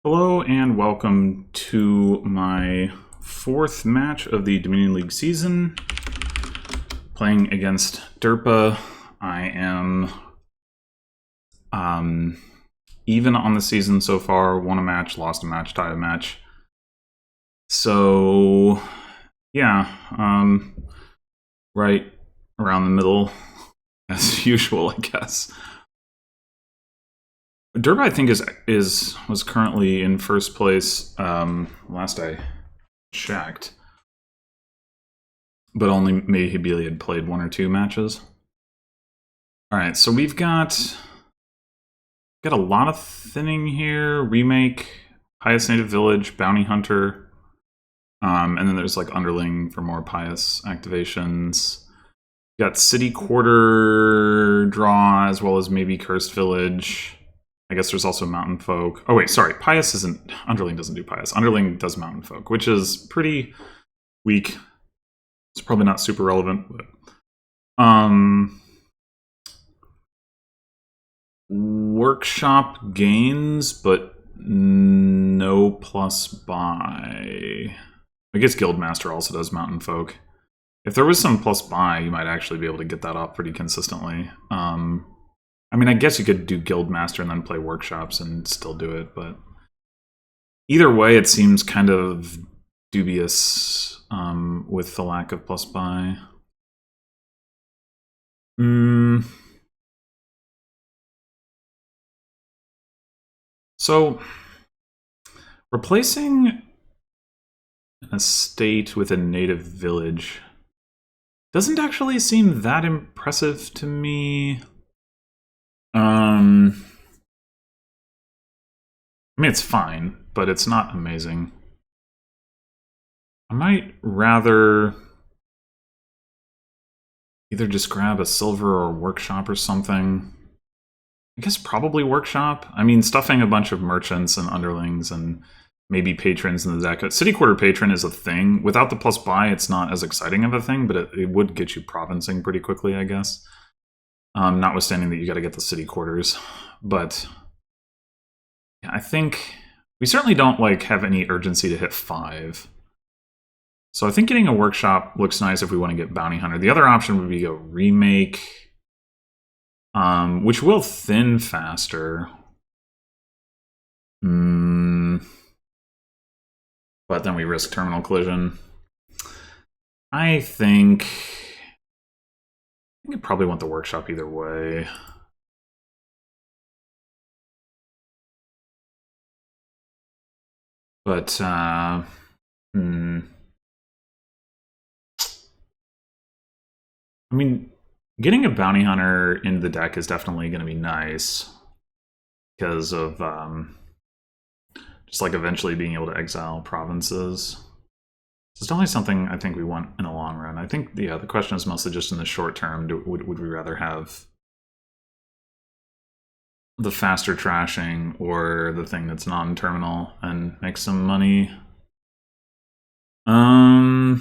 Hello and welcome to my fourth match of the Dominion League season. Playing against derpa. I am even on the season so far. Won a match, lost a match, tied a match. So yeah, right around the middle as usual, I guess. derpa, I think, was currently in first place last I checked, but only maybe had played one or two matches. All right, so we've got a lot of thinning here. Remake, Pious Native Village, Bounty Hunter, and then there's like Underling for more Pious activations. Got City Quarter draw, as well as maybe Cursed Village. I guess there's also Mountain Folk. Oh wait, sorry, Pious isn't... Underling doesn't do Pious. Underling does Mountain Folk, which is pretty weak. It's probably not super relevant, but... Workshop gains, but no plus buy. I guess Guildmaster also does Mountain Folk. If there was some plus buy, you might actually be able to get that off pretty consistently. I mean, I guess you could do Guildmaster and then play Workshops and still do it, but either way, it seems kind of dubious with the lack of plus buy. So, replacing an estate with a native village doesn't actually seem that impressive to me. I mean, it's fine, but it's not amazing. I might rather either just grab a silver or workshop or something. I guess probably workshop. I mean, stuffing a bunch of merchants and underlings and maybe patrons in the deck. City Quarter Patron is a thing. Without the plus buy, it's not as exciting of a thing, but it would get you provincing pretty quickly, I guess. Notwithstanding that you got to get the city quarters. But I think we certainly don't have any urgency to hit 5. So I think getting a workshop looks nice if we want to get Bounty Hunter. The other option would be a remake, which will thin faster. But then we risk terminal collision. I think you probably want the workshop either way. But, I mean, getting a Bounty Hunter into the deck is definitely going to be nice because of just eventually being able to exile provinces. It's definitely something I think we want in the long run. I think, yeah, the question is mostly just in the short term, would we rather have the faster trashing or the thing that's non-terminal and make some money? I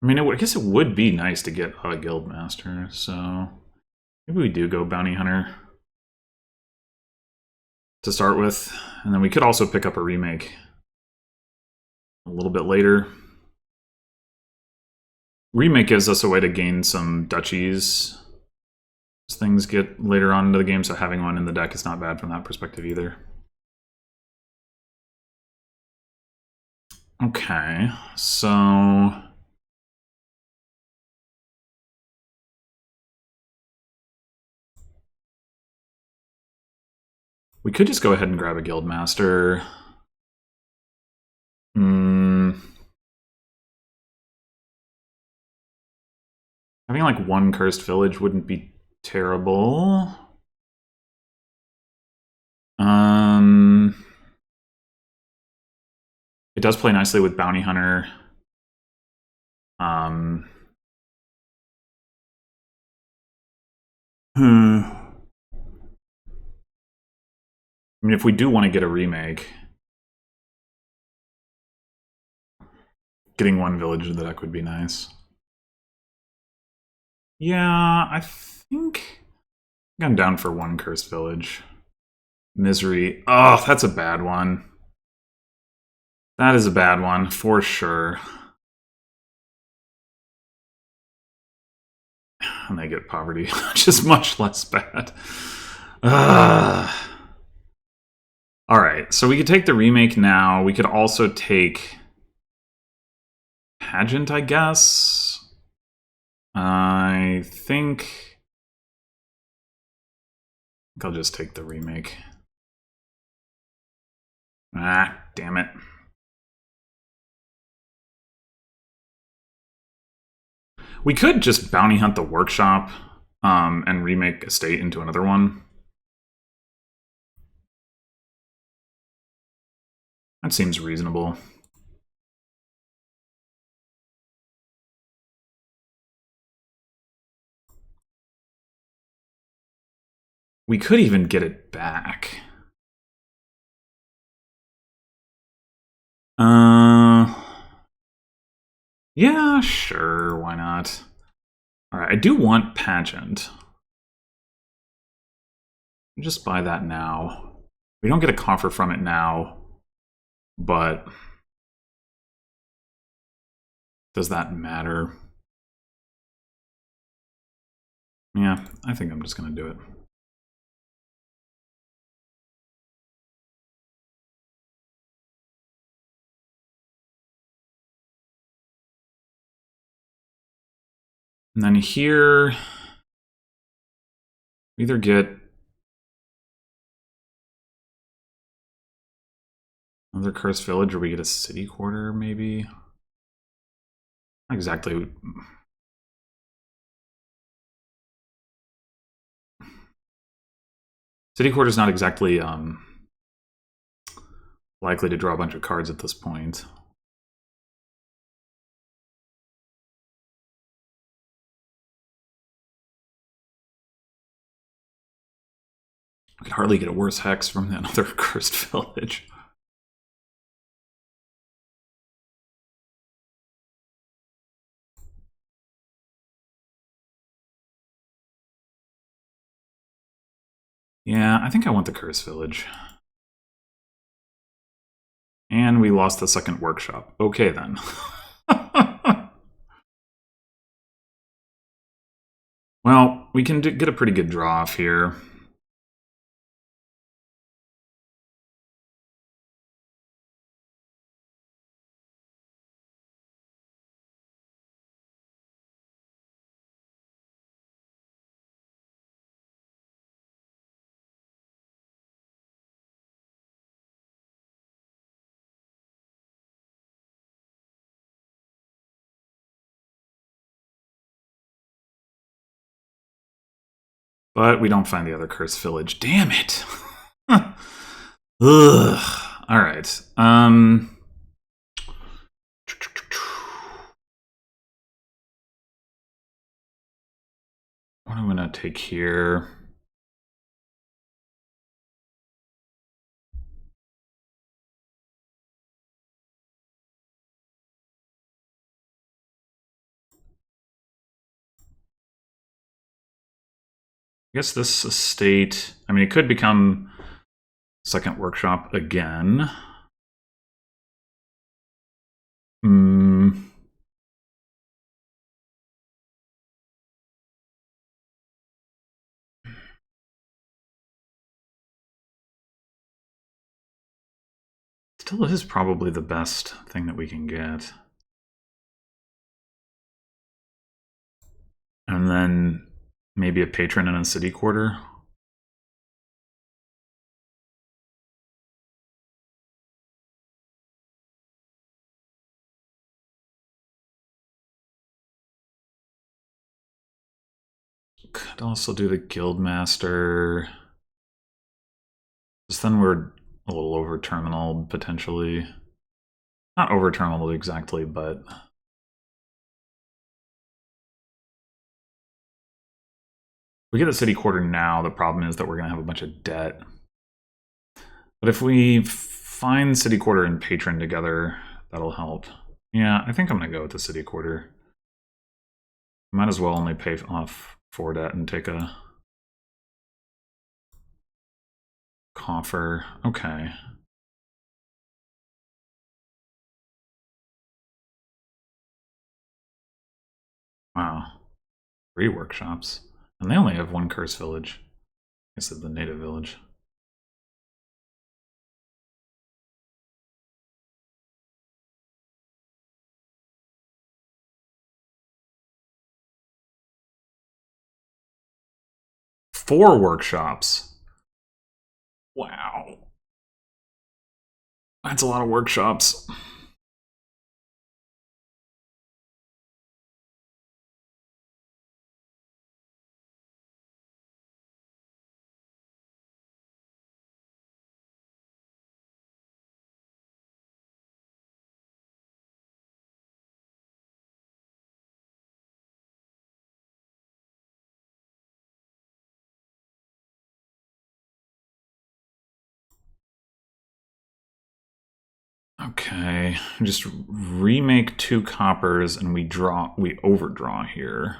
mean, I guess it would be nice to get a Guildmaster, so maybe we do go Bounty Hunter to start with, and then we could also pick up a remake a little bit later. Remake gives us a way to gain some duchies as things get later on into the game, so having one in the deck is not bad from that perspective either. Okay, so we could just go ahead and grab a Guildmaster. Having one Cursed Village wouldn't be terrible. It does play nicely with Bounty Hunter. I mean, if we do want to get a remake, getting one village in the deck would be nice. Yeah, I think I'm down for one Cursed Village. Misery. Oh, that's a bad one. That is a bad one, for sure. And they get Poverty, which is much less bad. Alright, so we could take the remake now. We could also take Pageant, I guess. I think I'll just take the remake. Ah, damn it. We could just bounty hunt the workshop and remake Estate into another one. That seems reasonable. We could even get it back. Yeah, sure, why not? Alright, I do want Pageant. Just buy that now. We don't get a coffer from it now, but does that matter? Yeah, I think I'm just gonna do it. And then here, we either get another Cursed Village or we get a City Quarter, maybe? Not exactly. City Quarter's not exactly likely to draw a bunch of cards at this point. I could hardly get a worse hex from another Cursed Village. Yeah, I think I want the Cursed Village. And we lost the second workshop. Okay, then. Well, we can get a pretty good draw off here. But we don't find the other Cursed Village. Damn it! Ugh. Alright. What am I going to take here? I guess this estate... I mean, it could become second workshop again. Still is probably the best thing that we can get. And then maybe a patron and a City Quarter. Could also do the Guildmaster. Because then we're a little over terminal potentially. Not over terminal exactly, but we get the City Quarter now. The problem is that we're going to have a bunch of debt. But if we find City Quarter and Patron together, that'll help. Yeah, I think I'm going to go with the City Quarter. Might as well only pay off 4 debt and take a coffer. Okay. Wow. 3 workshops. And they only have 1 curse village. I guess it's the native village. Four workshops. Wow. That's a lot of workshops. Okay, just remake 2 coppers and we overdraw here.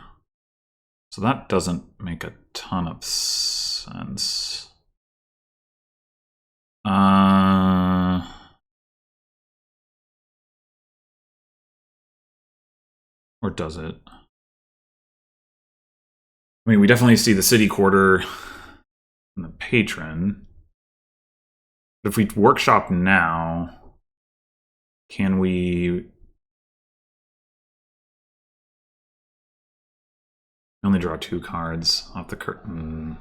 So that doesn't make a ton of sense. Or does it? I mean, we definitely see the city quarter and the patron. But if we workshop now, can we only draw 2 cards off the curtain?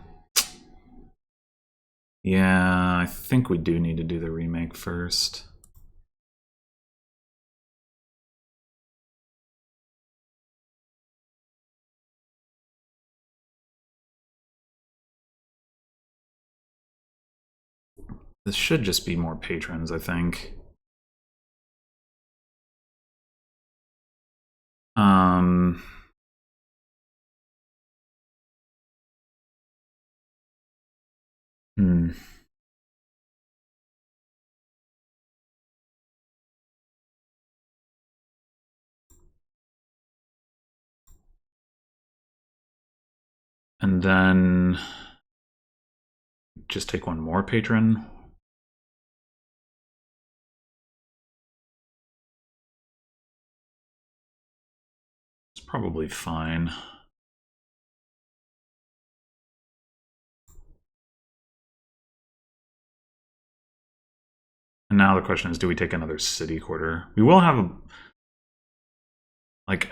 Yeah, I think we do need to do the remake first. This should just be more patrons, I think. Hmm. And then just take 1 more patron. It's probably fine. And now the question is, do we take another city quarter? We will have like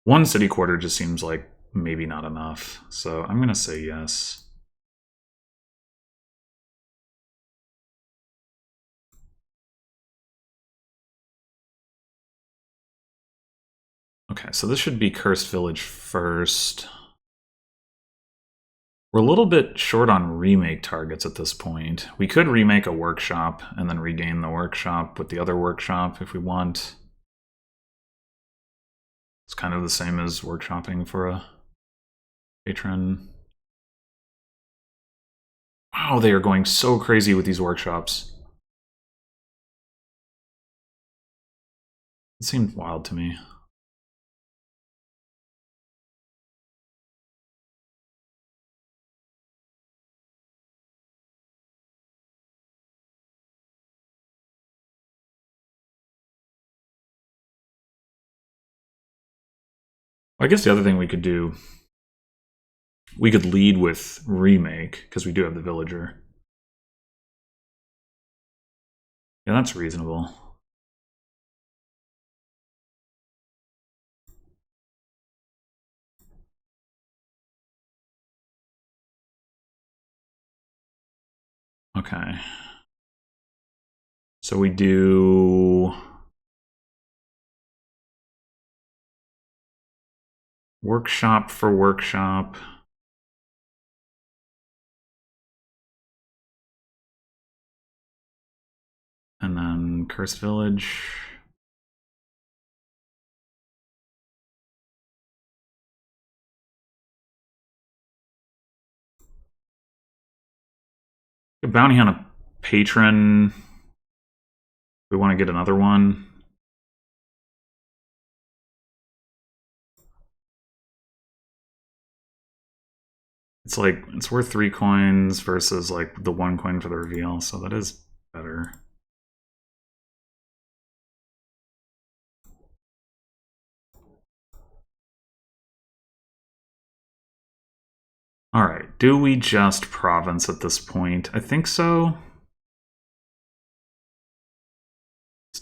1 city quarter just seems like maybe not enough. So I'm gonna say yes. Okay, so this should be Cursed Village first. We're a little bit short on remake targets at this point. We could remake a workshop and then regain the workshop with the other workshop if we want. It's kind of the same as workshopping for a patron. Wow, they are going so crazy with these workshops. It seemed wild to me. I guess the other thing we could do, we could lead with remake, because we do have the villager. Yeah, that's reasonable. Okay. So we do workshop for workshop. And then Cursed Village. A bounty on a patron. We want to get another one. it's worth 3 coins versus like the 1 coin for the reveal, so that is better. All right, do we just province at this point? I think so.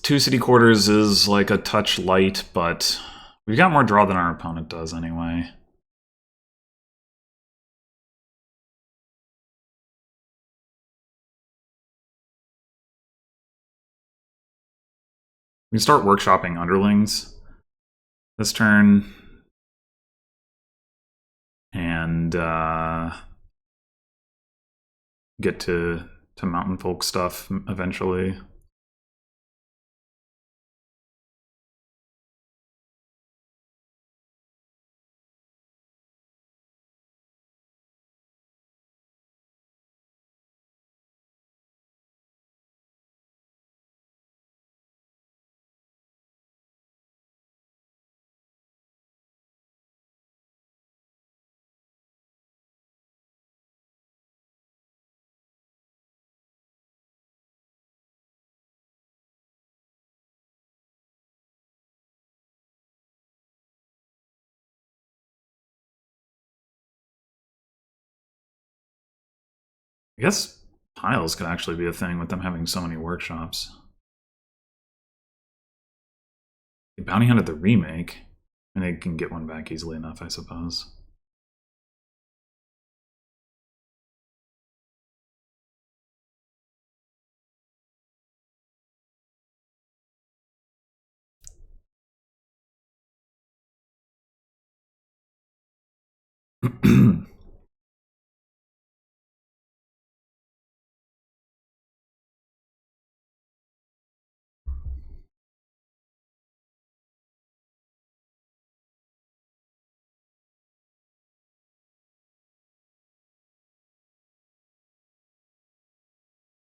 2 city quarters is like a touch light, but we've got more draw than our opponent does anyway. We can start workshopping underlings this turn. And get to mountain folk stuff eventually. I guess piles could actually be a thing with them having so many workshops. They bounty hunted the remake, and they can get one back easily enough, I suppose.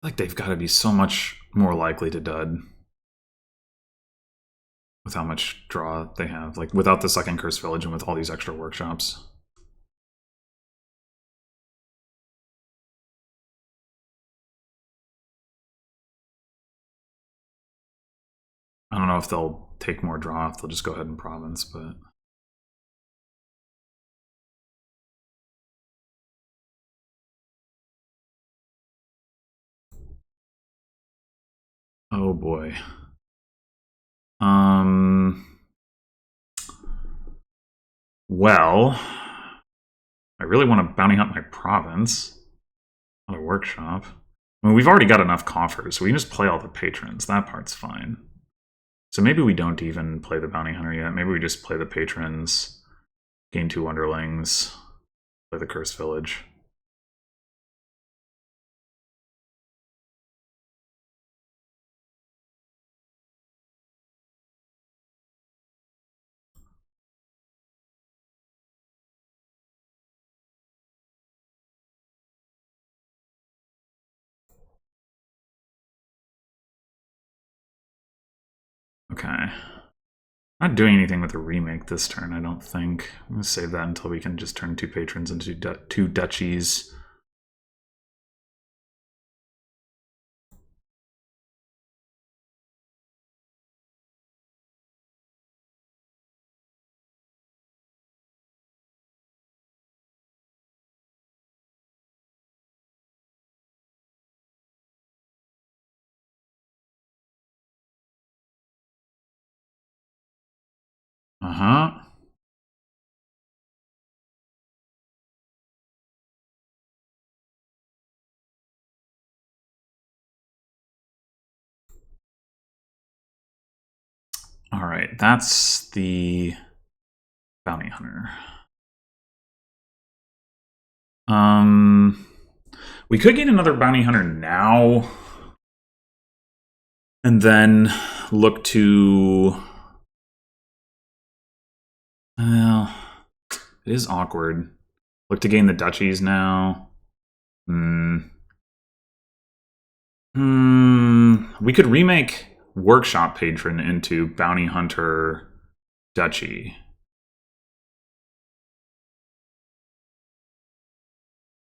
Like they've got to be so much more likely to dud with how much draw they have. Like without the second Cursed Village and with all these extra workshops. I don't know if they'll take more draw, if they'll just go ahead and province, but... Oh boy. Well, I really want to bounty hunt my province, not a workshop. I mean, we've already got enough coffers, so we can just play all the patrons. That part's fine. So maybe we don't even play the bounty hunter yet. Maybe we just play the patrons, gain 2 underlings, play the Cursed Village. Okay. Not doing anything with the remake this turn, I don't think. I'm going to save that until we can just turn 2 patrons into 2 duchies. Uh-huh. All right, that's the bounty hunter. We could get another bounty hunter now, and then look to... Well, it is awkward. Look to gain the duchies now. We could remake Workshop Patron into Bounty Hunter Duchy.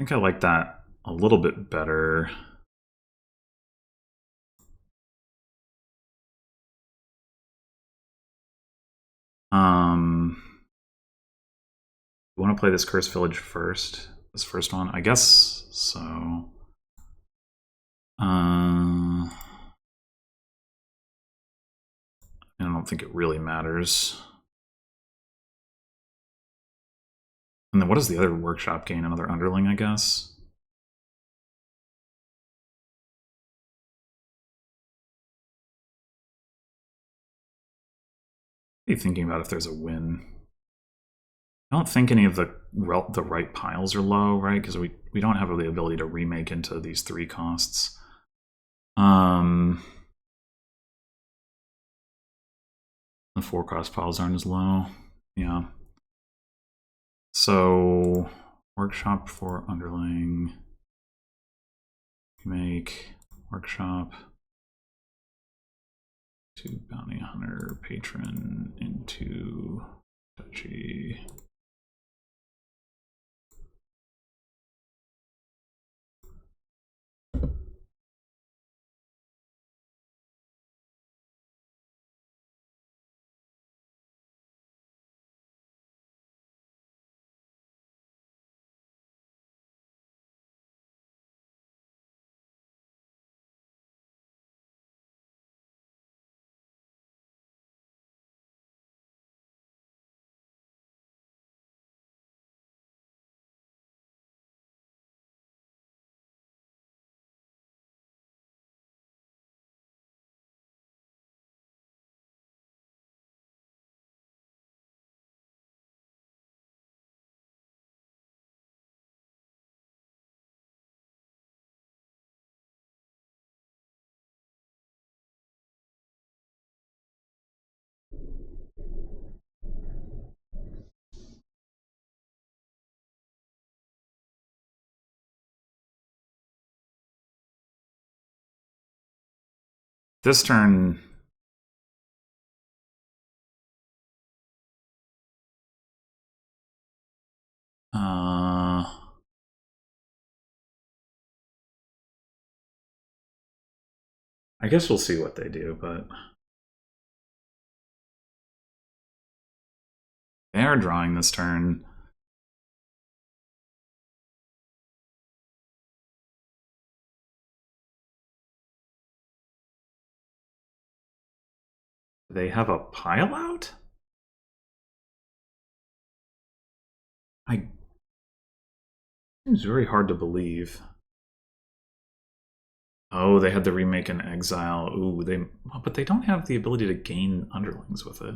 think I like that a little bit better. You want to play this Cursed Village first? This first one? I guess so. I don't think it really matters. And then what does the other workshop gain? Another underling, I guess? What are you thinking about if there's a win? I don't think any of the right piles are low, right? Because we don't have the ability to remake into these 3 costs. The 4 cost piles aren't as low. Yeah. So workshop for underling. Make workshop to bounty hunter patron into duchy. This turn, I guess we'll see what they do, but they are drawing this turn. They have a pile out? Seems very hard to believe. Oh, they had the remake in exile. Ooh, but they don't have the ability to gain underlings with it.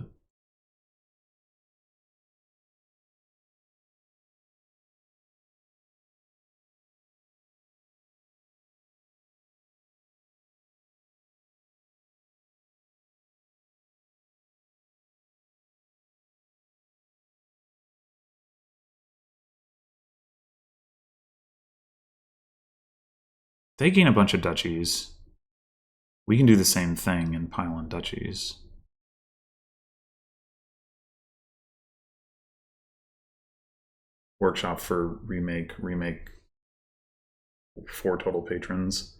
They gain a bunch of duchies. We can do the same thing and pile on duchies. Workshop for remake 4 total patrons.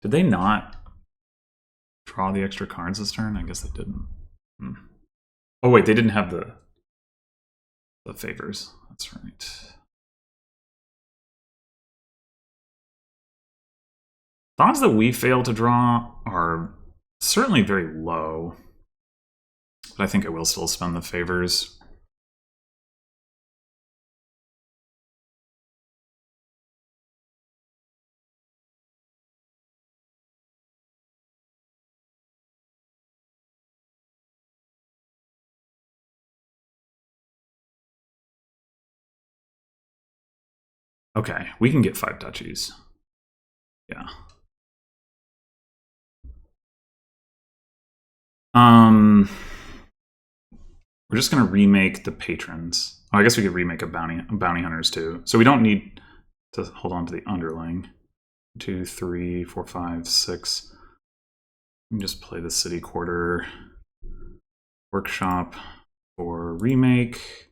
Did they not draw the extra cards this turn? I guess they didn't. Oh wait, they didn't have the favors. That's right. The odds that we fail to draw are certainly very low, but I think I will still spend the favors. Okay, we can get 5 duchies. Yeah. We're just gonna remake the patrons. Oh, I guess we could remake a bounty hunters too. So we don't need to hold on to the underling. 2, 3, 4, 5, 6. You can just play the city quarter workshop for remake.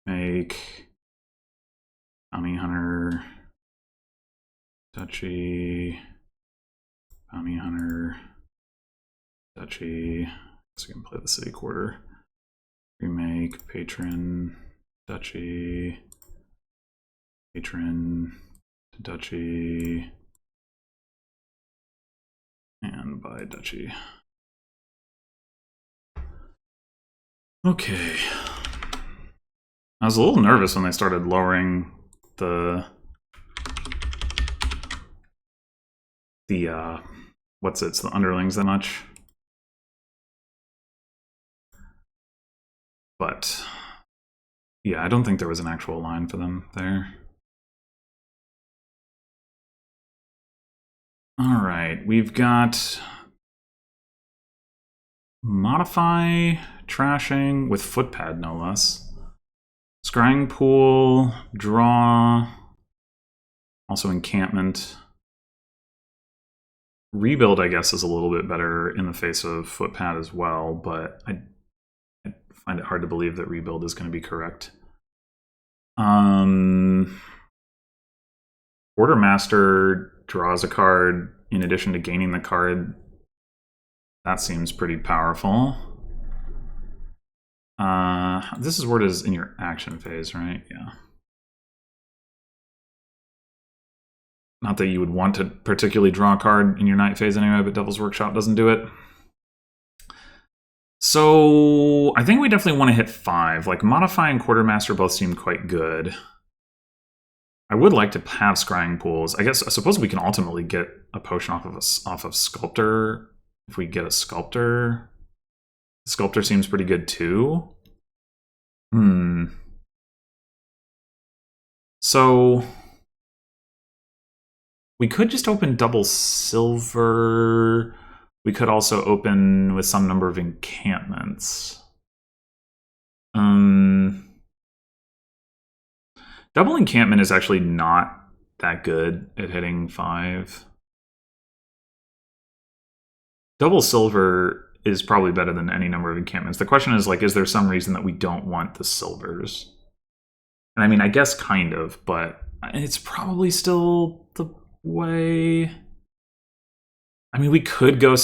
Make Bounty Hunter, Duchy, Bounty Hunter, Duchy. So we can play the city quarter. Remake, Patron, Duchy, Patron, Duchy, and by Duchy. Okay. I was a little nervous when they started lowering the the underlings that much. But yeah, I don't think there was an actual line for them there. All right, we've got modify, trashing with Footpad, no less. Scrying pool, draw, also encampment. Rebuild, I guess, is a little bit better in the face of Footpad as well, but I find it hard to believe that rebuild is going to be correct. Quartermaster draws a card in addition to gaining the card. That seems pretty powerful. This is where it is in your action phase, right? Yeah. Not that you would want to particularly draw a card in your night phase anyway, but Devil's Workshop doesn't do it. So I think we definitely want to hit 5. Like Modify and Quartermaster both seem quite good. I would like to have Scrying Pools. I suppose we can ultimately get a potion off of Sculptor if we get a Sculptor. Sculptor seems pretty good too. So we could just open double silver. We could also open with some number of encampments. Double encampment is actually not that good at hitting 5. Double silver is probably better than any number of encampments. The question is, like, is there some reason that we don't want the silvers? And I mean, I guess kind of, but it's probably still the way. I mean, we could go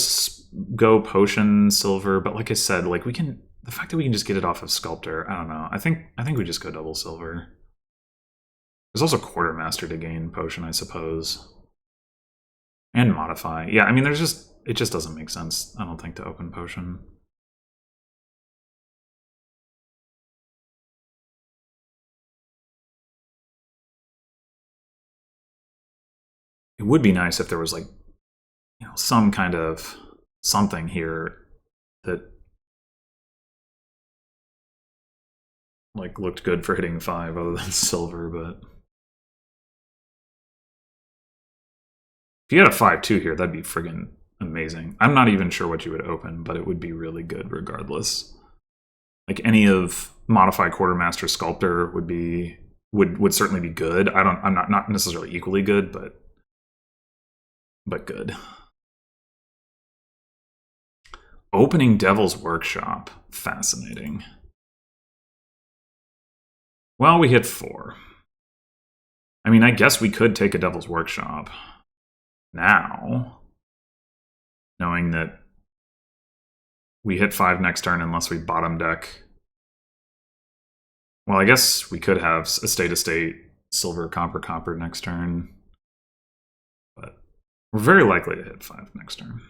potion silver, but like I said, like the fact that we can just get it off of Sculptor, I don't know. I think we just go double silver. There's also Quartermaster to gain potion, I suppose. And modify. Yeah, I mean, it just doesn't make sense, I don't think, to open potion. It would be nice if there was, like, you know, some kind of something here that, like, looked good for hitting 5 other than silver, but if you had a 5-2 here, that'd be friggin' amazing. I'm not even sure what you would open, but it would be really good regardless. Like any of Modify, Quartermaster, Sculptor would certainly be good. I'm not necessarily equally good, but good. Opening Devil's Workshop. Fascinating. Well, we hit 4. I mean, I guess we could take a Devil's Workshop now, knowing that we hit 5 next turn unless we bottom deck. Well, I guess we could have Estate, Silver, Copper next turn. But we're very likely to hit 5 next turn.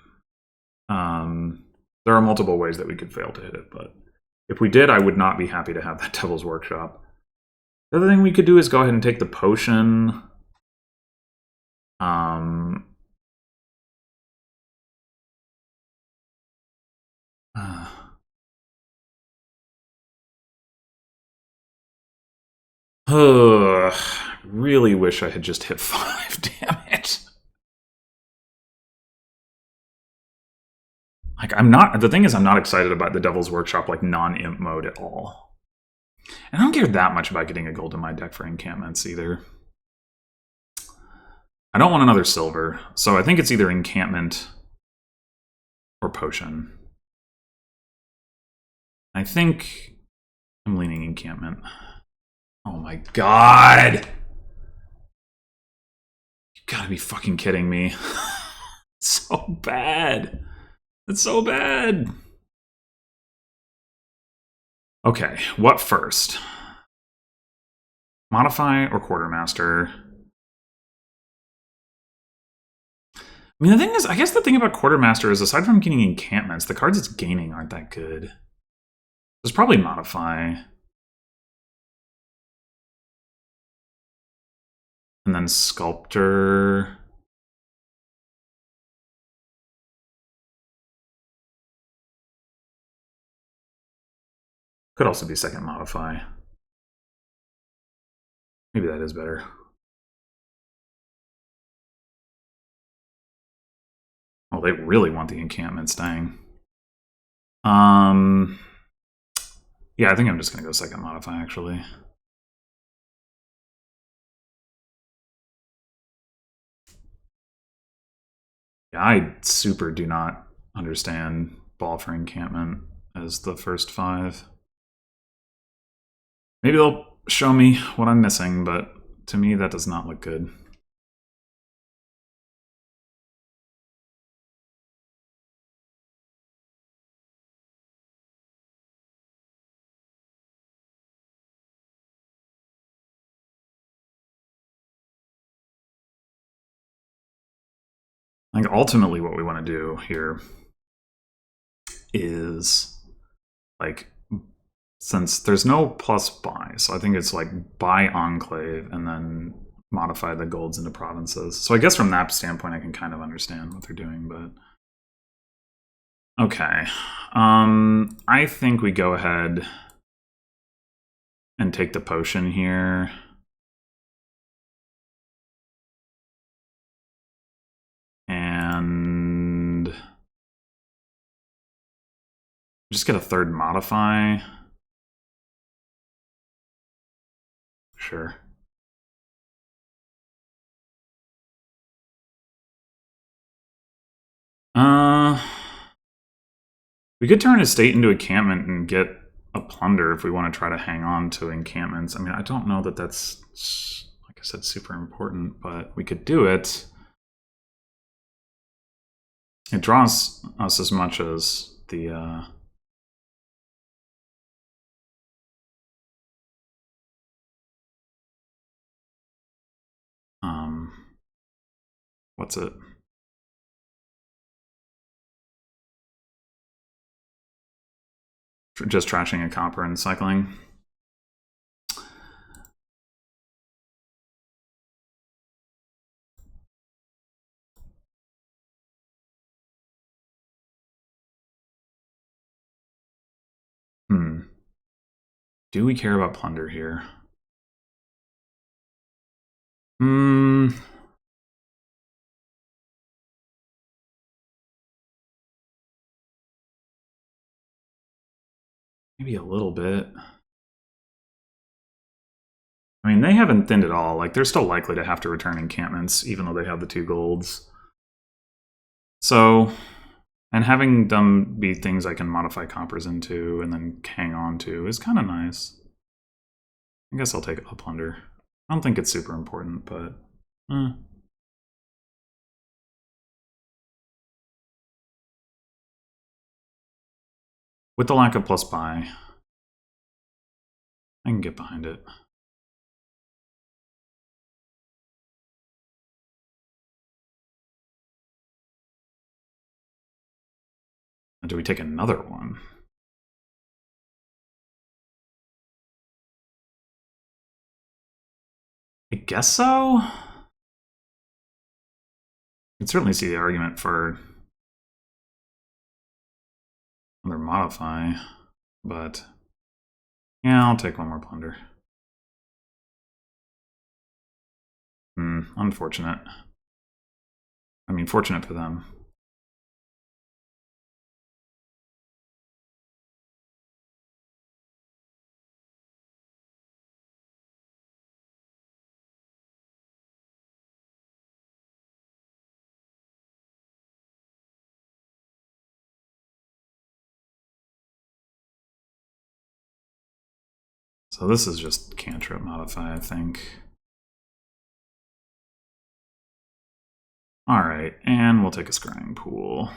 There are multiple ways that we could fail to hit it, but if we did, I would not be happy to have that Devil's Workshop. The other thing we could do is go ahead and take the potion. Really wish I had just hit 5, damn it. Like, I'm not. The thing is, I'm not excited about the Devil's Workshop like non-imp mode at all. And I don't care that much about getting a gold in my deck for encampments either. I don't want another silver, so I think it's either encampment or potion. I think I'm leaning encampment. Oh my god! You gotta be fucking kidding me. So bad. It's so bad. Okay, what first? Modify or Quartermaster? I mean, the thing is, I guess the thing about Quartermaster is, aside from getting encampments, the cards it's gaining aren't that good. There's probably Modify. And then Sculptor. Could also be second Modify. Maybe that is better. Oh, they really want the encampments, dang. Yeah, I think I'm just gonna go second Modify, actually. Yeah, I super do not understand Ball for Encampment as the first 5. Maybe they'll show me what I'm missing, but to me that does not look good. I think ultimately what we want to do here is, like, since there's no plus buy, so I think it's like buy Enclave and then modify the golds into provinces. So I guess from that standpoint I can kind of understand what they're doing, but okay. I think we go ahead and take the potion here. And just get a third modify. Sure. We could turn estate into encampment and get a plunder if we want to try to hang on to encampments. I mean, I don't know that that's, like I said, super important, but we could do it. It draws us as much as the what's it? Just trashing a copper and cycling. Do we care about plunder here? Maybe a little bit. I mean, they haven't thinned at all. Like, they're still likely to have to return encampments, even though they have the 2 golds. So, and having them be things I can modify coppers into and then hang on to is kind of nice. I guess I'll take a plunder. I don't think it's super important, but... With the lack of plus buy, I can get behind it. Do we take another one? I guess so. I can certainly see the argument for another modify, but yeah, I'll take one more plunder. Unfortunate. I mean, fortunate for them. So this is just cantrip modify, I think. Alright, and we'll take a scrying pool.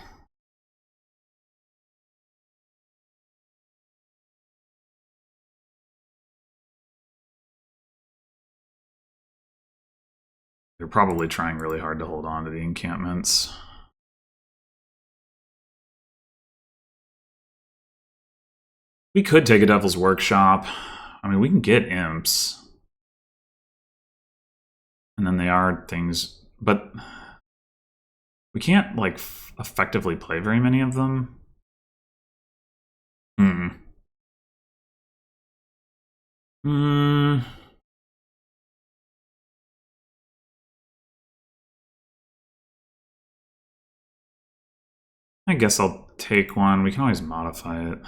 They're probably trying really hard to hold on to the encampments. We could take a Devil's Workshop. I mean, we can get imps. And then they are things, but we can't, like, effectively play very many of them. I guess I'll take one. We can always modify it.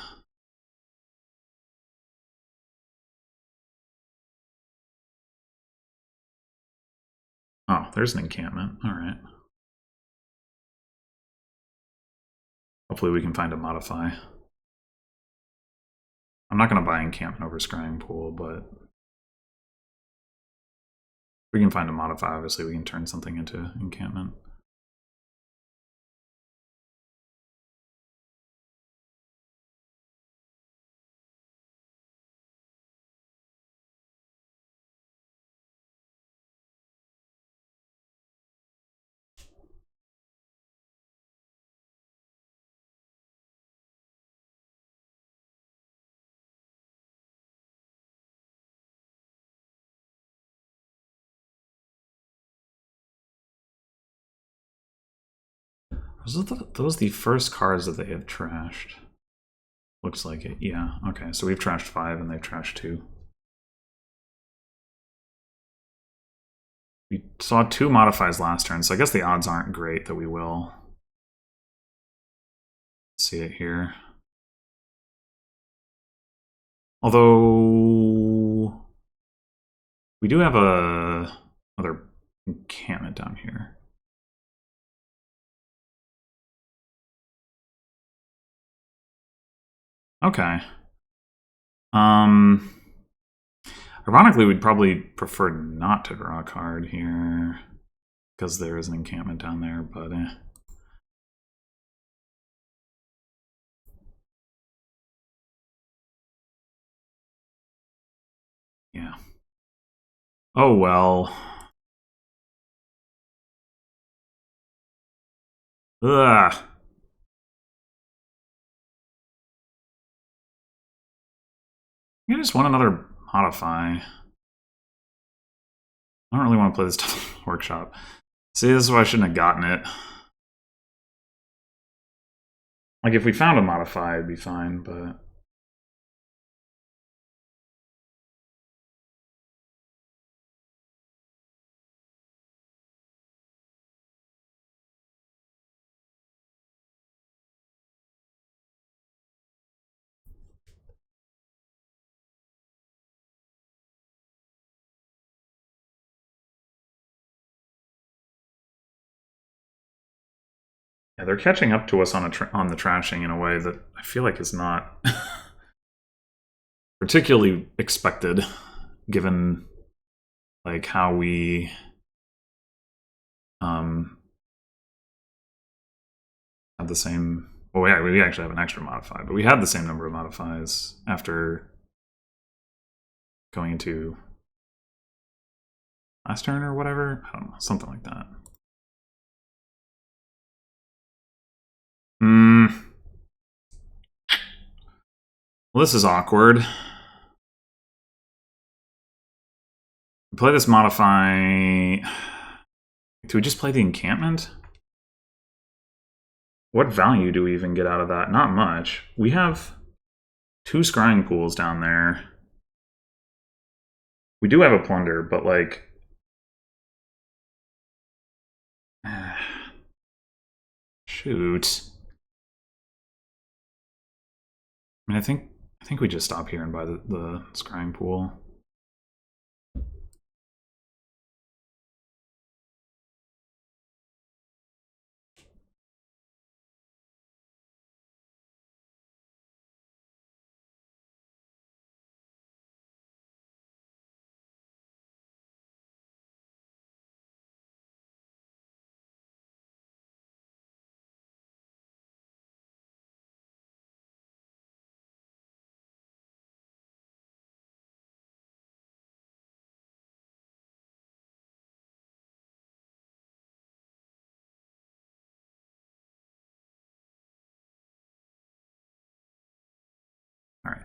Oh, there's an encampment. All right. Hopefully we can find a modify. I'm not going to buy encampment over scrying pool, but if we can find a modify, obviously we can turn something into encampment. Those the first cards that they have trashed. Looks like it, yeah. Okay, so we've trashed 5 and they've trashed 2. We saw 2 modifies last turn, so I guess the odds aren't great that we will see it here. Although we do have another encampment down here. Okay. Ironically, we'd probably prefer not to draw a card here because there is an encampment down there, but yeah. Oh well. Ugh. I just want another modify. I don't really want to play this workshop. See, this is why I shouldn't have gotten it. Like, if we found a modify, it'd be fine, but... yeah, they're catching up to us on the trashing in a way that I feel like is not particularly expected, given like how we had the same. Well, yeah, we actually have an extra modify, but we had the same number of modifies after going into last turn or whatever. I don't know, something like that. Well, this is awkward. We play this modify. Do we just play the encampment? What value do we even get out of that? Not much. We have 2 scrying pools down there. We do have a plunder, but like... shoot. I mean, I think we just stop here and buy the scrying pool.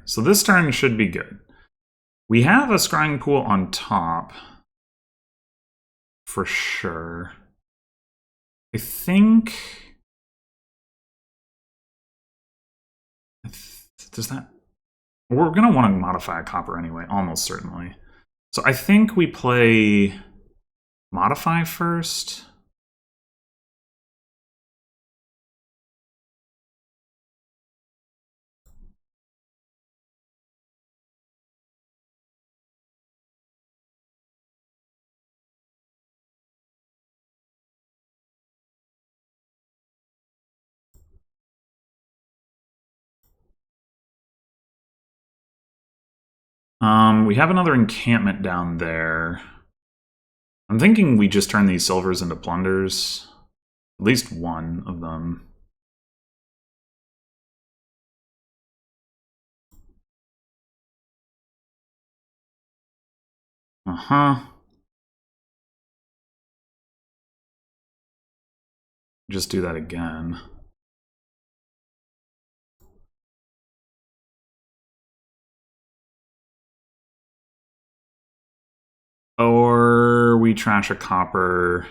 So this turn should be good. We have a scrying pool on top. For sure. I think... Does that... We're going to want to modify a copper anyway, almost certainly. So I think we play modify first. We have another encampment down there. I'm thinking we just turn these silvers into plunders. At least one of them. Uh-huh. Just do that again. Or we trash a copper.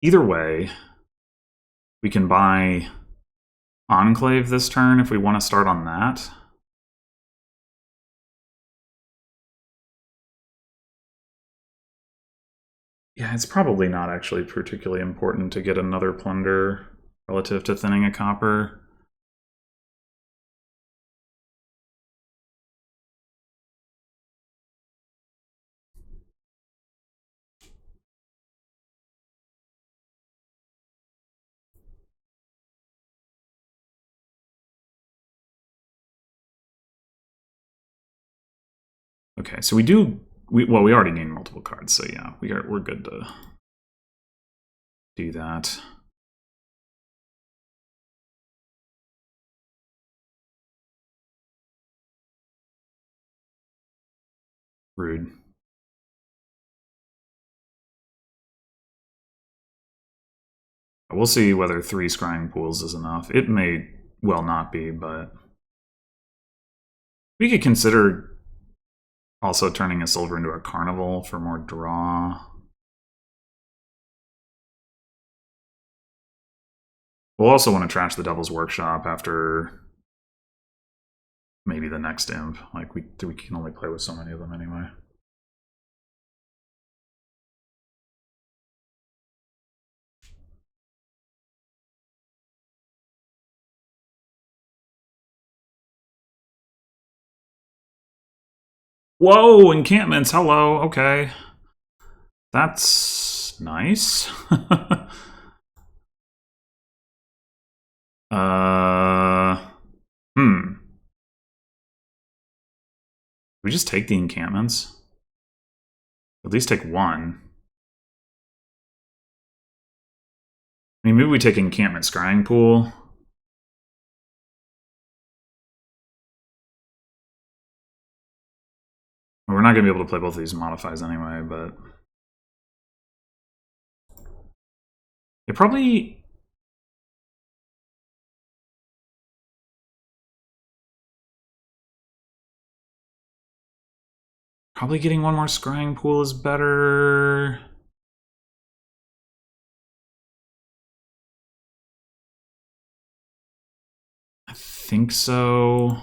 Either way, we can buy Enclave this turn if we want to start on that. Yeah, it's probably not actually particularly important to get another plunder relative to thinning a copper. Okay, so we already gained multiple cards, so yeah, we're good to do that. Rude. We'll see whether 3 scrying pools is enough. It may well not be, but we could consider also turning a silver into a carnival for more draw. We'll also want to trash the Devil's Workshop after maybe the next imp. Like, we can only play with so many of them anyway. Whoa, encampments, hello, okay. That's nice. We just take the encampments? At least take one. I mean, maybe we take encampment scrying pool. We're not going to be able to play both of these modifies anyway, but... It probably... Probably getting one more scrying pool is better. I think so.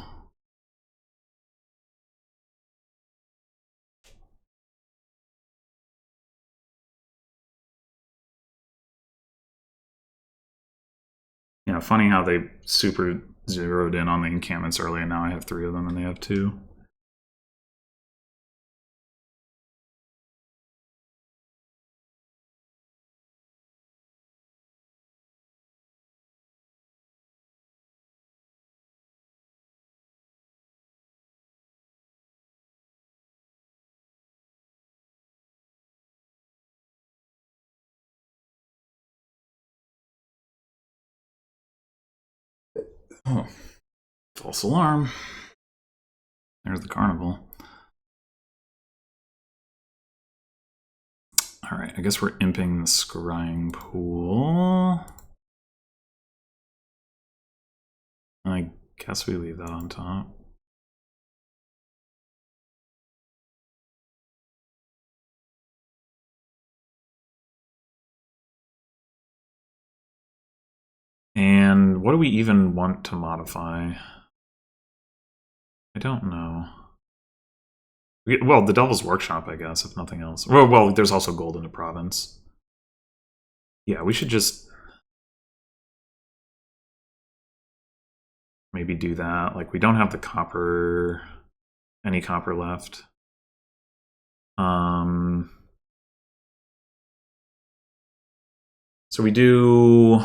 Yeah, funny how they super zeroed in on the encampments early, and now I have 3 of them and they have 2. Oh, false alarm. There's the carnival. All right, I guess we're imping the scrying pool. I guess we leave that on top. And what do we even want to modify? I don't know. Well, the Devil's Workshop, I guess, if nothing else. Well, there's also gold in the province. Yeah, we should just maybe do that. Like, we don't have the copper, any copper left. So we do...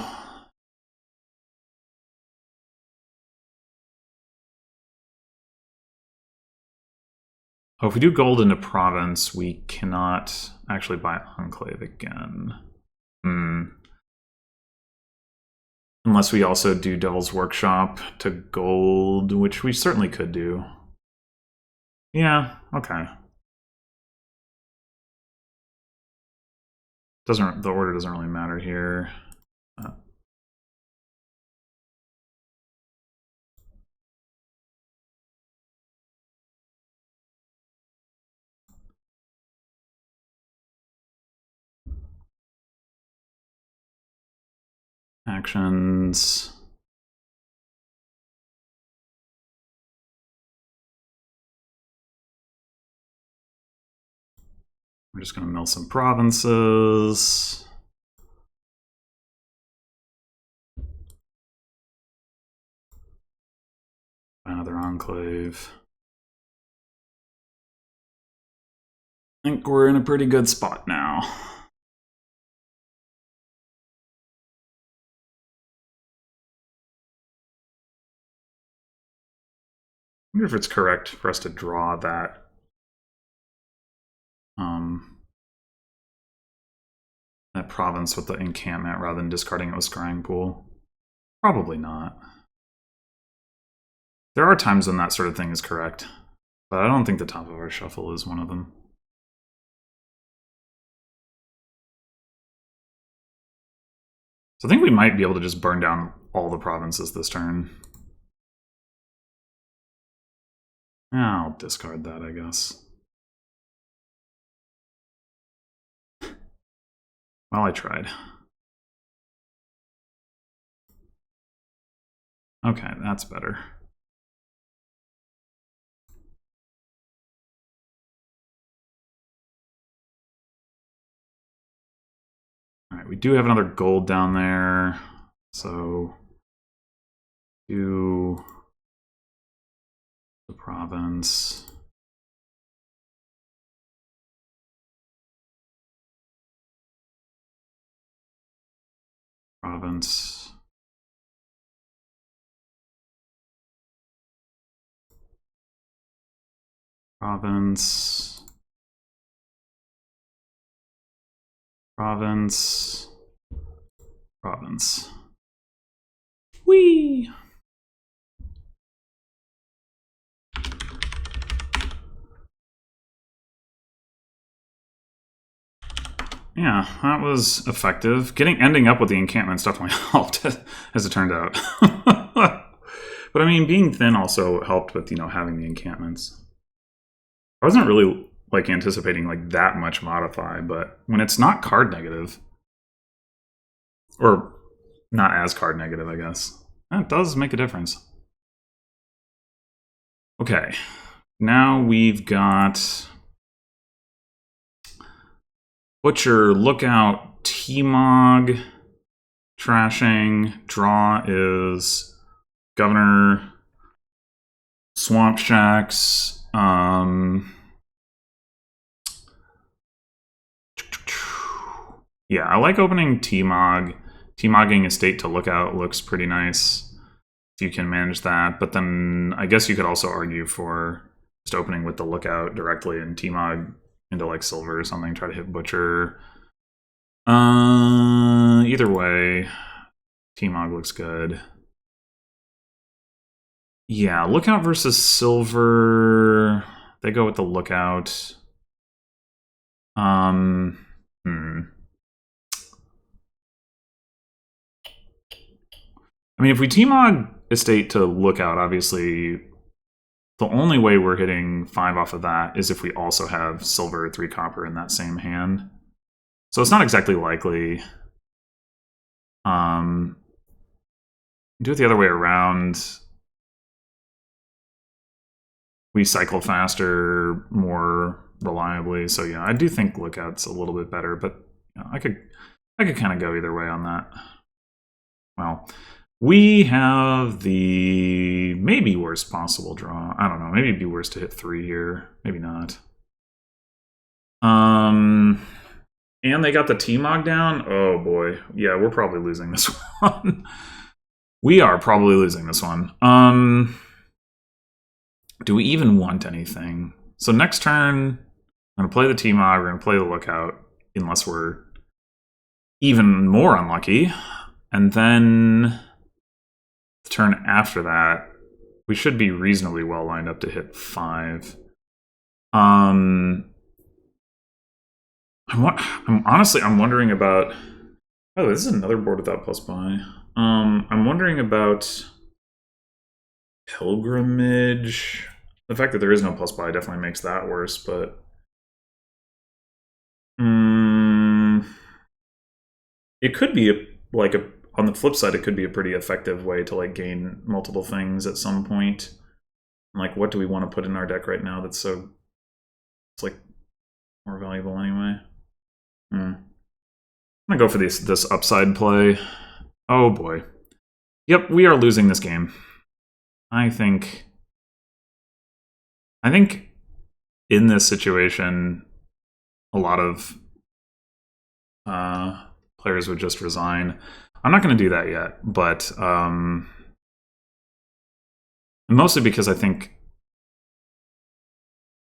Oh, if we do gold into province, we cannot actually buy Enclave again. Unless we also do Devil's Workshop to gold, which we certainly could do. Yeah, okay. The order doesn't really matter here. Actions. We're just going to mill some provinces. Another enclave. I think we're in a pretty good spot now. I wonder if it's correct for us to draw that that province with the encampment rather than discarding it with Scrying Pool. Probably not. There are times when that sort of thing is correct, but I don't think the top of our shuffle is one of them. So I think we might be able to just burn down all the provinces this turn. I'll discard that, I guess. Well, I tried. Okay, that's better. All right, we do have another gold down there, so do the province. Province. Province. Province. Province. Whee! Yeah, that was effective. Ending up with the encampments definitely helped, as it turned out. But I mean, being thin also helped with, having the encampments. I wasn't really like anticipating like that much modify, but when it's not card negative, or not as card negative, I guess, that does make a difference. Okay, now we've got Butcher, Lookout, T-Mog, Trashing, Draw is Governor, Swamp Shacks, yeah, I like opening T-Mog. T-Mogging Estate to Lookout looks pretty nice if you can manage that, but then I guess you could also argue for just opening with the Lookout directly and T-Mog into like Silver or something, try to hit Butcher. Either way, T-Mog looks good. Yeah, Lookout versus Silver. They go with the Lookout. I mean, if we T-Mog Estate to Lookout, obviously the only way we're hitting 5 off of that is if we also have silver 3 copper in that same hand. So it's not exactly likely. Do it the other way around. We cycle faster, more reliably. So yeah, I do think Lookout's a little bit better, but you know, I could kind of go either way on that. Well, we have the maybe worst possible draw. I don't know. Maybe it'd be worse to hit 3 here. Maybe not. And they got the T-Mog down. Oh boy. Yeah, we're probably losing this one. We are probably losing this one. Do we even want anything? So next turn, I'm going to play the T-Mog. We're going to play the Lookout, unless we're even more unlucky. And then the turn after that, we should be reasonably well lined up to hit 5. I'm wondering about... Oh, this is another board without plus buy. I'm wondering about Pilgrimage. The fact that there is no plus buy definitely makes that worse, but... it could be on the flip side, it could be a pretty effective way to like gain multiple things at some point. Like, what do we want to put in our deck right now that's so it's like more valuable anyway? I'm gonna go for this upside play. Oh boy. Yep, we are losing this game. I think in this situation, a lot of players would just resign. I'm not going to do that yet, but mostly because I think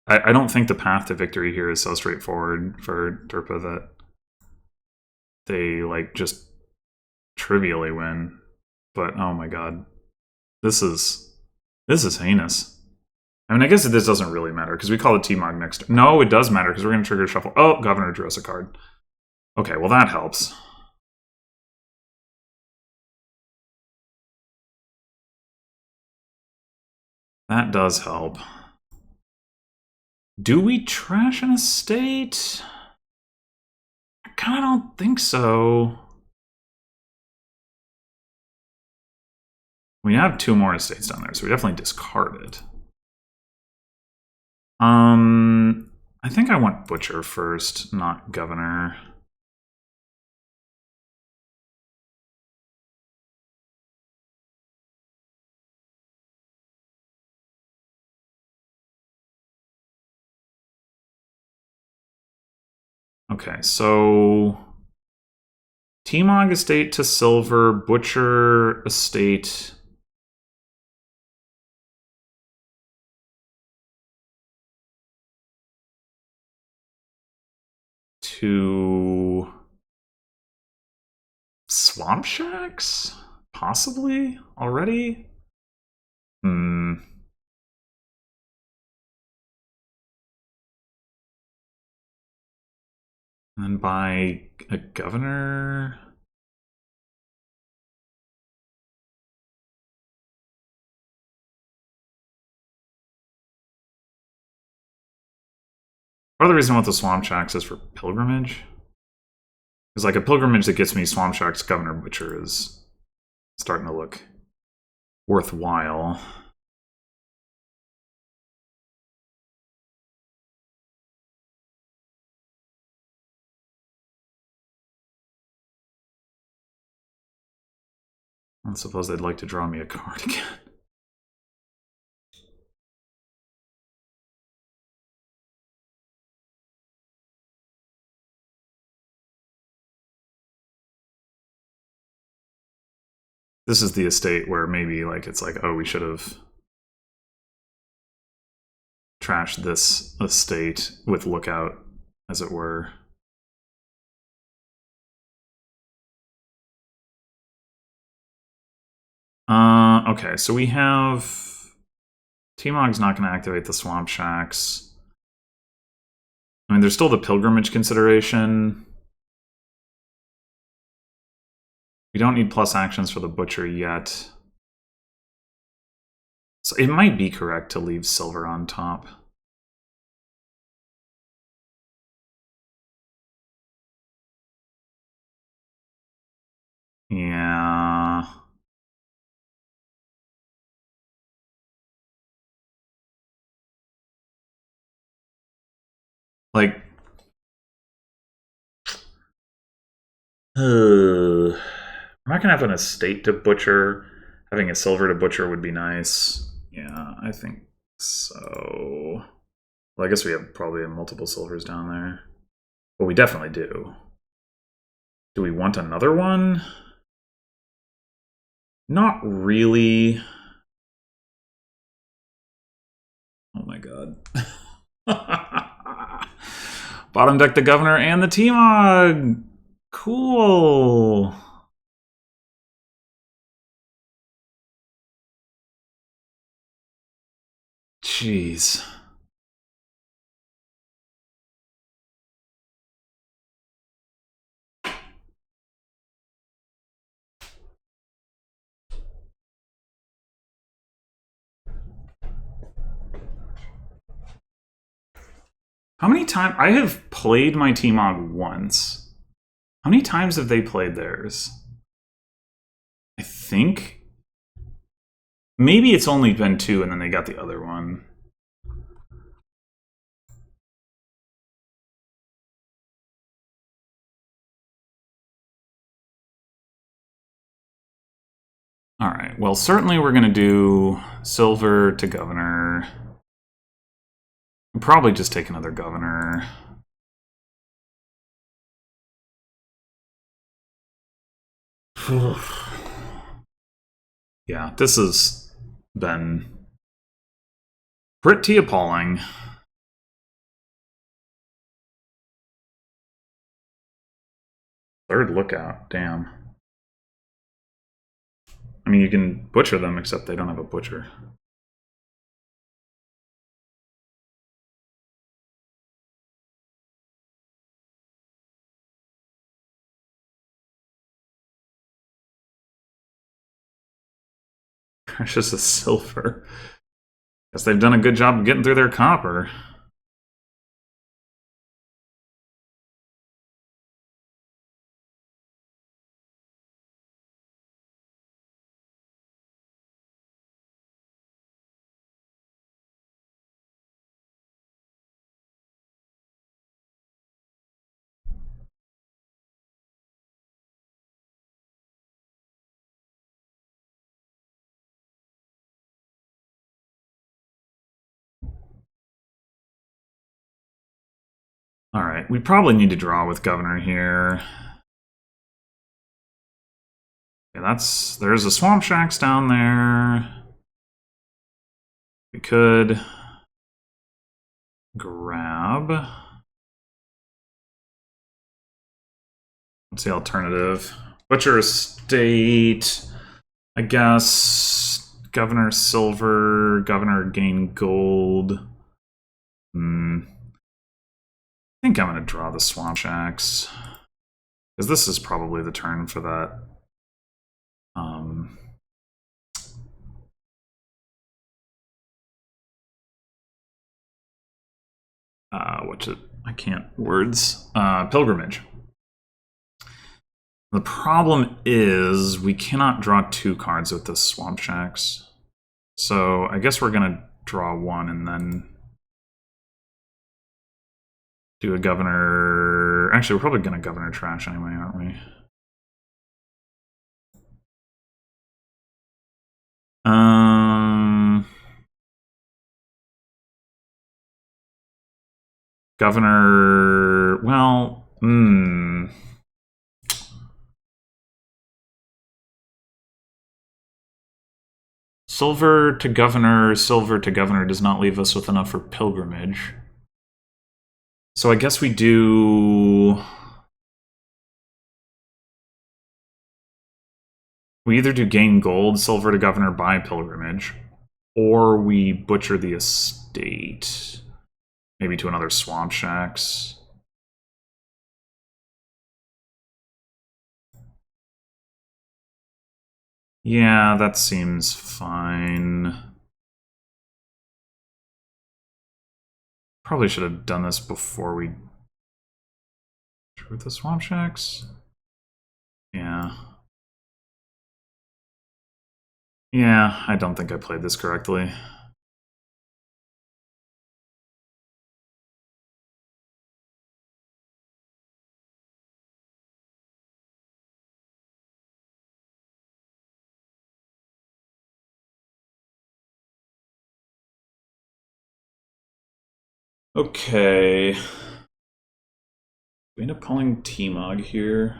I don't think the path to victory here is so straightforward for derpa that they like just trivially win. But oh my god, this is heinous. I mean, I guess this doesn't really matter because we call it T-Mog next. No, it does matter because we're going to trigger shuffle. Oh, Governor drew us a card. Okay, well that helps. That does help. Do we trash an estate? I kind of don't think so. We have 2 more estates down there, so we definitely discard it. I think I want Butcher first, not Governor. Okay, so T-Mog estate to silver, Butcher estate to Swamp Shacks? Possibly already? And then buy a Governor. Part of the reason I want the Swamp Shacks is for Pilgrimage. Because like a Pilgrimage that gets me Swamp Shacks, Governor, Butcher is starting to look worthwhile. I suppose they'd like to draw me a card again. This is the estate where maybe like it's like, oh, we should have trashed this estate with Lookout, as it were. Okay, so we have T-Mog's not going to activate the Swamp Shacks. I mean, there's still the Pilgrimage consideration. We don't need plus actions for the butcher yet. So it might be correct to leave silver on top. Yeah. Like, we're not gonna have an estate to butcher. Having a silver to butcher would be nice. Yeah, I think so. Well, I guess we have probably multiple silvers down there. Well, we definitely do. Do we want another one? Not really. Oh my god. Bottom deck the governor and the T-Mog! Cool! Jeez. How many times? I have played my T-Mog once. How many times have they played theirs? I think maybe it's only been 2 and then they got the other one. All right, well, certainly we're going to do silver to governor. We'll probably just take another governor. Yeah, this has been pretty appalling. Third lookout, damn. I mean, you can butcher them, except they don't have a butcher. Precious as silver. Guess they've done a good job of getting through their copper. All right, we probably need to draw with governor here. Yeah, there's a swamp shacks down there. We could grab. What's the alternative? Butcher estate. I guess governor silver, governor gain gold. I think I'm going to draw the swamp shacks. Because this is probably the turn for that. I can't words. Pilgrimage. The problem is we cannot draw 2 cards with the swamp shacks. So I guess we're going to draw 1 and then do a governor. Actually, we're probably going to governor trash anyway, aren't we? Governor. Well, silver to governor does not leave us with enough for pilgrimage. So I guess we do. We either do gain gold, silver to governor, buy pilgrimage, or we butcher the estate. Maybe to another swamp shacks. Yeah, that seems fine. Probably should have done this before we drew the Swamp Shacks. Yeah. Yeah, I don't think I played this correctly. Okay. We end up calling T-Mog here.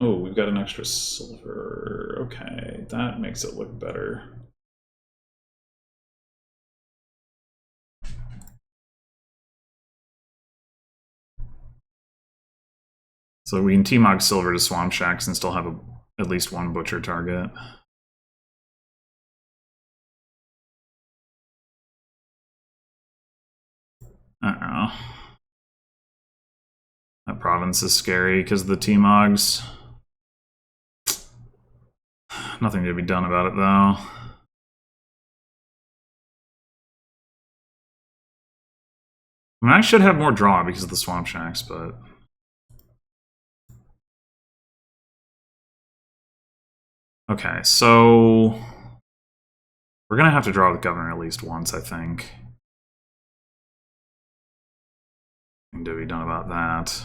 Oh, we've got an extra silver. Okay, that makes it look better. So we can T-Mog silver to Swamp Shacks and still have at least one butcher target. Uh-oh. That province is scary because of the T-Mogs. Nothing to be done about it, though. I mean, I should have more draw because of the Swamp Shacks, but... Okay, so... We're gonna have to draw the Governor at least once, I think. Nothing to be done about that.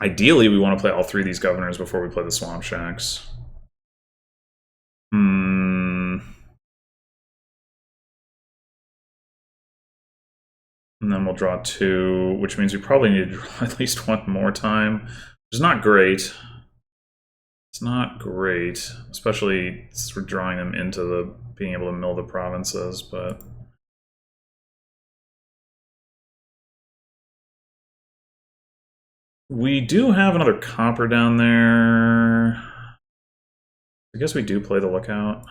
Ideally, we want to play all three of these Governors before we play the Swamp Shacks. And then we'll draw two, which means we probably need to draw at least one more time, which is not great. It's not great, especially since we're drawing them into the being able to mill the provinces, but... We do have another copper down there. I guess we do play the Lookout.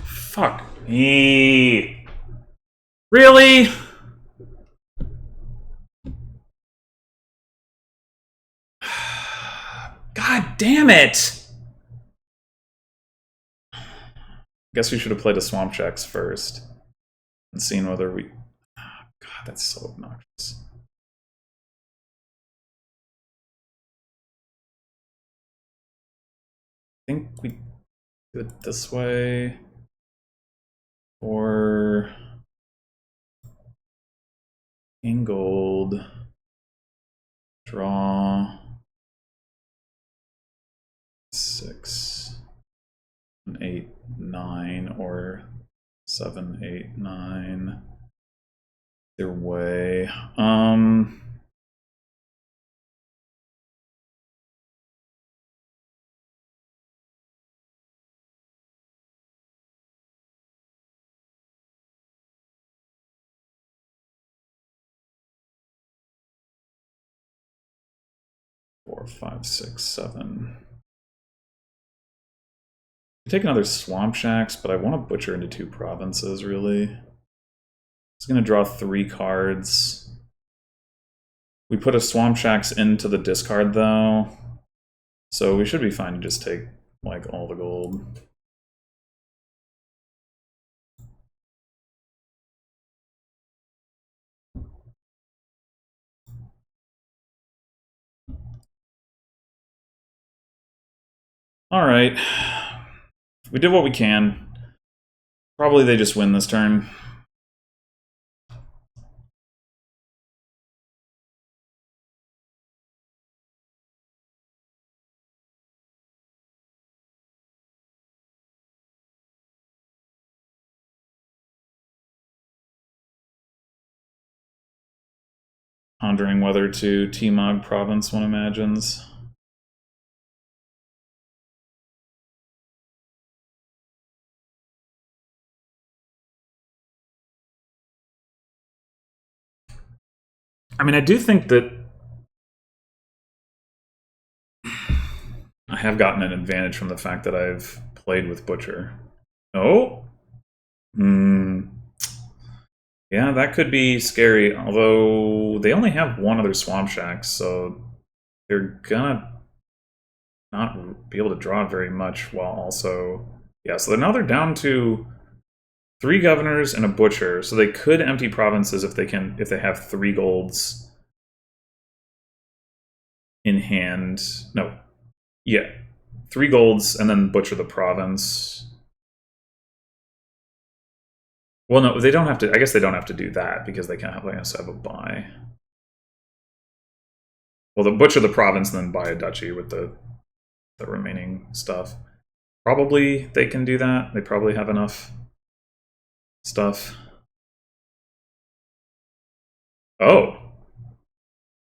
Fuck me. Really? God damn it! Guess we should have played a Swamp Shacks first and seen whether we... God, that's so obnoxious. I think we do it this way. Or... in gold. Draw... 6, 8, 9, or 7, 8, 9. Either way. 4, 5, 6, 7. Take another Swamp Shacks, but I want to butcher into 2 provinces, really. It's going to draw 3 cards. We put a Swamp Shacks into the discard, though. So we should be fine to just take, like, all the gold. Alright. We did what we can. Probably they just win this turn. Pondering whether to T-Mog province, one imagines. I mean, I do think that I have gotten an advantage from the fact that I've played with Butcher. Oh! Hmm. Yeah, that could be scary. Although they only have one other Swamp Shack, so they're gonna not be able to draw very much while also... Yeah, so now they're down to 3 governors and a butcher, so they could empty provinces if they have 3 golds in hand. No. Yeah. 3 golds and then butcher the province. Well, no, they don't have to. I guess they don't have to do that because they can't have a buy. Well, they'll butcher the province and then buy a duchy with the remaining stuff. Probably they can do that. They probably have enough stuff. Oh.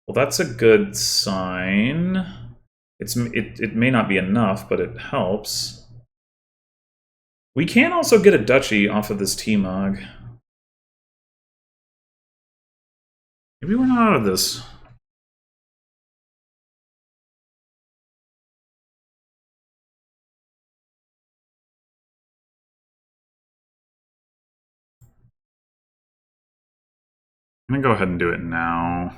Well, that's a good sign. It may not be enough, but it helps. We can also get a duchy off of this T-Mog. Maybe we're not out of this. I'm gonna go ahead and do it now.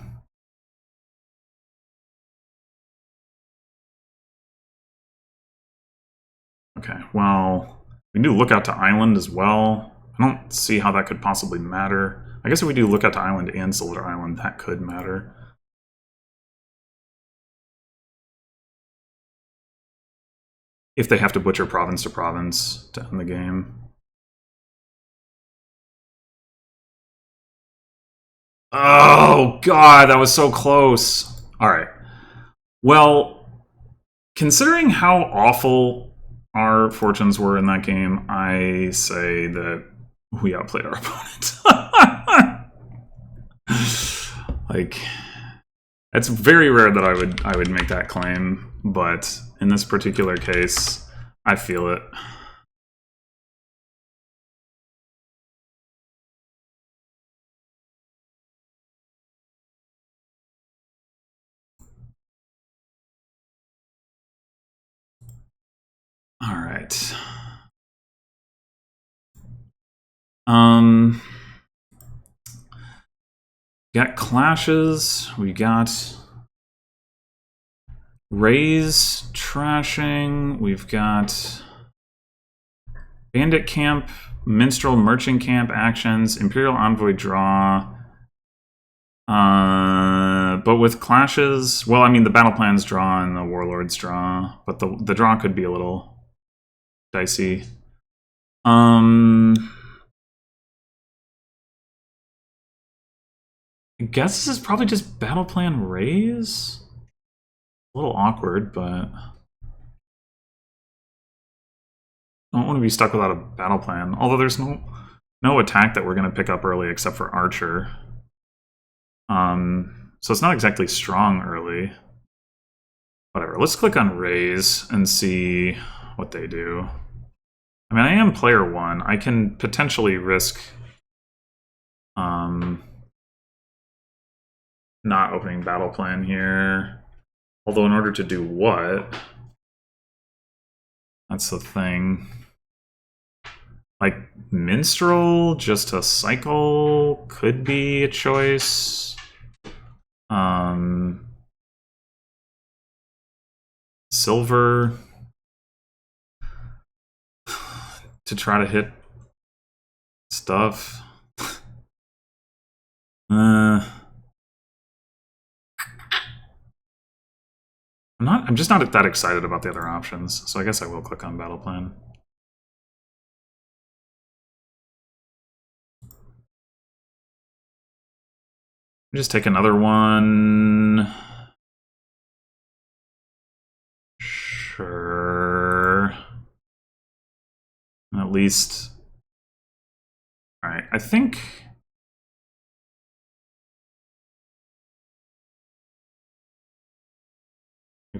Okay, well, we can do Lookout to Island as well. I don't see how that could possibly matter. I guess if we do Lookout to Island and Silver Island, that could matter. If they have to butcher province to province to end the game. Oh, God, that was so close. All right. Well, considering how awful our fortunes were in that game, I say that we outplayed our opponent. Like, it's very rare that I would make that claim, but in this particular case, I feel it. All right. Got clashes. We got Raise trashing. We've got Bandit Camp, Minstrel, Merchant Camp actions, Imperial Envoy draw. But with clashes, well, I mean, the battle plan's draw and the warlord's draw, but the draw could be a little dicey. I guess this is probably just battle plan raise. A little awkward, but I don't want to be stuck without a battle plan. Although there's no attack that we're going to pick up early except for Archer. So it's not exactly strong early. Whatever, let's click on Raise and see what they do. I mean, I am player 1. I can potentially risk not opening battle plan here. Although in order to do what? That's the thing. Like, Minstrel just to cycle could be a choice. Silver to try to hit stuff. I'm just not that excited about the other options, so I guess I will click on battle plan. Just take another one. Sure. At least. Alright, I think.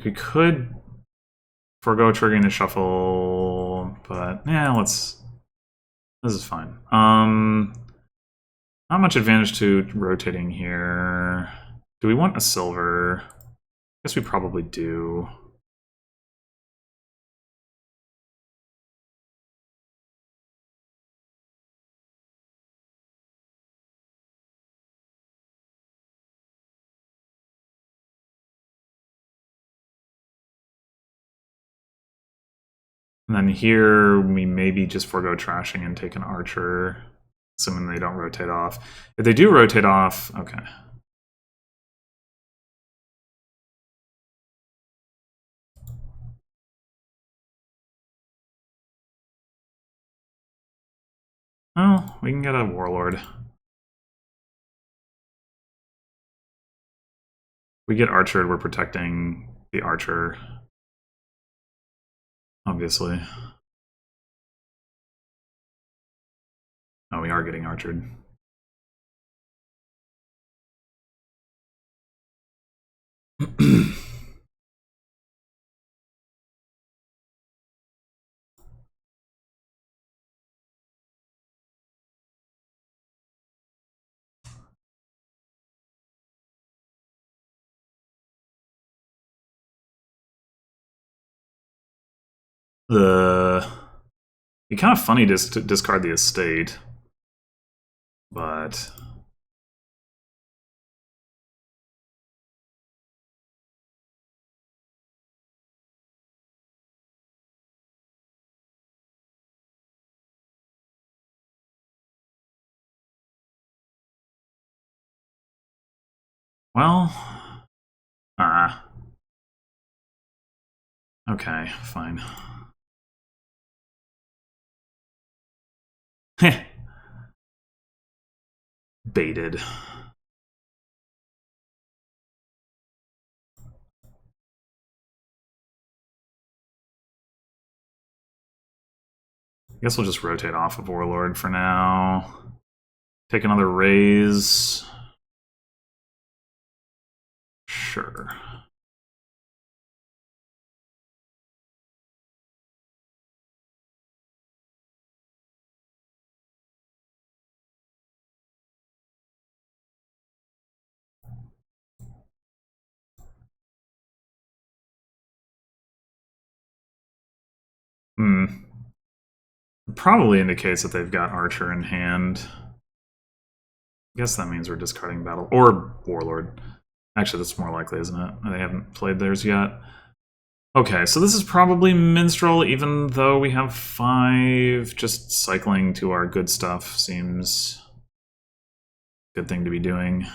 We could forego triggering the shuffle, but yeah, let's. This is fine. Not much advantage to rotating here. Do we want a silver? I guess we probably do. And then here, we maybe just forego trashing and take an archer, assuming they don't rotate off. If they do rotate off, okay. Oh, we can get a warlord. We get archered, we're protecting the archer. Obviously. Oh, we are getting archered. It'd be kind of funny just to discard the estate, but well, okay, fine. Baited. I guess we'll just rotate off of Warlord for now. Take another raise. Sure. Probably indicates that they've got Archer in hand. I guess that means we're discarding Battle or Warlord. Actually, that's more likely, isn't it? They haven't played theirs yet. Okay, so this is probably Minstrel, even though we have 5. Just cycling to our good stuff seems a good thing to be doing.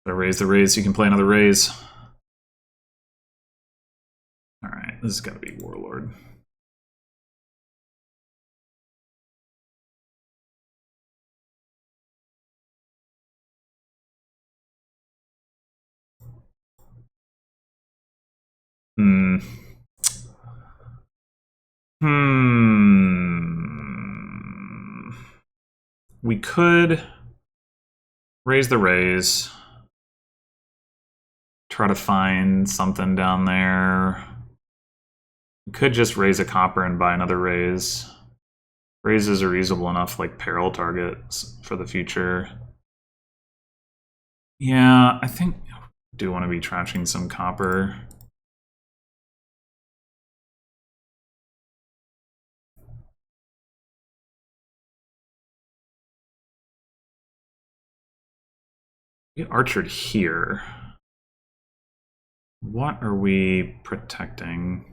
Raise the raise, so you can play another raise. Alright, this is gotta be Warlord. We could raise the raise. Try to find something down there. We could just raise a copper and buy another raise. Raises are usable enough, like peril targets for the future. Yeah, I think I do want to be trashing some copper. Get archered here. What are we protecting?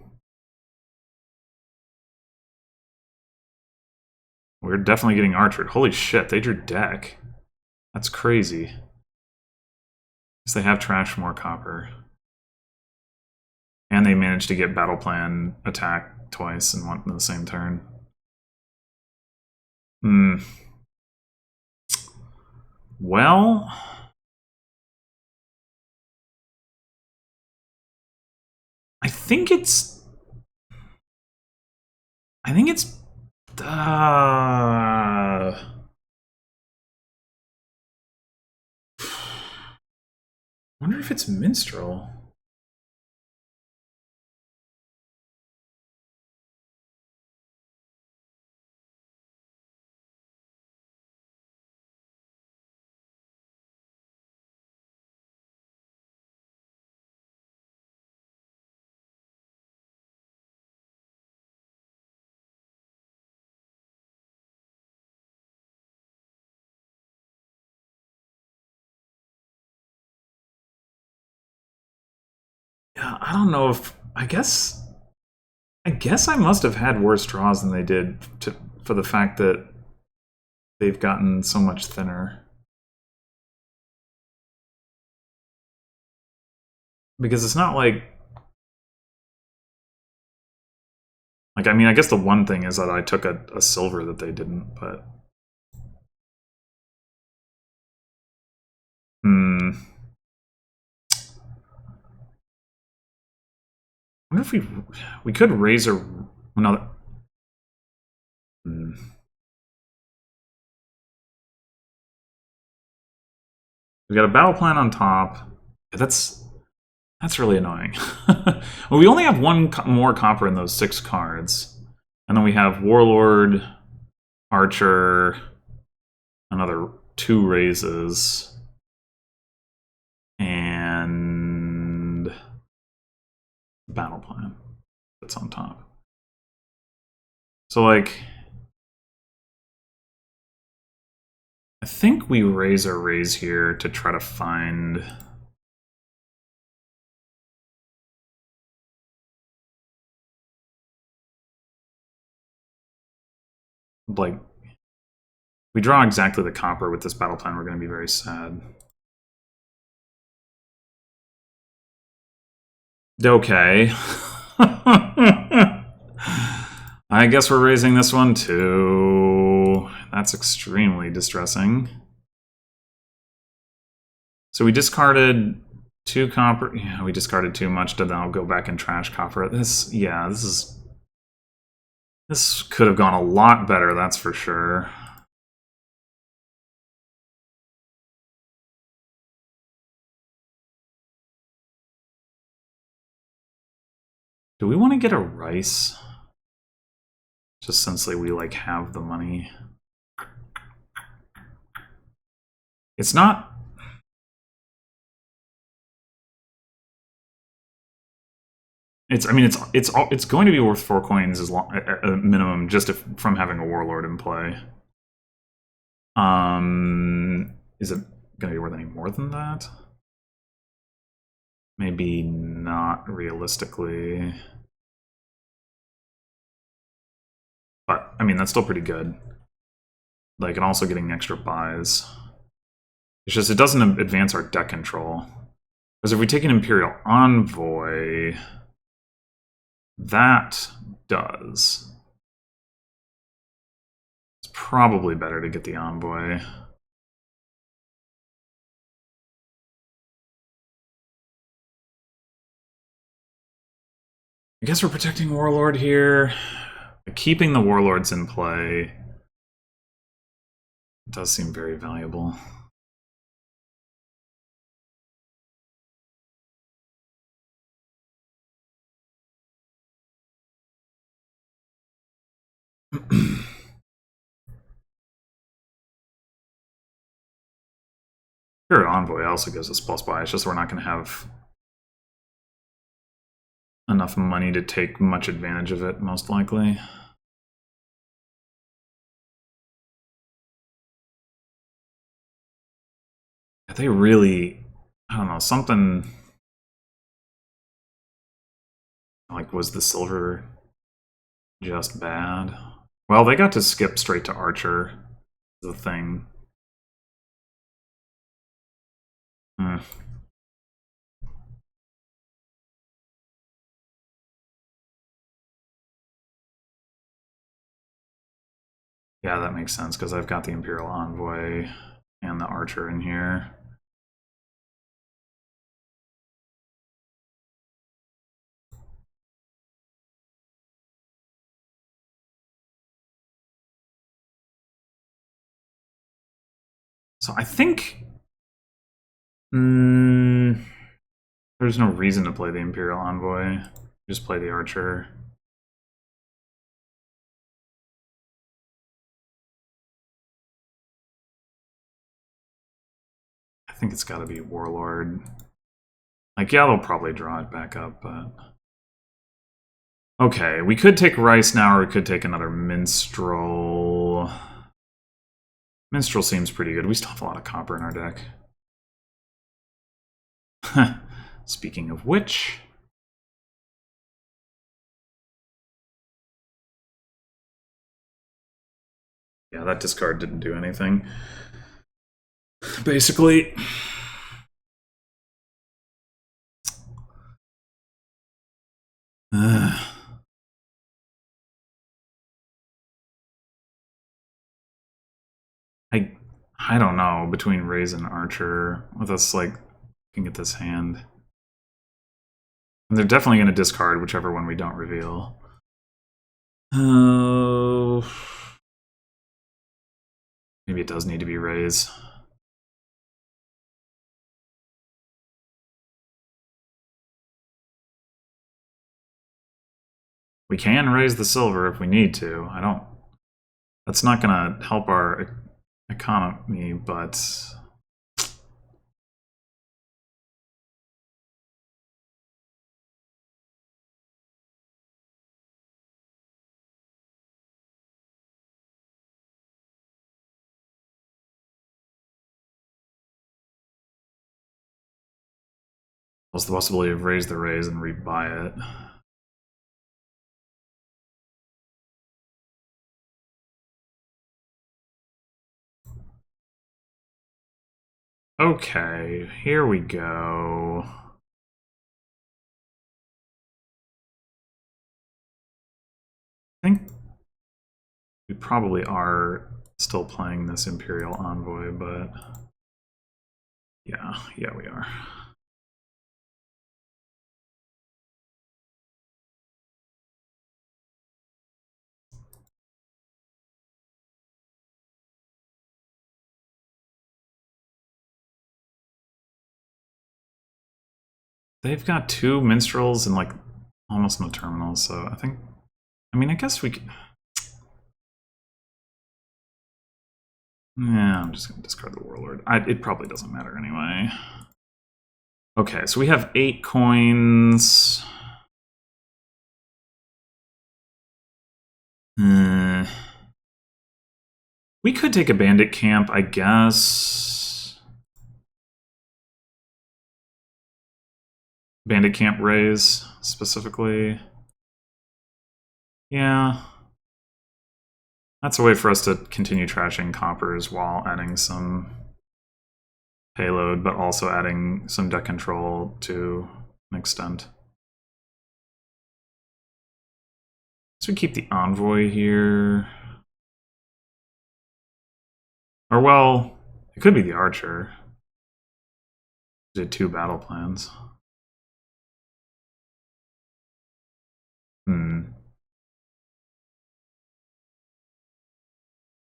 We're definitely getting archered. Holy shit, they drew deck. That's crazy. Because they have trashed more copper. And they managed to get battle plan attack twice in the same turn. Well, I think it's wonder if it's Minstrel. Yeah, I don't know if I guess I must have had worse draws than they did for the fact that they've gotten so much thinner. Because it's not like I mean, I guess the one thing is that I took a silver that they didn't, but I wonder if we could raise another. Hmm. We got a battle plan on top. That's really annoying. Well, we only have one more copper in those 6 cards, and then we have Warlord, Archer, another 2 raises, and battle plan that's on top. So like, I think we raise our raise here to try to find. Like, we draw exactly the copper with this battle plan, we're going to be very sad. Okay. I guess we're raising this one too. That's extremely distressing. So we discarded 2 copper. Yeah, we discarded too much to now go back and trash copper. This could have gone a lot better, that's for sure. Do we want to get a rice? Just since we like have the money. It's not. I mean, it's going to be worth 4 coins as long, at a minimum, just from having a warlord in play. Is it going to be worth any more than that? Maybe not realistically. But I mean, that's still pretty good. Like, and also getting extra buys. It's just it doesn't advance our deck control. Because if we take an Imperial Envoy, that does. It's probably better to get the Envoy. I guess we're protecting Warlord here. Keeping the Warlords in play does seem very valuable. Spirit Envoy also gives us plus buy. It's just we're not going to have enough money to take much advantage of it, most likely. They really, I don't know, something like, was the silver just bad? Well, they got to skip straight to Archer, the thing. Hmm. Yeah, that makes sense, because I've got the Imperial Envoy and the Archer in here. So I think... There's no reason to play the Imperial Envoy. Just play the Archer. I think it's got to be Warlord. Like, yeah, they'll probably draw it back up, but... Okay, we could take Rice now, or we could take another Minstrel. Minstrel seems pretty good. We still have a lot of copper in our deck. Speaking of which... Yeah, that discard didn't do anything. Basically... I don't know, between Raise and Archer, with us, like, looking at this hand. And they're definitely going to discard whichever one we don't reveal. Oh... Maybe it does need to be Raise. We can raise the silver if we need to. I don't... That's not going to help our economy, but... What's the possibility of raise the raise and rebuy it? Okay, here we go. I think we probably are still playing this Imperial Envoy, but yeah, we are. They've got two Minstrels and like almost no terminals, so I think... I mean, I guess we could... Yeah, I'm just going to discard the Warlord. It probably doesn't matter anyway. Okay, so we have 8 coins. We could take a Bandit Camp, I guess. Bandit Camp raise, specifically. Yeah. That's a way for us to continue trashing coppers while adding some payload, but also adding some deck control to an extent. So we keep the Envoy here. Or, well, it could be the Archer. Did 2 battle plans.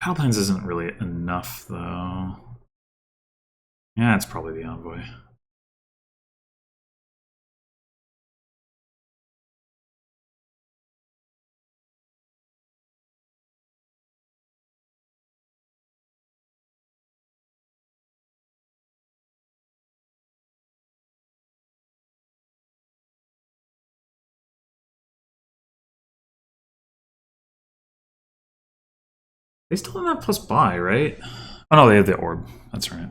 Battle plans isn't really enough, though. Yeah, it's probably the Envoy. They still have that plus buy, right? Oh no, they have the orb. That's right.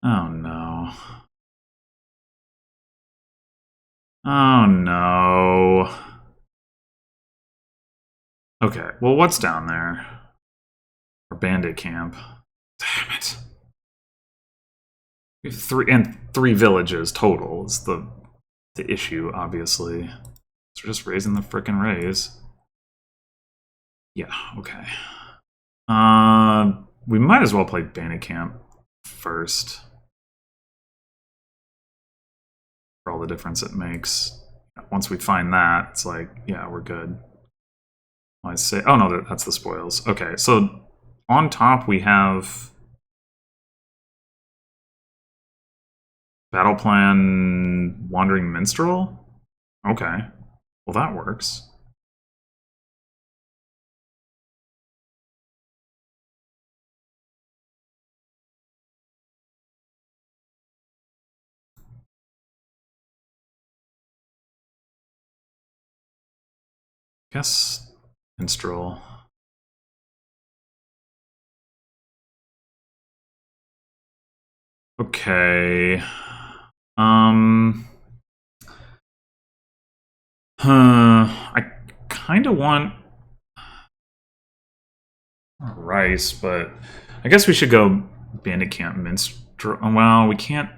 Oh no. Oh no. Okay, well, what's down there? Or Bandit Camp. Damn it. We have three villages total is the issue, obviously. So we're just raising the frickin' raise. Yeah, okay. We might as well play Bandit Camp first. For all the difference it makes. Once we find that, it's like, yeah, we're good. I say, oh no, that's the spoils. Okay, so on top we have Battle Plan Wandering Minstrel? Okay. Well, that works. Guess Minstrel. Okay. I kind of want rice, but I guess we should go Bandit Camp Minstrel. Well, we can't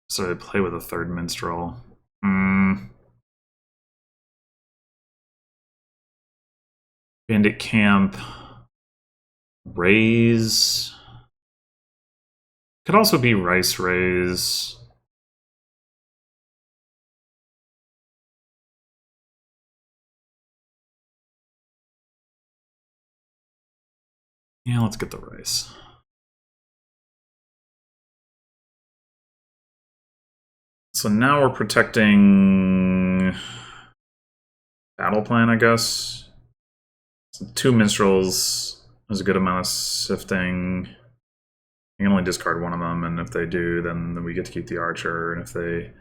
sort of play with a third Minstrel. Bandit Camp. Raise. Could also be Rice Raise. Yeah, let's get the rice. So now we're protecting Battle Plan, I guess. So 2 Minstrels is a good amount of sifting. You can only discard one of them, and if they do, then we get to keep the Archer, and if they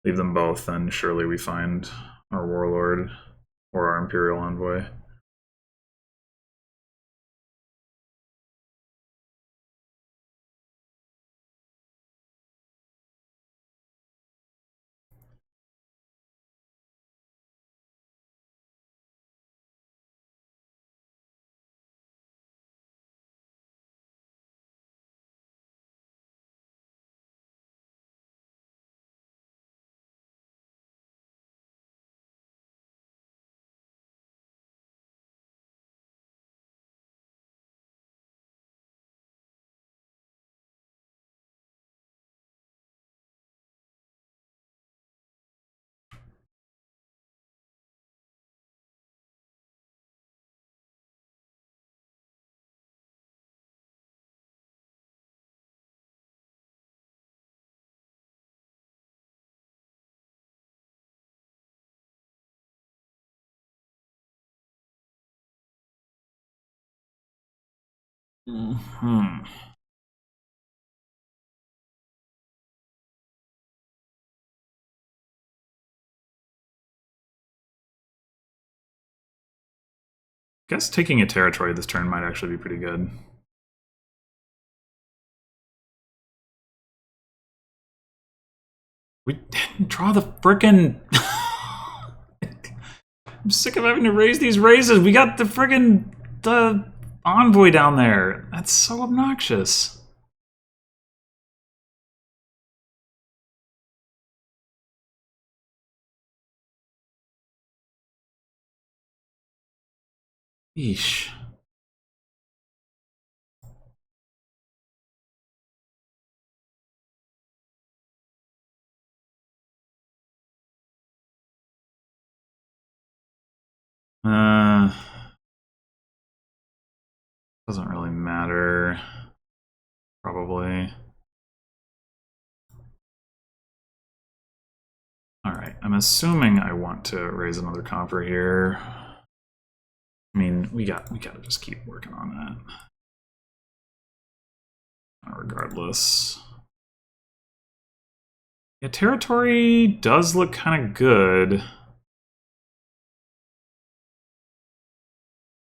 leave them both, then surely we find our Warlord or our Imperial Envoy. I guess taking a territory this turn might actually be pretty good. We didn't draw the frickin'... I'm sick of having to raise these raises. We got the friggin' the envoy down there. That's so obnoxious. Yeesh. Doesn't really matter. Probably. Alright, I'm assuming I want to raise another copper here. I mean, we gotta just keep working on that. Regardless. Yeah, territory does look kind of good.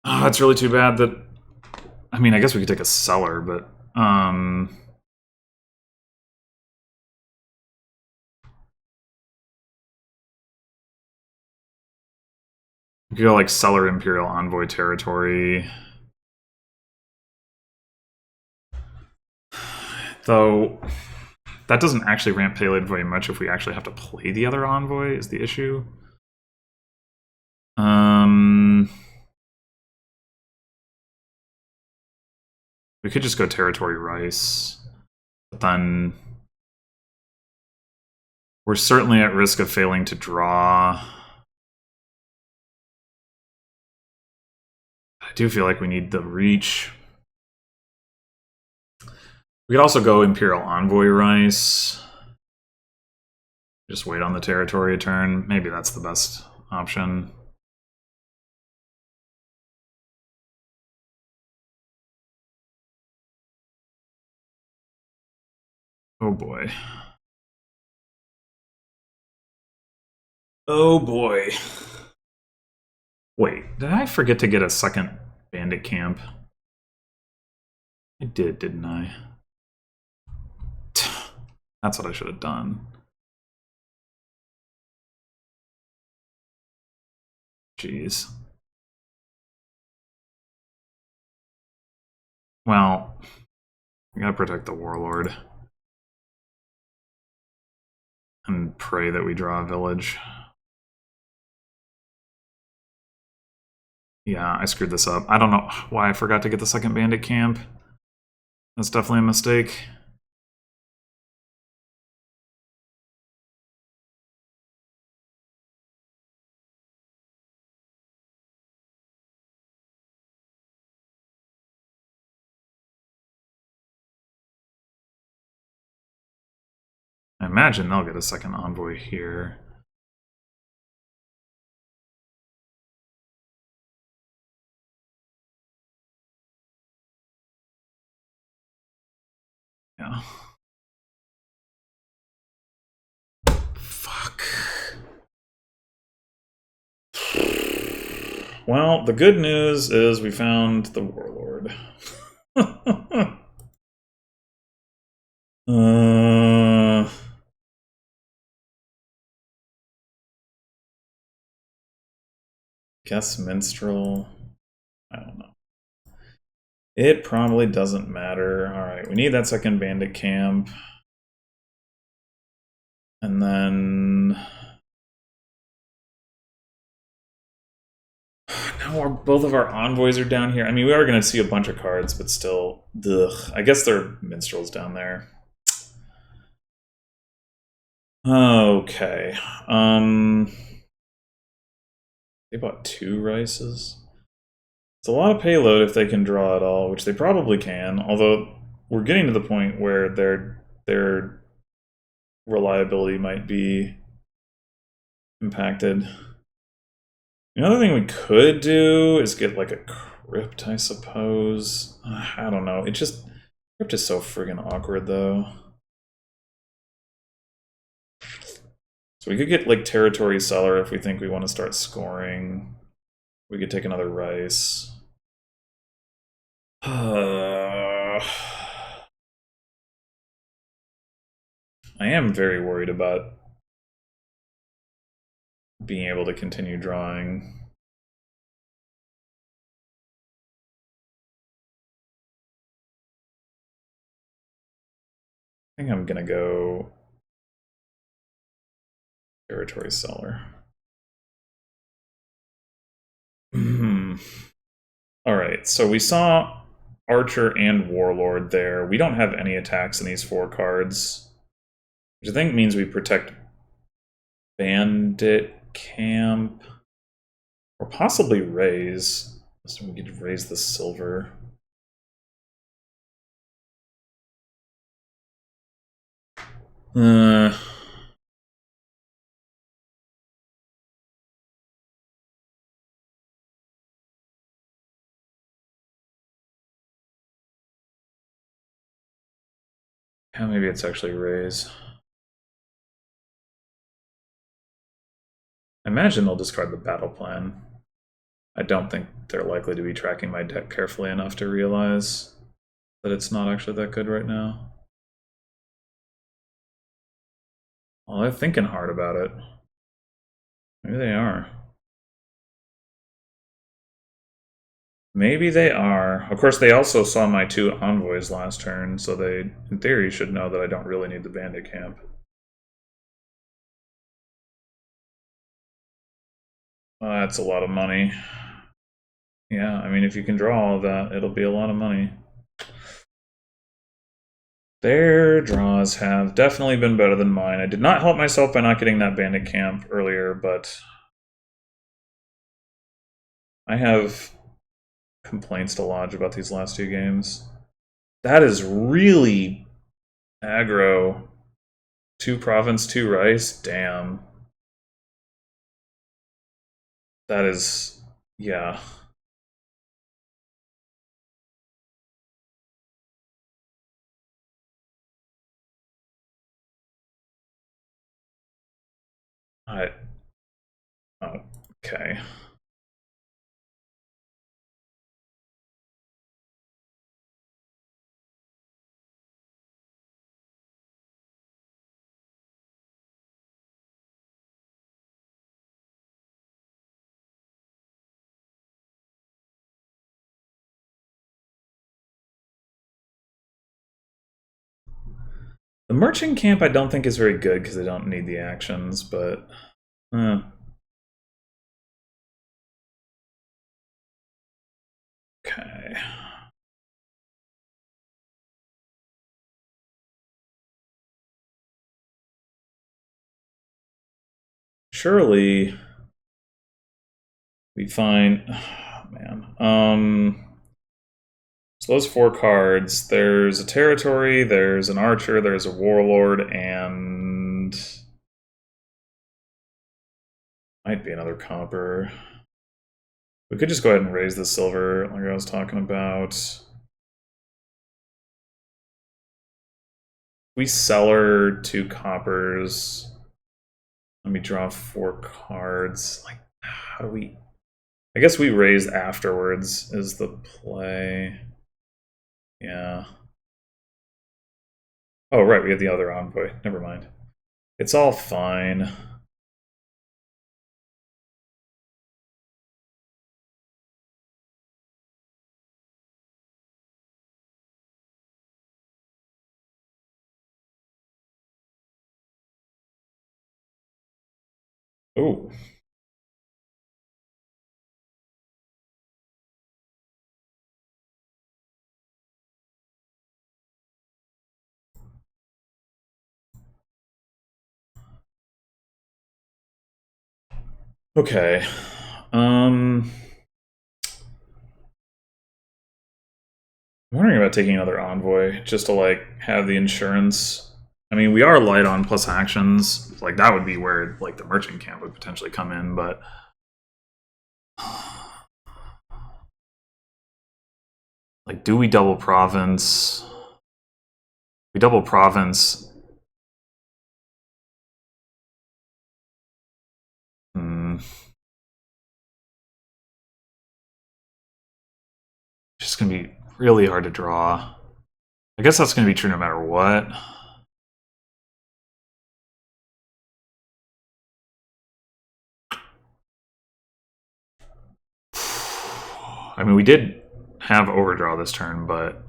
Oh, it's really too bad that... I mean, I guess we could take a cellar, but... we could go, like, cellar Imperial Envoy territory. Though that doesn't actually ramp payload very much if we actually have to play the other envoy, is the issue. We could just go territory rice, but then we're certainly at risk of failing to draw. I do feel like we need the reach. We could also go Imperial Envoy rice. Just wait on the territory a turn. Maybe that's the best option. Oh boy. Oh boy. Wait, did I forget to get a second bandit camp? I did, didn't I? That's what I should have done. Jeez. Well, we gotta protect the warlord. And pray that we draw a village. Yeah, I screwed this up. I don't know why I forgot to get the second bandit camp. That's definitely a mistake. I imagine they'll get a second envoy here. Yeah. Fuck. Well, the good news is we found the warlord. Guess minstrel. I don't know. It probably doesn't matter. Alright, we need that second bandit camp. And then... now both of our envoys are down here. I mean, we are going to see a bunch of cards, but still... ugh. I guess there are minstrels down there. Okay. They bought 2 rices. It's a lot of payload if they can draw at all, which they probably can, although we're getting to the point where their reliability might be impacted. Another thing we could do is get like a crypt, I suppose. I don't know. It just... crypt is so friggin' awkward, though. So we could get like territory seller if we think we want to start scoring. We could take another rice. I am very worried about being able to continue drawing. I think I'm gonna go territory seller. Alright, so we saw Archer and Warlord there. We don't have any attacks in these 4 cards, which I think means we protect Bandit Camp, or possibly raise. So we could raise the silver. Yeah, maybe it's actually raise. I imagine they'll discard the battle plan. I don't think they're likely to be tracking my deck carefully enough to realize that it's not actually that good right now. Well, they're thinking hard about it. Maybe they are. Maybe they are. Of course, they also saw my 2 envoys last turn, so they, in theory, should know that I don't really need the bandit camp. That's a lot of money. Yeah, I mean, if you can draw all of that, it'll be a lot of money. Their draws have definitely been better than mine. I did not help myself by not getting that bandit camp earlier, but I have complaints to lodge about these last 2 games. That is really aggro. 2 province, 2 rice. Damn. That is, yeah. I, okay. The merchant camp I don't think is very good because they don't need the actions, but okay. Surely we find, oh, man. So those 4 cards. There's a territory. There's an archer. There's a warlord, and might be another copper. We could just go ahead and raise the silver, like I was talking about. We cellar 2 coppers. Let me draw 4 cards. Like, how do we? I guess we raise afterwards is the play. Yeah. Oh, right, we have the other envoy. Never mind. It's all fine. Oh. Okay. I'm wondering about taking another envoy just to like have the insurance. I mean, we are light on plus actions. Like that would be where like the merchant camp would potentially come in, but like do we double province? We double province. Just gonna be really hard to draw. I guess that's gonna be true no matter what. I mean, we did have overdraw this turn, but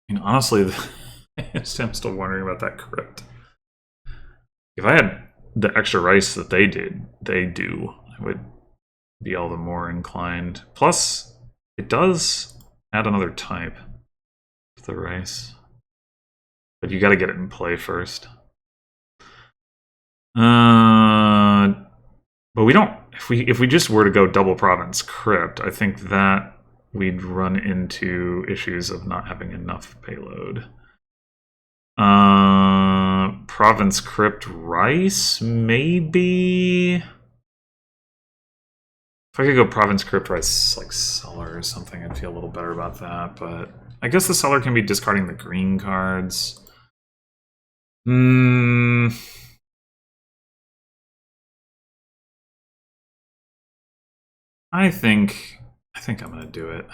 I mean, honestly, I'm still wondering about that crypt. If I had the extra rice that they do, I would be all the more inclined. Plus, it does add another type to the rice, but you got to get it in play first. But we don't. If we just were to go double province crypt, I think that we'd run into issues of not having enough payload. Province crypt rice, maybe. If I could go province crypt rice like cellar or something, I'd feel a little better about that. But I guess the cellar can be discarding the green cards. I think I'm gonna do it.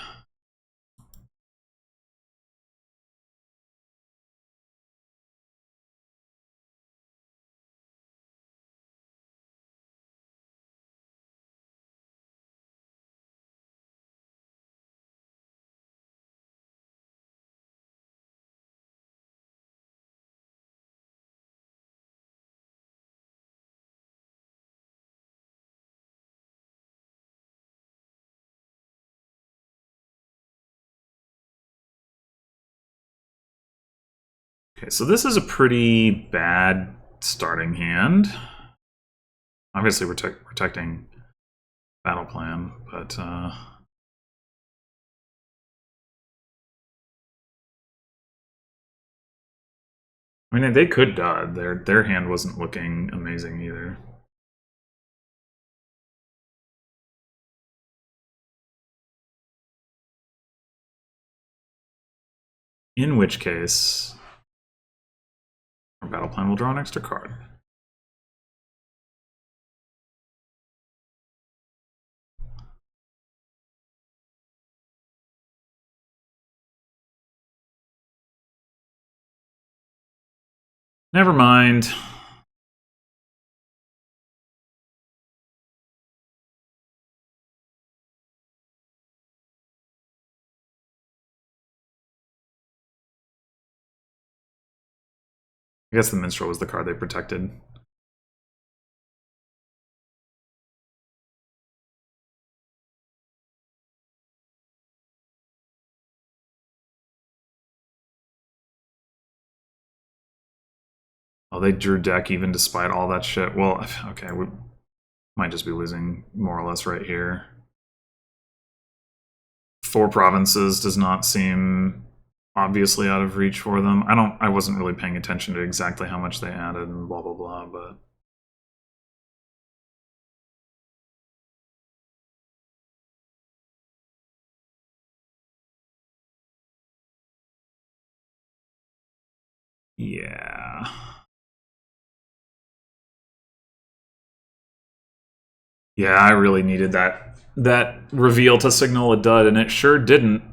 Okay, so this is a pretty bad starting hand. Obviously, we're protecting battle plan, but I mean, they could dud. Their hand wasn't looking amazing either. In which case, our battle plan will draw an extra card. Never mind. I guess the Minstrel was the card they protected. Oh, they drew deck even despite all that shit. Well, okay, we might just be losing more or less right here. 4 provinces does not seem obviously out of reach for them. I wasn't really paying attention to exactly how much they added and blah blah blah, but yeah. Yeah, I really needed that reveal to signal a dud, and it sure didn't.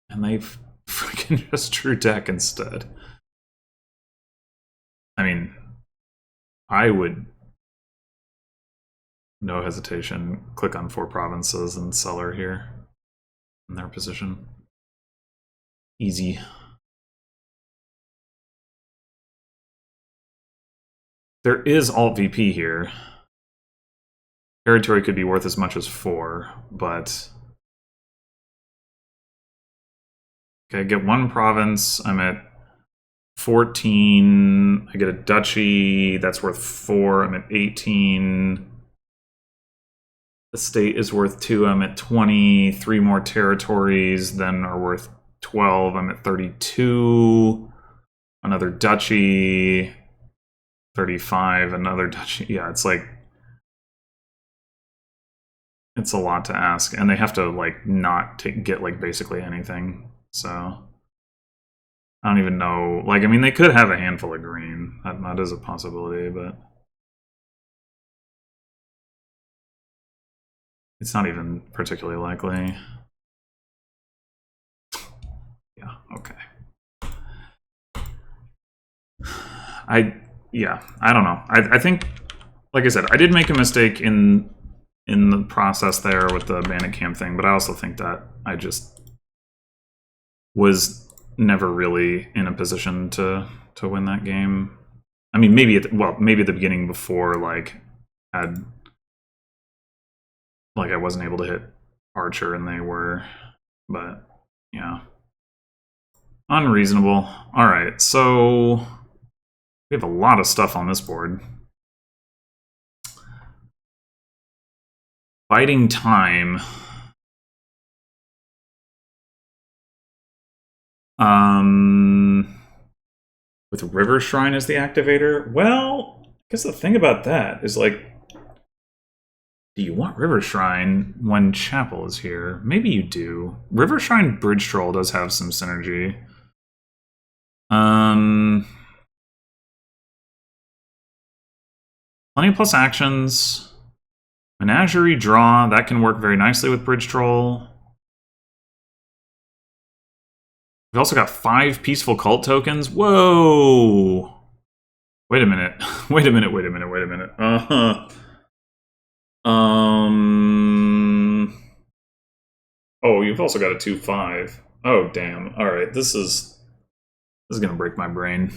And they freaking just drew deck instead. I mean, I would, no hesitation, click on 4 provinces and Cellar here in their position. Easy. There is Alt VP here. Territory could be worth as much as 4, but... Okay, I get 1 province, I'm at 14, I get a duchy, that's worth 4, I'm at 18. The state is worth 2, I'm at 20, 3 more territories then are worth 12, I'm at 32. Another duchy, 35, another duchy. Yeah, it's like, it's a lot to ask, and they have to like not get like basically anything. So I don't even know. Like, I mean, they could have a handful of green. That is a possibility, but it's not even particularly likely. Yeah. Okay. I don't know. I think, like I said, I did make a mistake in the process there with the Bandit Camp thing, but I also think that I just was never really in a position to win that game. I mean, maybe at the beginning before like I wasn't able to hit Archer and they were, but yeah, unreasonable. All right, so we have a lot of stuff on this board. Biding time. With River Shrine as the activator? Well, I guess the thing about that is, like, do you want River Shrine when Chapel is here? Maybe you do. River Shrine Bridge Troll does have some synergy. 20 plus actions. Menagerie draw. That can work very nicely with Bridge Troll. We've also got 5 Peaceful Cult tokens. Whoa! Wait a minute. Wait a minute, wait a minute, wait a minute. Oh, you've also got a 2/5. Oh, damn. Alright, this is gonna break my brain.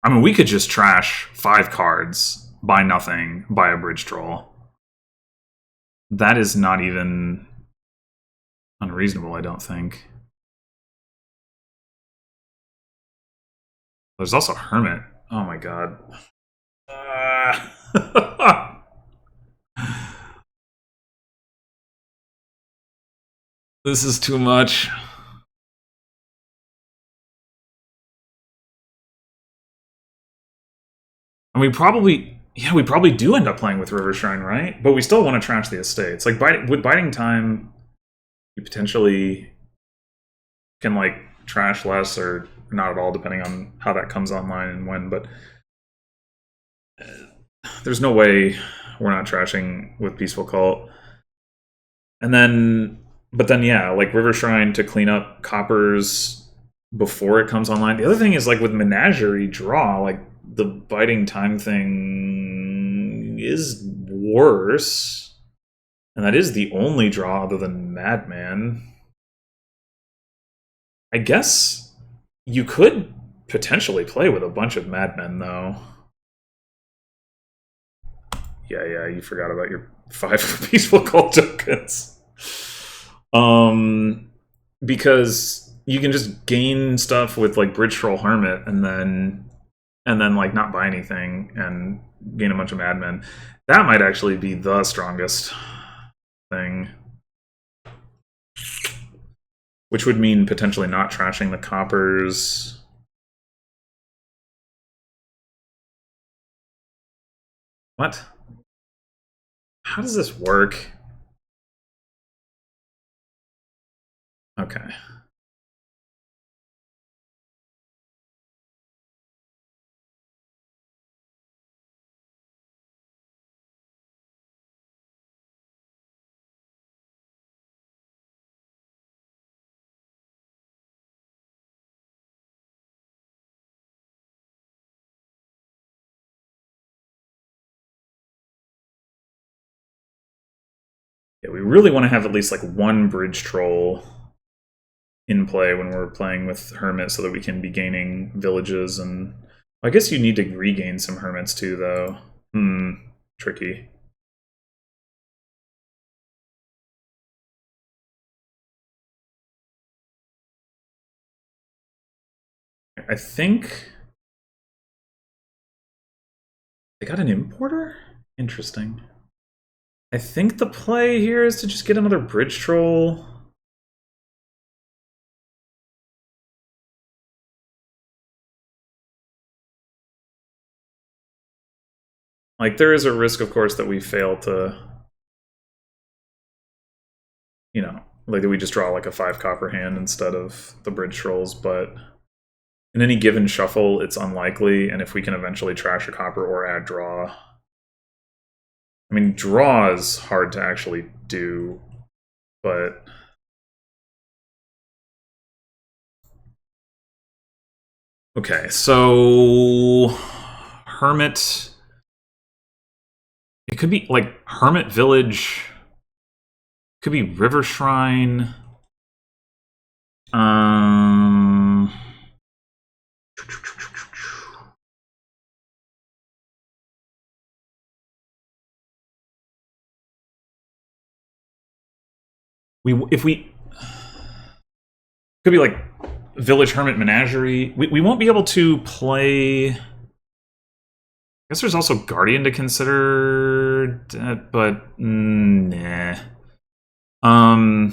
I mean, we could just trash 5 cards, buy nothing, buy a Bridge Troll. That is not even... unreasonable, I don't think. There's also Hermit. Oh my god. This is too much. And we probably do end up playing with River Shrine, right? But we still want to trash the estates. Like with Biding Time, you potentially can like trash less or not at all, depending on how that comes online and when. But there's no way we're not trashing with Peaceful Cult. And then, but then yeah, like River Shrine to clean up coppers before it comes online. The other thing is like with Menagerie draw, like the Biding Time thing is worse. And that is the only draw other than Madman. I guess you could potentially play with a bunch of Madmen, though. Yeah, you forgot about your 5 Peaceful Cult tokens. Because you can just gain stuff with like Bridge Troll Hermit and then like not buy anything and gain a bunch of Madmen. That might actually be the strongest thing. Which would mean potentially not trashing the coppers. What? How does this work? Okay. Yeah, we really want to have at least like one Bridge Troll in play when we're playing with Hermit so that we can be gaining villages. And I guess you need to regain some Hermits too, though. Tricky. I think they got an importer? Interesting. I think the play here is to just get another Bridge Troll. Like, there is a risk, of course, that we fail to, you know, like that we just draw like a 5 copper hand instead of the Bridge Trolls, but in any given shuffle, it's unlikely, and if we can eventually trash a copper or add draw... I mean, draw is hard to actually do, but... Okay, so... Hermit... It could be, like, Hermit Village... It could be River Shrine... If we could be like Village Hermit Menagerie. We won't be able to play. I guess there's also Guardian to consider, but nah. I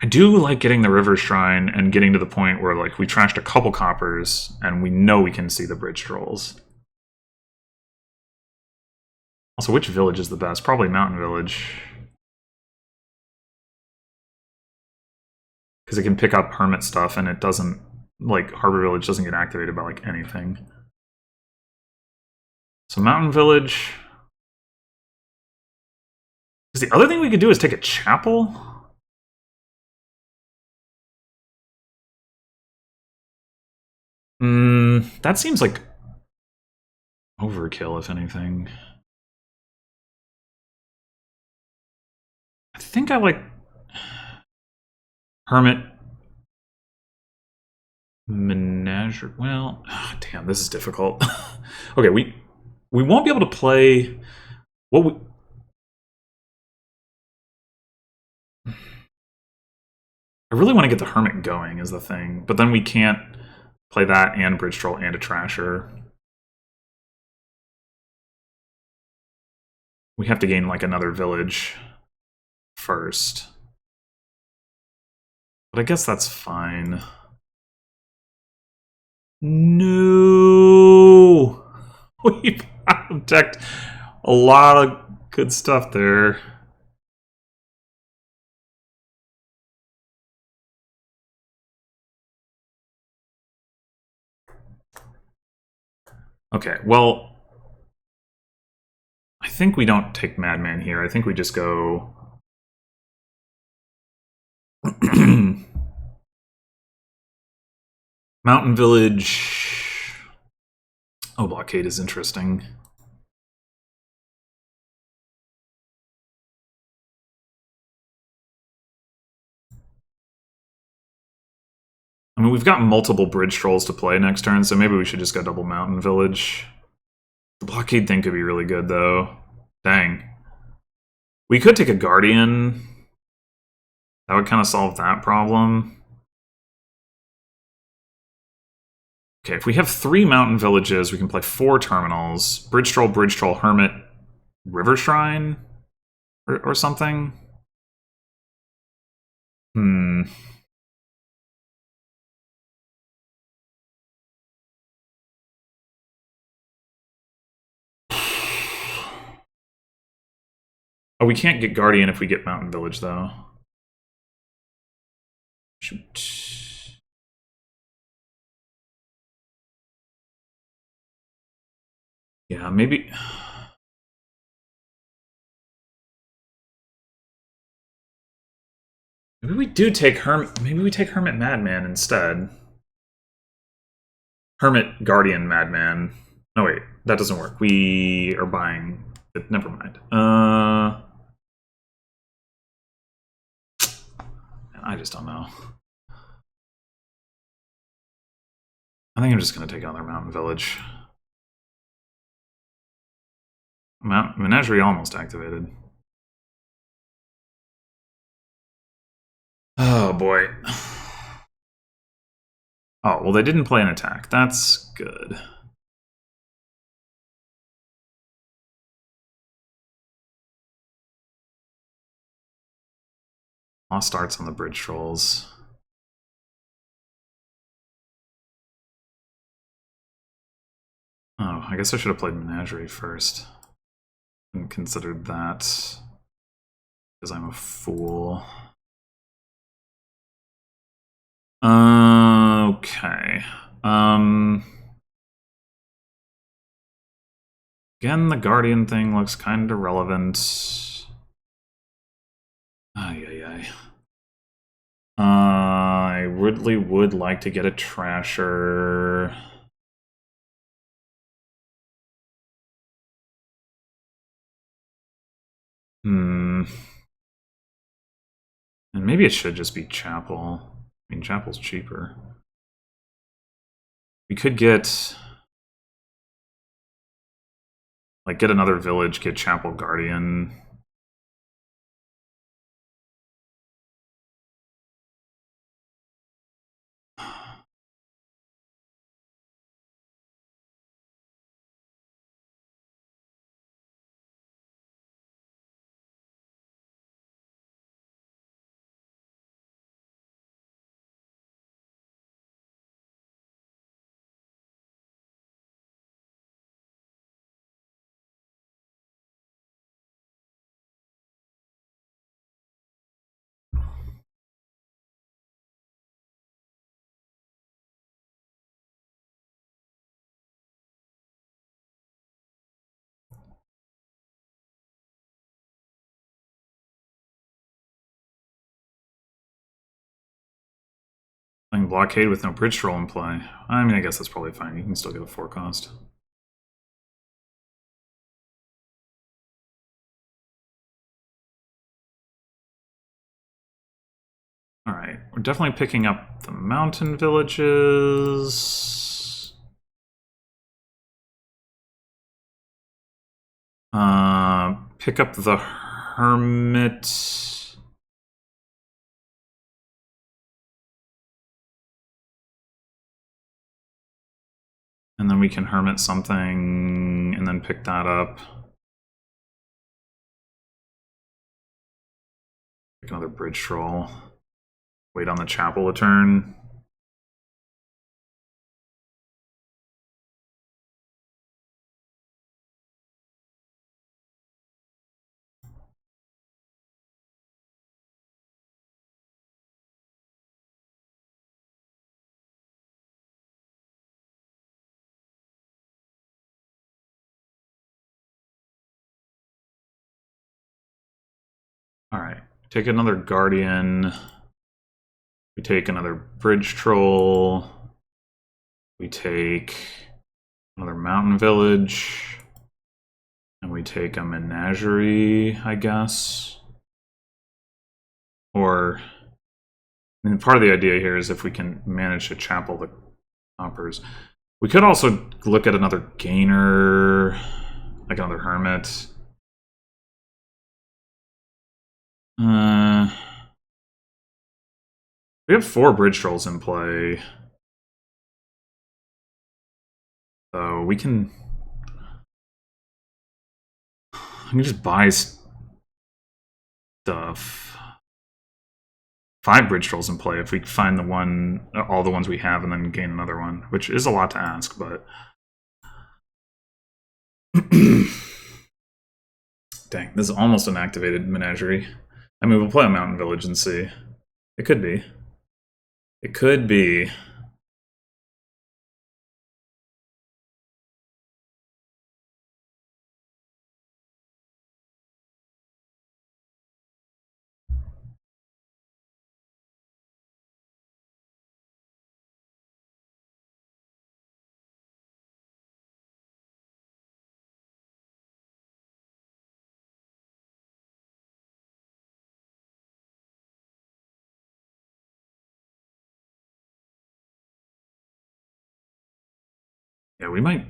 do like getting the River Shrine and getting to the point where like we trashed a couple coppers and we know we can see the Bridge Trolls. Also, which village is the best? Probably Mountain Village. Because it can pick up Hermit stuff and it doesn't, like, Harbor Village doesn't get activated by, like, anything. So Mountain Village. Because the other thing we could do is take a chapel. That seems like overkill, if anything. I think I like Hermit Menagerie. Well, damn, this is difficult. Okay, we won't be able to play what we I really want to get the Hermit going is the thing, but then we can't play that and Bridge Troll and a Trasher. We have to gain like another village first. But I guess that's fine. No! We've decked a lot of good stuff there. Okay, well, I think we don't take Madman here. I think we just go... Mountain Village... Oh, Blockade is interesting. I mean, we've got multiple Bridge Trolls to play next turn, so maybe we should just go double Mountain Village. The Blockade thing could be really good, though. Dang. We could take a Guardian. That would kind of solve that problem. Okay, if we have 3 mountain villages, we can play 4 terminals. Bridge Troll, Hermit, River Shrine? Or something? Oh, we can't get Guardian if we get Mountain Village, though. Shoot. Yeah, maybe... Maybe we do take Hermit... Maybe we take Hermit Madman instead. Hermit Guardian Madman. No, wait. That doesn't work. We are buying... Never mind. I just don't know. I think I'm just going to take another Mountain Village. Menagerie almost activated. Oh, boy. Oh, well, they didn't play an attack. That's good. Lost starts on the Bridge Trolls. Oh, I guess I should have played Menagerie first. And considered that. Because I'm a fool. Okay. Again, the Guardian thing looks kind of relevant. Ay. I really would like to get a Trasher. And maybe it should just be Chapel. I mean, Chapel's cheaper. We could get... Like, get another village, get Chapel Guardian. Playing Blockade with no Bridge Troll in play. I mean, I guess that's probably fine. You can still get a 4 cost. Alright, we're definitely picking up the mountain villages. Pick up the Hermit. And then we can hermit something and then pick that up. Pick another bridge troll. Wait on the chapel a turn. Alright, take another guardian. We take another bridge troll. We take another mountain village. And we take a menagerie, I guess. Or, I mean, part of the idea here is if we can manage to chapel the coppers. We could also look at another gainer, like another hermit. We have 4 bridge trolls in play. So we can just buy stuff. 5 bridge trolls in play if we find all the ones we have and then gain another one, which is a lot to ask, but dang, this is almost an activated menagerie. I mean, we'll play a mountain village and see. It could be. It could be. Yeah, we might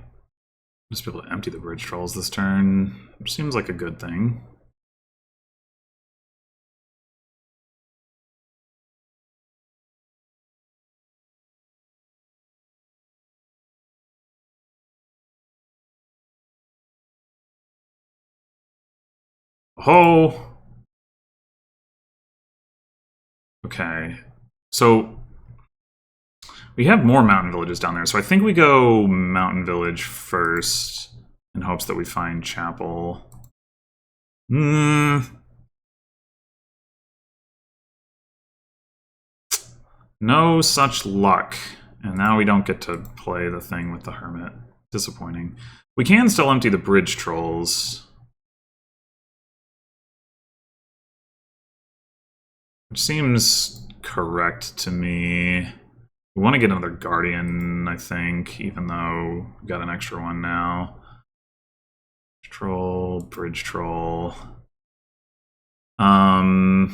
just be able to empty the bridge trolls this turn, which seems like a good thing. Oh! Okay. So, we have more mountain villages down there, so I think we go mountain village first in hopes that we find chapel. No such luck. And now we don't get to play the thing with the hermit. Disappointing. We can still empty the bridge trolls. Which seems correct to me. We want to get another guardian, I think, even though we've got an extra one now. Troll, bridge troll. Do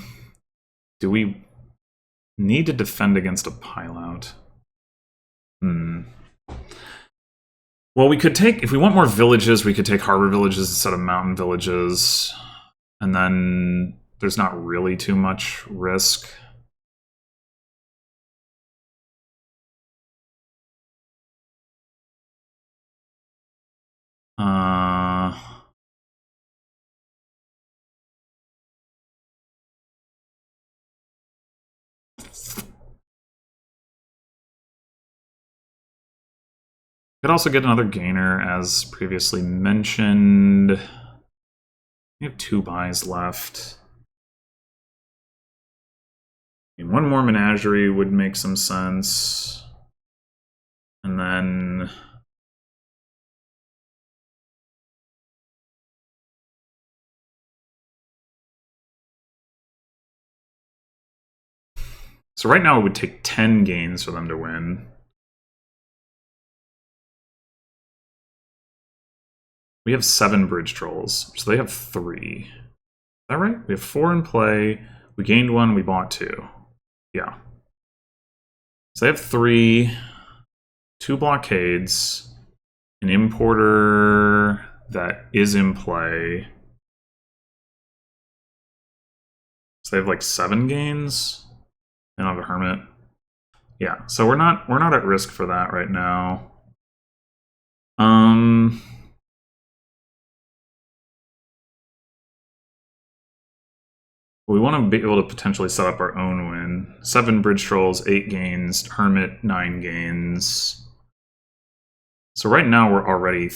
we need to defend against a pileout? Well, we could take, if we want more villages, we could take harbor villages instead of mountain villages. And then there's not really too much risk. Could also get another gainer, as previously mentioned. We have 2 buys left. I mean, one more menagerie would make some sense. And then... So right now it would take 10 gains for them to win. We have 7 bridge trolls, so they have 3. Is that right? We have 4 in play. We gained 1, we bought 2. Yeah. So they have 3, 2 blockades, an importer that is in play. So they have like 7 gains. They don't have a hermit. Yeah, so we're not at risk for that right now. We want to be able to potentially set up our own win. 7 bridge trolls, 8 gains, hermit, 9 gains. So right now we're already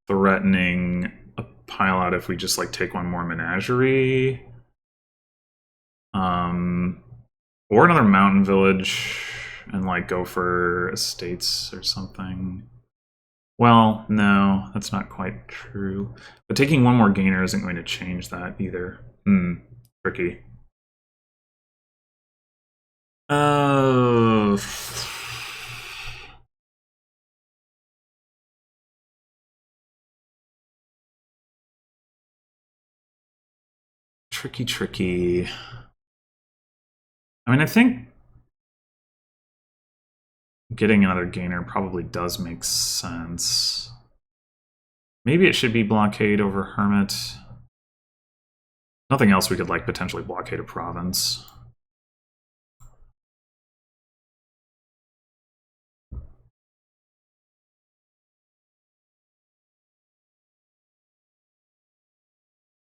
threatening a pile out if we just like take one more menagerie. Or another mountain village and like go for estates or something. Well, no, that's not quite true. But taking one more gainer isn't going to change that either. Tricky. Tricky. I mean, I think getting another gainer probably does make sense. Maybe it should be blockade over hermit. Nothing else we could like potentially blockade a province.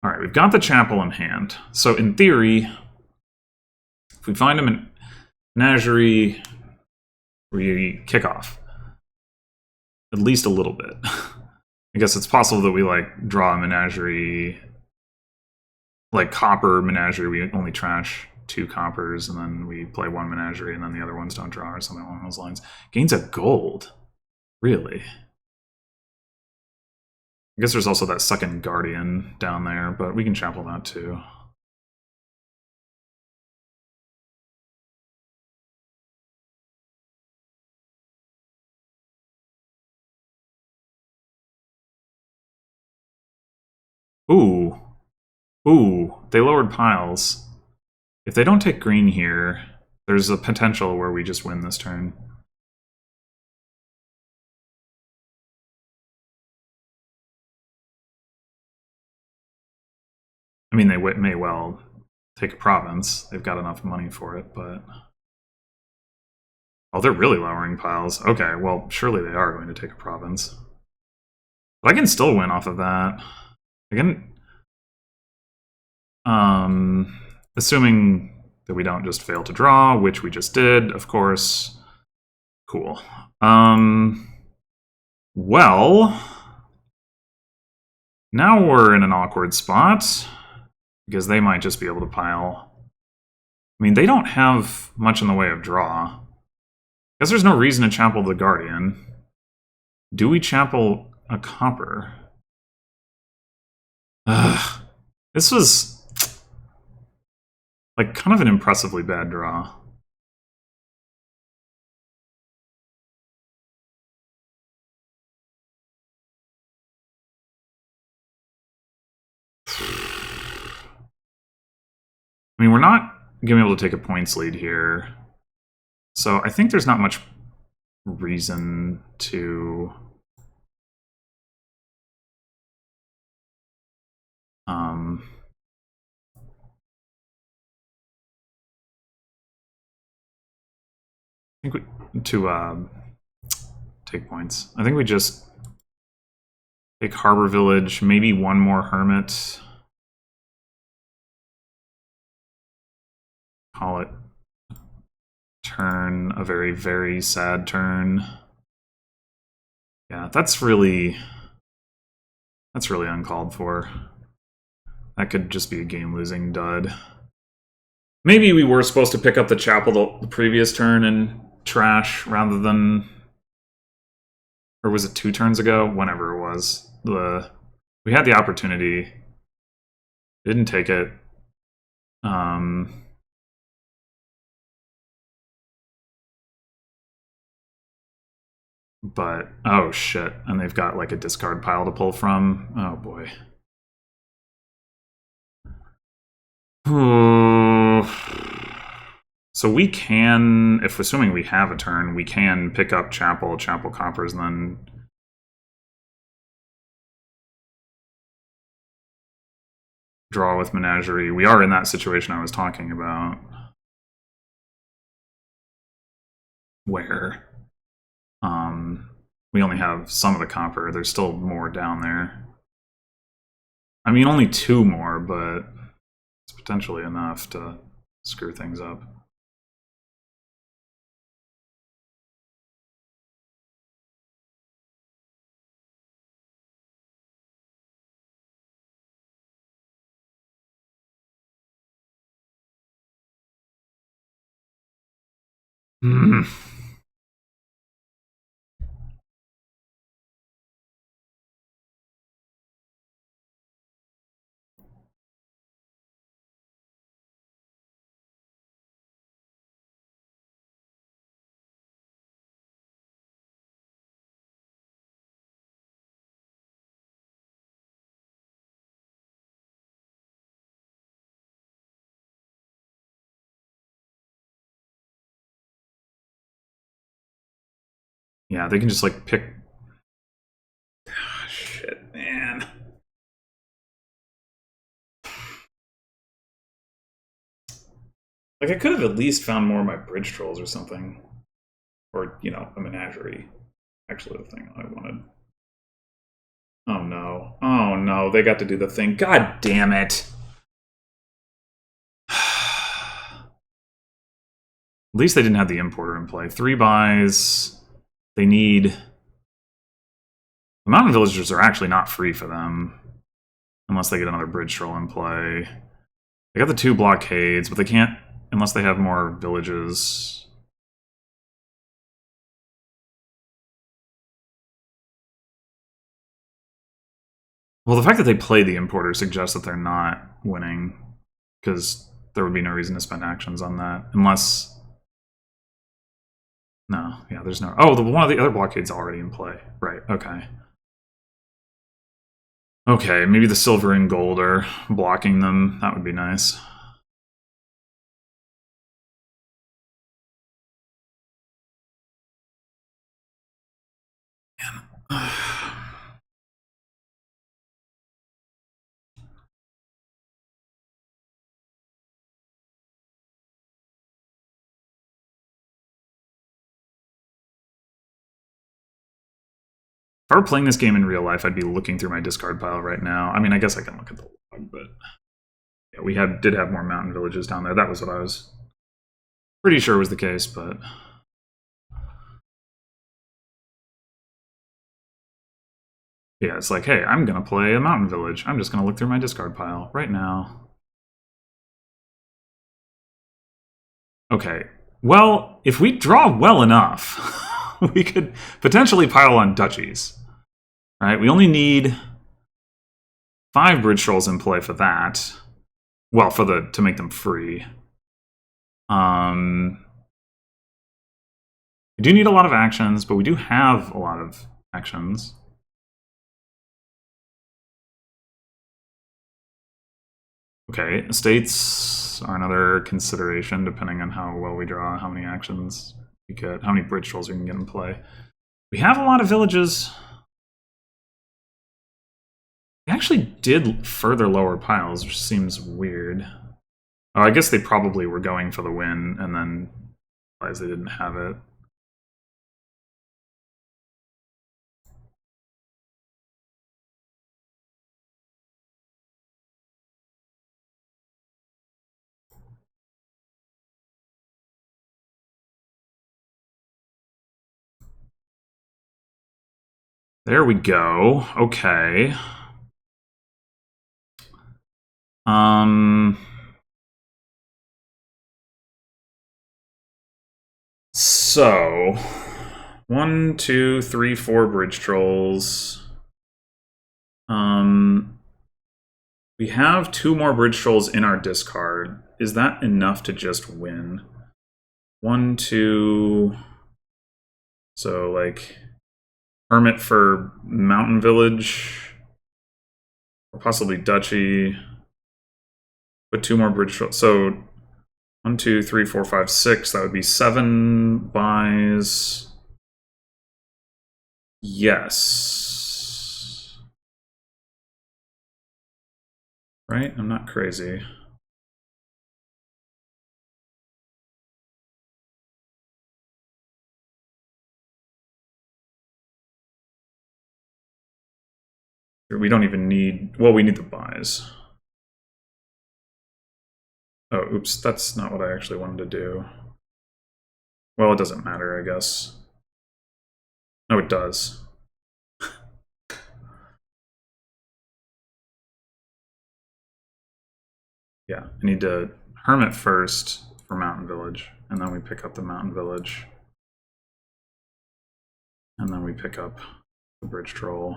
All right, we've got the chapel in hand. So in theory, if we find him in menagerie, we kick off. At least a little bit. I guess it's possible that we like draw a menagerie, like copper menagerie, we only trash 2 coppers, and then we play 1 menagerie, and then the other ones don't draw, or something along those lines. Gains a gold? Really? I guess there's also that second guardian down there, but we can chapel that too. Ooh. Ooh, they lowered piles. If they don't take green here, there's a potential where we just win this turn. I mean, they may well take a province. They've got enough money for it, but... Oh, they're really lowering piles. Okay, well, surely they are going to take a province. But I can still win off of that. I can... assuming that we don't just fail to draw, which we just did, of course. Cool. Well... Now we're in an awkward spot, because they might just be able to pile. I mean, they don't have much in the way of draw. Guess there's no reason to chapel the Guardian. Do we chapel a copper? Ugh. This was like kind of an impressively bad draw. I mean, we're not going to be able to take a points lead here. So I think there's not much reason to... I think take points. I think we just take Harbor Village, maybe one more Hermit. Call it turn, a very, very sad turn. Yeah, that's really uncalled for. That could just be a game-losing dud. Maybe we were supposed to pick up the chapel the previous turn and trash rather than... Or was it 2 turns ago? Whenever it was. We had the opportunity. Didn't take it. But, oh shit. And they've got like a discard pile to pull from. Oh boy. So we can, if assuming we have a turn, we can pick up chapel coppers, and then draw with menagerie. We are in that situation I was talking about. Where we only have some of the copper. There's still more down there. I mean, only 2 more, but it's potentially enough to screw things up. Hmm. Yeah, they can just like pick. Ah, shit, man. Like I could have at least found more of my bridge trolls or something, or you know, a menagerie. Actually, the thing I wanted. Oh no! Oh no! They got to do the thing. God damn it! At least they didn't have the importer in play. 3 buys. They need. The mountain villagers are actually not free for them. Unless they get another bridge troll in play. They got the 2 blockades, but they can't unless they have more villages. Well, the fact that they play the importer suggests that they're not winning. Because there would be no reason to spend actions on that. Unless... No, yeah, there's no... Oh, one of the other blockades already in play. Right, okay. Okay, maybe the silver and gold are blocking them. That would be nice. Man. If I were playing this game in real life, I'd be looking through my discard pile right now. I mean, I guess I can look at the log, but yeah, we did have more mountain villages down there. That was what I was pretty sure was the case, but yeah, it's like, hey, I'm gonna play a mountain village. I'm just gonna look through my discard pile right now. Okay, well, if we draw well enough, we could potentially pile on duchies. Right? We only need 5 bridge trolls in play for that. Well, to make them free. We do need a lot of actions, but we do have a lot of actions. Okay, estates are another consideration depending on how well we draw, how many actions we get, how many bridge trolls we can get in play. We have a lot of villages. They actually did further lower piles, which seems weird. Oh, I guess they probably were going for the win and then realized they didn't have it. There we go. Okay. So 1, 2, 3, 4 bridge trolls. We have 2 more bridge trolls in our discard. Is that enough to just win? 1, 2. So like Hermit for Mountain Village, or possibly Duchy. But 2 more bridge trolls. So 1, 2, 3, 4, 5, 6. That would be 7 buys. Yes. Right? I'm not crazy. We don't even need... Well, we need the buys. Oh, oops, that's not what I actually wanted to do. Well, it doesn't matter, I guess. No, it does. Yeah, I need to Hermit first for Mountain Village, and then we pick up the Mountain Village. And then we pick up the Bridge Troll.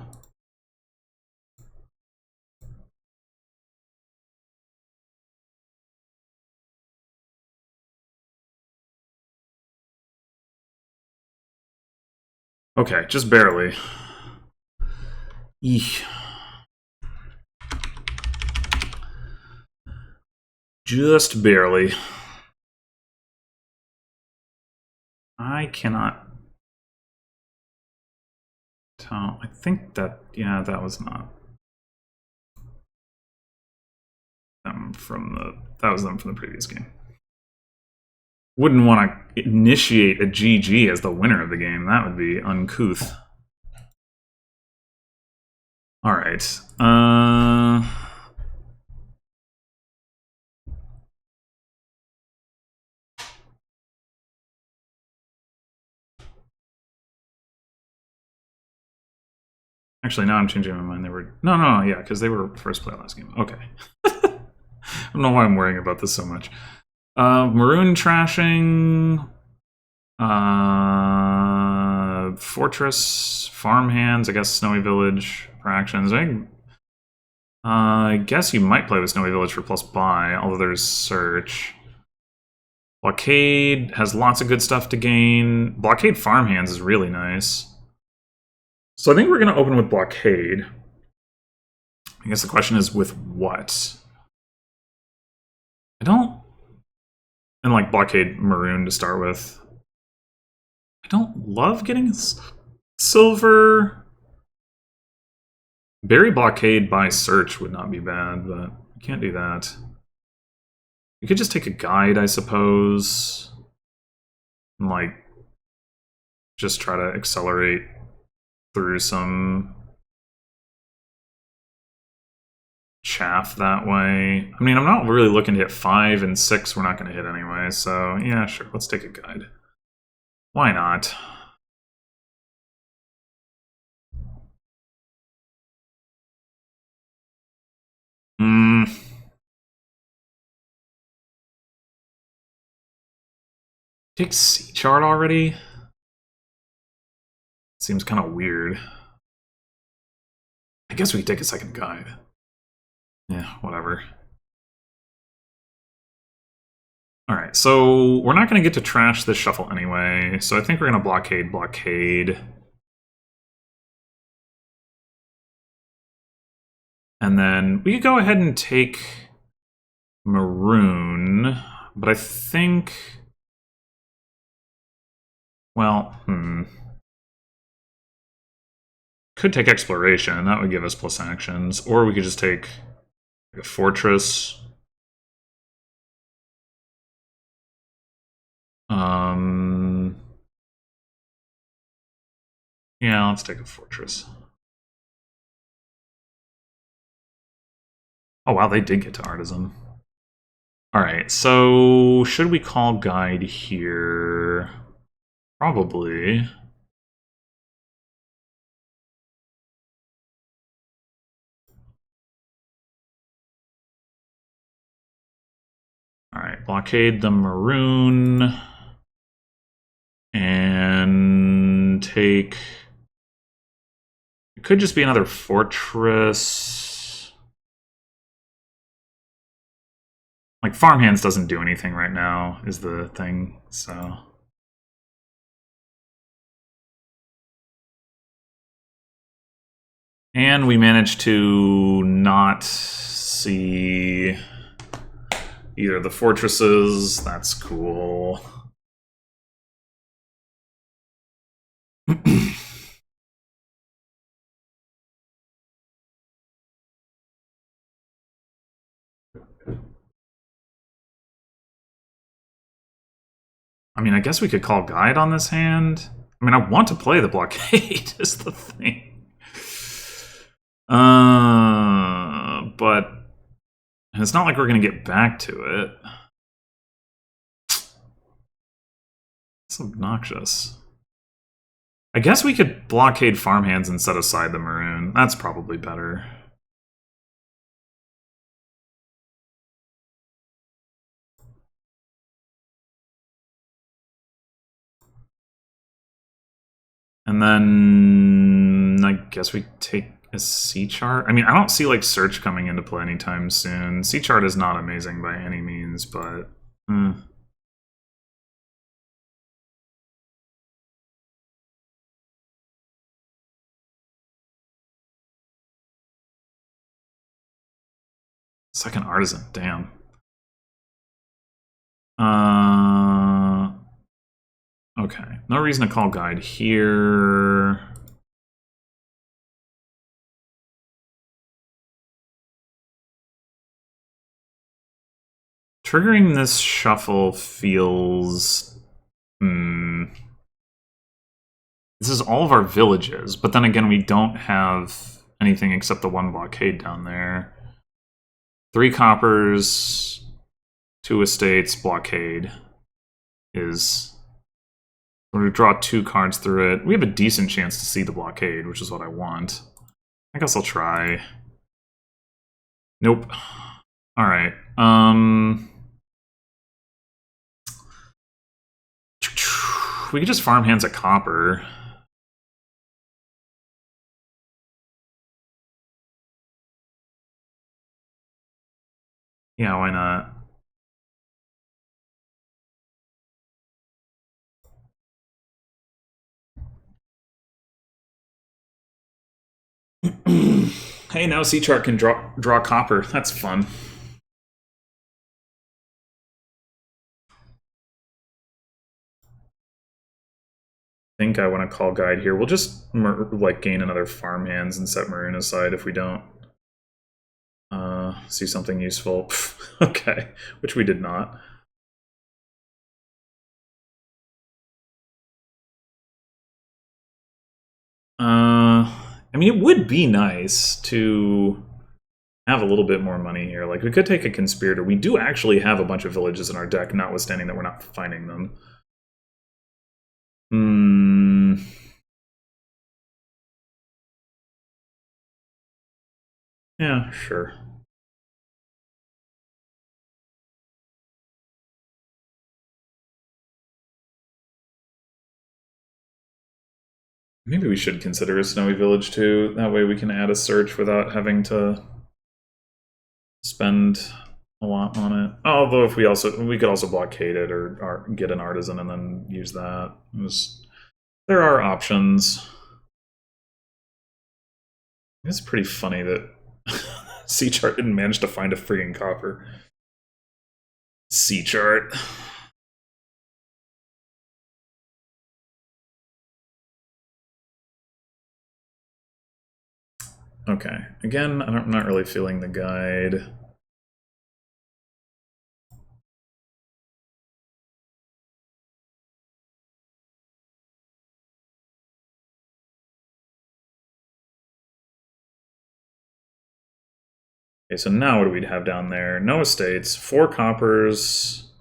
Okay, just barely. Eesh. Just barely. I cannot tell. I think that, yeah, that was not them from the, that was them from the previous game. Wouldn't want to initiate a GG as the winner of the game. That would be uncouth. All right. Actually, now I'm changing my mind. They were no, yeah, because they were first play last game. Okay. I don't know why I'm worrying about this so much. Maroon trashing, Fortress, Farmhands, I guess Snowy Village for actions. I guess you might play with Snowy Village for plus buy, although there's Search. Blockade has lots of good stuff to gain. Blockade Farmhands is really nice. So I think we're going to open with Blockade. I guess the question is with what? I don't... And like Blockade Maroon to start with. I don't love getting silver. Bury Blockade by Search would not be bad, but we can't do that. We could just take a guide, I suppose. And like, just try to accelerate through some chaff that way. I mean, I'm not really looking to hit 5 and 6 we're not going to hit anyway, so yeah, sure, let's take a guide. Why not? Take C chart already? Seems kind of weird. I guess we could take a second guide. Yeah, whatever. Alright, so we're not going to get to trash this shuffle anyway, so I think we're going to blockade. And then we could go ahead and take Maroon, but I think... Well, could take Exploration, that would give us plus actions, or we could just take a Fortress. Yeah, let's take a Fortress. Oh wow, they did get to Artisan. Alright, so should we call Guide here? Probably. Alright, blockade the Maroon. And take... It could just be another Fortress. Like, Farmhands doesn't do anything right now, is the thing, so... And we managed to not see either of the fortresses. That's cool. I mean, I guess we could call Guide on this hand. I mean, I want to play the blockade, is the thing. But it's not like we're going to get back to it. It's obnoxious. I guess we could blockade farmhands and set aside the maroon. That's probably better. And then I guess we take a C chart. I mean, I don't see like search coming into play anytime soon. C chart is not amazing by any means, but second artisan, damn. Okay, no reason to call guide here. Triggering this shuffle feels... This is all of our villages, but then again, we don't have anything except the one blockade down there. 3 coppers, 2 estates, blockade is... We're going to draw 2 cards through it. We have a decent chance to see the blockade, which is what I want. I guess I'll try. Nope. Alright. We could just farm hands a copper. Yeah, why not? Hey, now C-Chart can draw copper. That's fun. I think I want to call guide here. We'll just like gain another farm hands and set maroon aside if we don't see something useful. Okay, which we did not. I mean, it would be nice to have a little bit more money here. Like, we could take a conspirator. We do actually have a bunch of villages in our deck, notwithstanding that we're not finding them. Yeah, sure. Maybe we should consider a snowy village too. That way we can add a search without having to spend a lot on it. Although if we could also blockade it or get an artisan and then use that. There are options. It's pretty funny that C-Chart didn't manage to find a friggin' copper. C-Chart. Okay, again, I'm not really feeling the guide. Okay, so now what do we have down there? No estates, 4 coppers,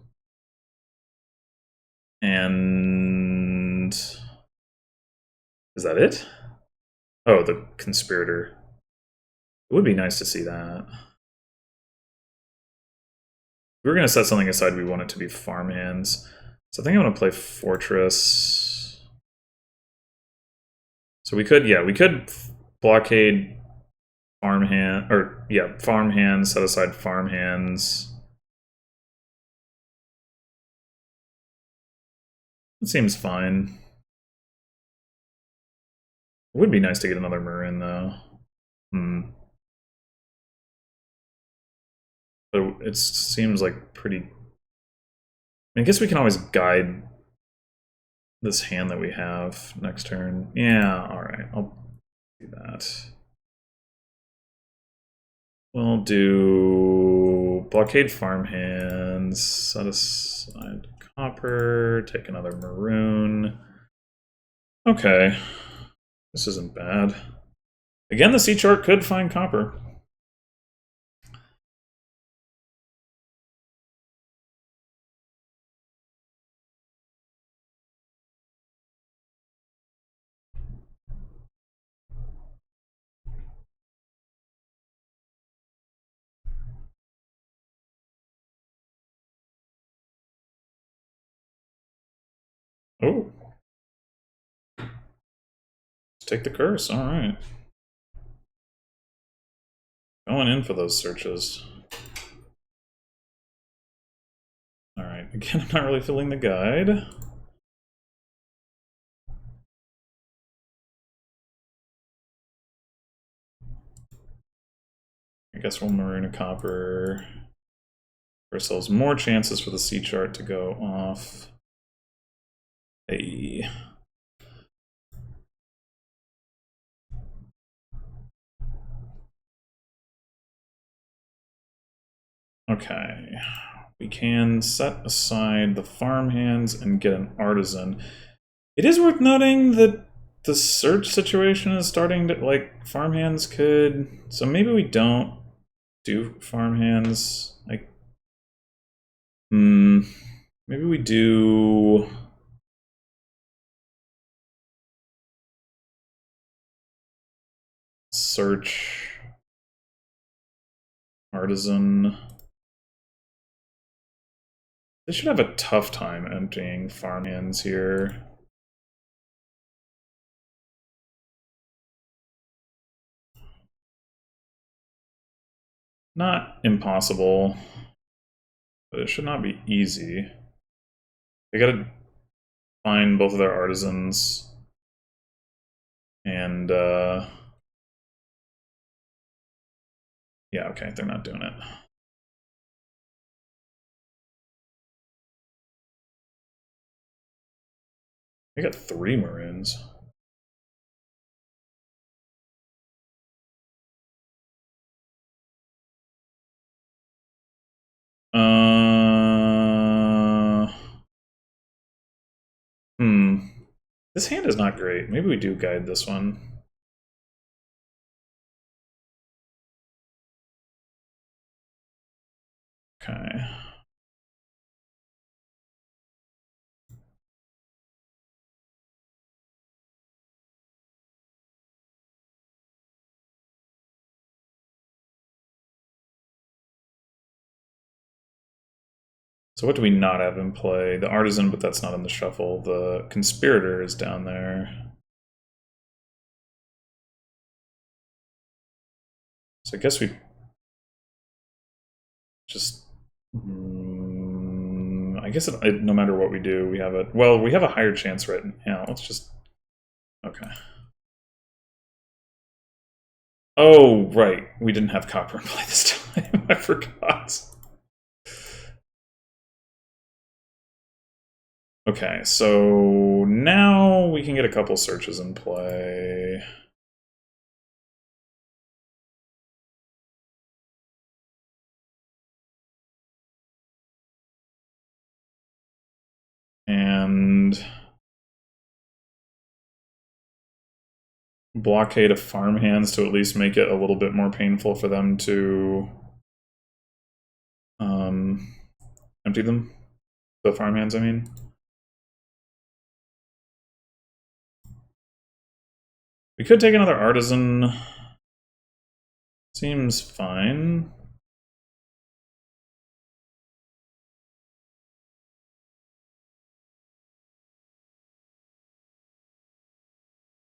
and... Is that it? Oh, the conspirator. It would be nice to see that. If we're going to set something aside, we want it to be farmhands. So I think I'm going to play Fortress. So we could blockade farmhand, or yeah, farmhands, set aside farmhands. It seems fine. It would be nice to get another Marin, though. So it seems like pretty... I guess we can always guide this hand that we have next turn. Yeah, alright, I'll do that. We'll do blockade farmhands, set aside copper, take another maroon. Okay, this isn't bad. Again, the C chart could find copper. Oh. Let's take the curse, alright. Going in for those searches. Alright, again, I'm not really filling the guide. I guess we'll maroon a copper. Give ourselves more chances for the C chart to go off. Hey. Okay. We can set aside the farmhands and get an artisan. It is worth noting that the search situation is starting to, like, farmhands could... So maybe we don't do farmhands. Like, maybe we do... Search... Artisan... They should have a tough time emptying farmhands here. Not impossible, but it should not be easy. They gotta find both of their artisans, and yeah, okay, they're not doing it. They got 3 maroons. This hand is not great. Maybe we do guide this one. Okay. So what do we not have in play? The artisan, but that's not in the shuffle. The conspirator is down there. So I guess we just... I guess no matter what we do, we have it. Well, we have a higher chance right now. Let's just... Okay. Oh, right. We didn't have copper in play this time. I forgot. Okay, so now we can get a couple searches in play. And blockade of farmhands to at least make it a little bit more painful for them to empty them. The farmhands, I mean. We could take another artisan. Seems fine.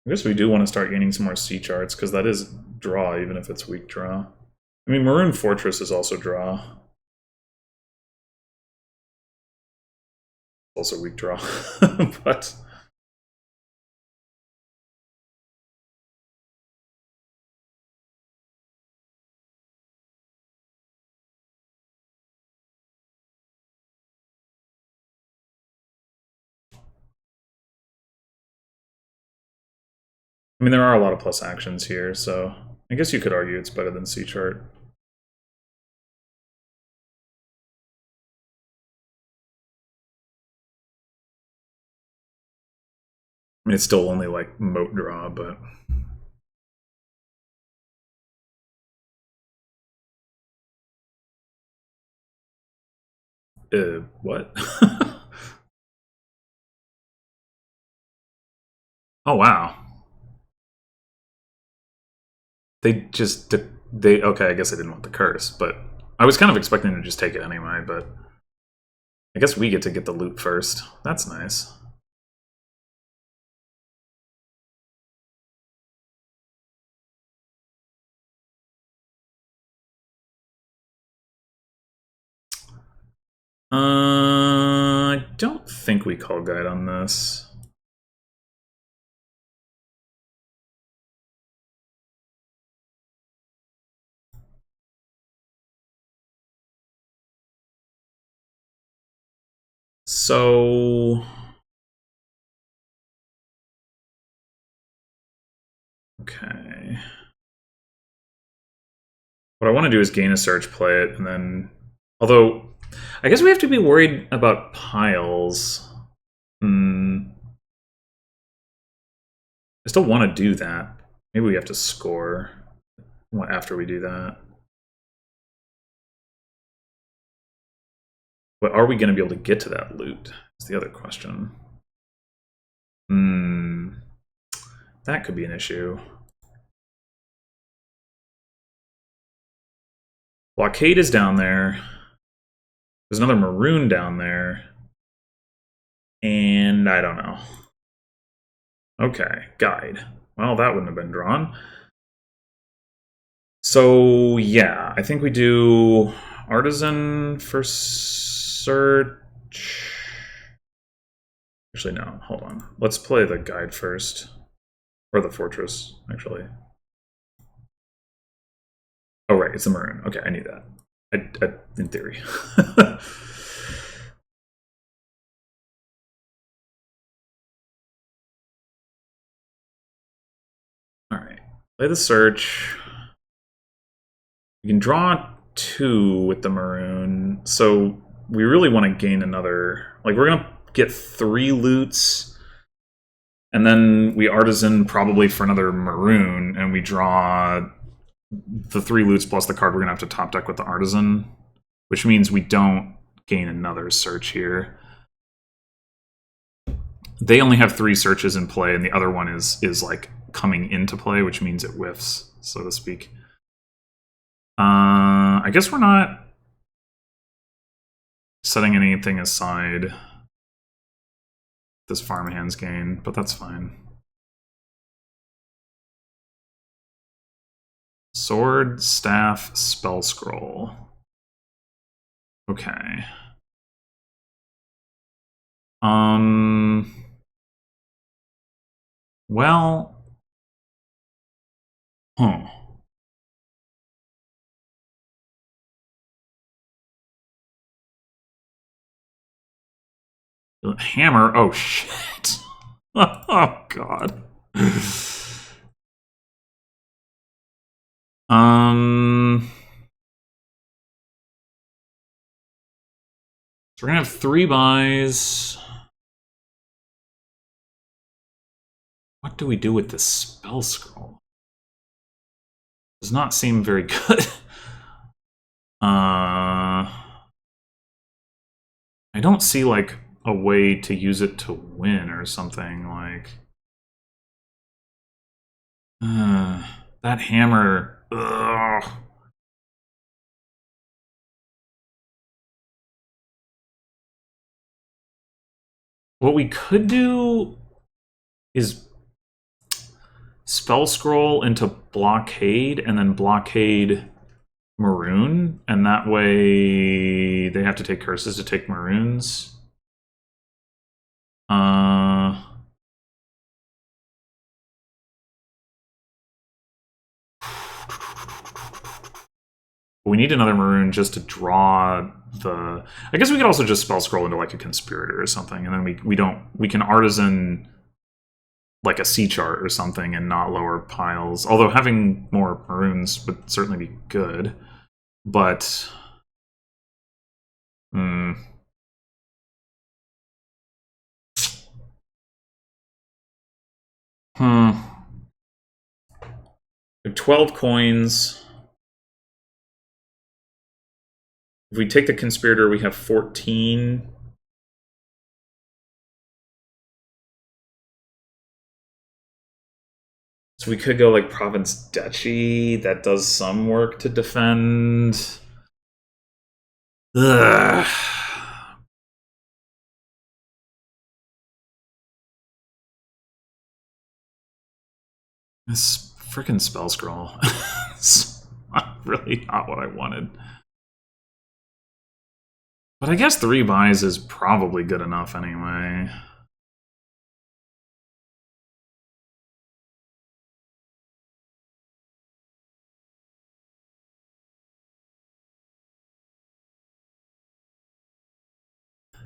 I guess we do want to start gaining some more C charts, because that is draw, even if it's weak draw. I mean, Maroon Fortress is also draw. Also weak draw, but... I mean, there are a lot of plus actions here, so I guess you could argue it's better than C chart. I mean, it's still only like moat draw, but What? Oh, wow. They okay, I guess I didn't want the curse, but I was kind of expecting to just take it anyway, but I guess we get the loot first. That's nice. I don't think we call guide on this. So okay. What I want to do is gain a search, play it, and then although I guess we have to be worried about piles. I still want to do that. Maybe we have to score after we do that. But are we going to be able to get to that loot? Is the other question. That could be an issue. Blockade is down there. There's another maroon down there. And I don't know. Okay, guide. Well, that wouldn't have been drawn. So, yeah, I think we do artisan for search. Actually, no, hold on. Let's play the guide first. Or the fortress, actually. Oh, right, it's a maroon. Okay, I knew that. In theory. Alright, play the search. We can draw 2 with the maroon, so we really want to gain another... Like, we're going to get 3 loots, and then we artisan probably for another maroon, and we draw the 3 loots plus the card we're going to have to top deck with the artisan, which means we don't gain another search here. They only have 3 searches in play, and the other one is like coming into play, which means it whiffs, so to speak. I guess we're not setting anything aside this farmhand's gain, but that's fine. Sword, staff, spell scroll. Okay. Well. Hammer. Oh, shit. Oh, God. So we're going to have 3 buys. What do we do with this spell scroll? Does not seem very good. I don't see, like, a way to use it to win or something, like... that hammer... Ugh. What we could do is spell scroll into blockade and then blockade maroon, and that way they have to take curses to take maroons. We need another maroon just to draw the... I guess we could also just spell scroll into like a conspirator or something, and then we can artisan like a C chart or something and not lower piles. Although having more maroons would certainly be good. But... We have 12 coins. If we take the Conspirator, we have 14. So we could go like Province Duchy. That does some work to defend. Ugh. This freaking spell scroll. It's really not what I wanted. But I guess 3 buys is probably good enough anyway.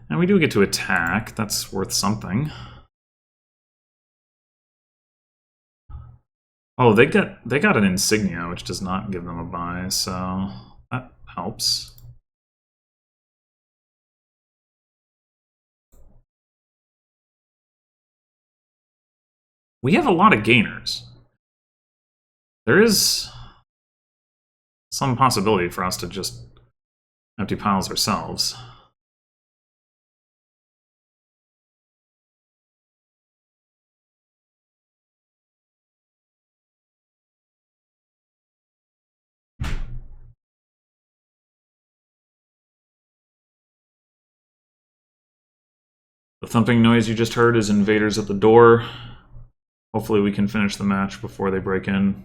And we do get to attack. That's worth something. Oh, they got an insignia, which does not give them a buy, so that helps. We have a lot of gainers. There is some possibility for us to just empty piles ourselves. The thumping noise you just heard is invaders at the door. Hopefully we can finish the match before they break in.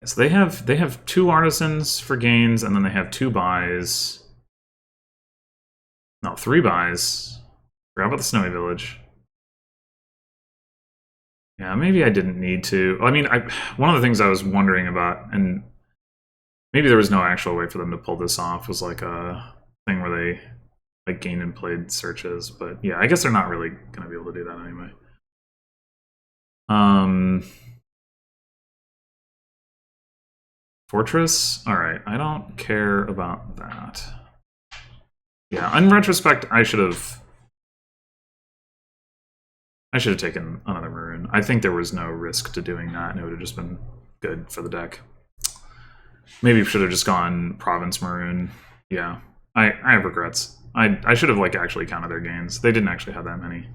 So they have 2 artisans for gains, and then they have 2 buys. No, 3 buys. Forgot about the snowy village. Yeah, maybe I didn't need to. I mean, one of the things I was wondering about, and maybe there was no actual way for them to pull this off, was like a thing where they like gained and played searches. But yeah, I guess they're not really going to be able to do that anyway. Fortress? Alright, I don't care about that. Yeah, in retrospect, I should have taken another Maroon. I think there was no risk to doing that, and it would have just been good for the deck. Maybe we should have just gone Province Maroon. Yeah, I have regrets. I should have like actually counted their gains. They didn't actually have that many.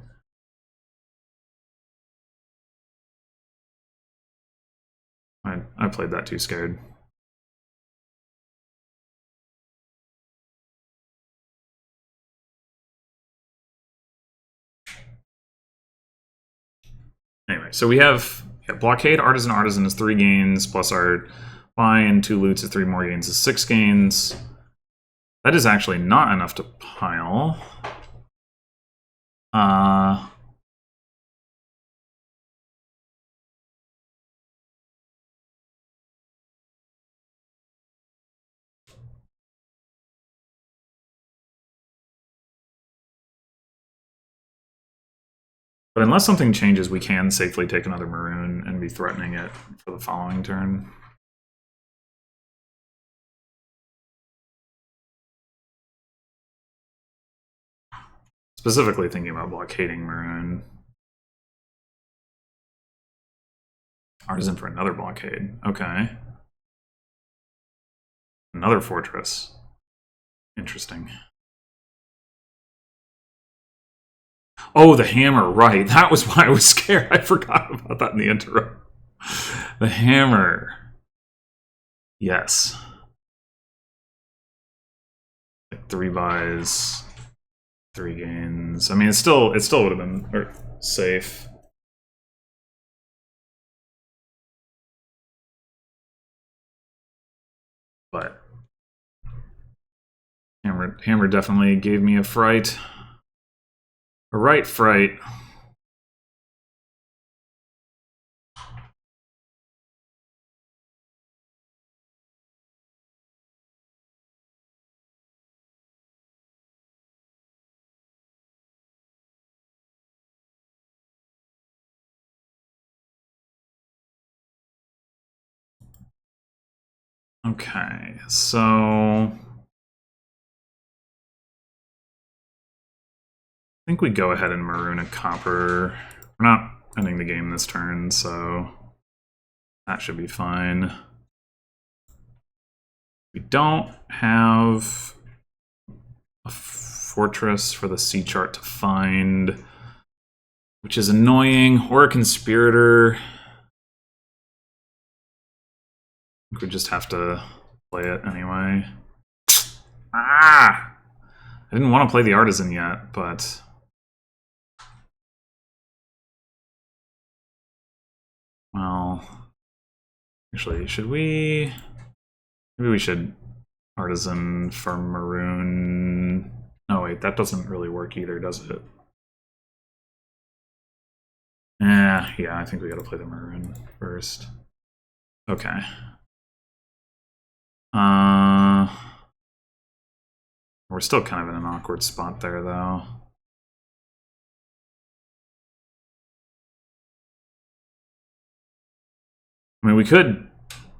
I played that too scared. Anyway, so we have Blockade, Artisan, Artisan is 3 gains, plus our buy and 2 loots is 3 more gains is 6 gains. That is actually not enough to pile. But unless something changes, we can safely take another Maroon and be threatening it for the following turn. Specifically thinking about blockading Maroon. Artisan for another blockade. Okay. Another fortress. Interesting. Oh, the hammer, right. That was why I was scared. I forgot about that in the intro. The hammer. Yes. Like 3 buys, 3 gains. I mean, it still would have been safe. But hammer definitely gave me a fright. A right fright. Okay, so I think we go ahead and maroon a copper. We're not ending the game this turn, so that should be fine. We don't have a fortress for the sea chart to find, which is annoying, or a conspirator. I think we just have to play it anyway. Ah! I didn't want to play the artisan yet, but... Well... Actually, should we... Maybe we should artisan for maroon... Oh wait, that doesn't really work either, does it? Yeah, I think we gotta play the maroon first. Okay. We're still kind of in an awkward spot there, though. I mean, we could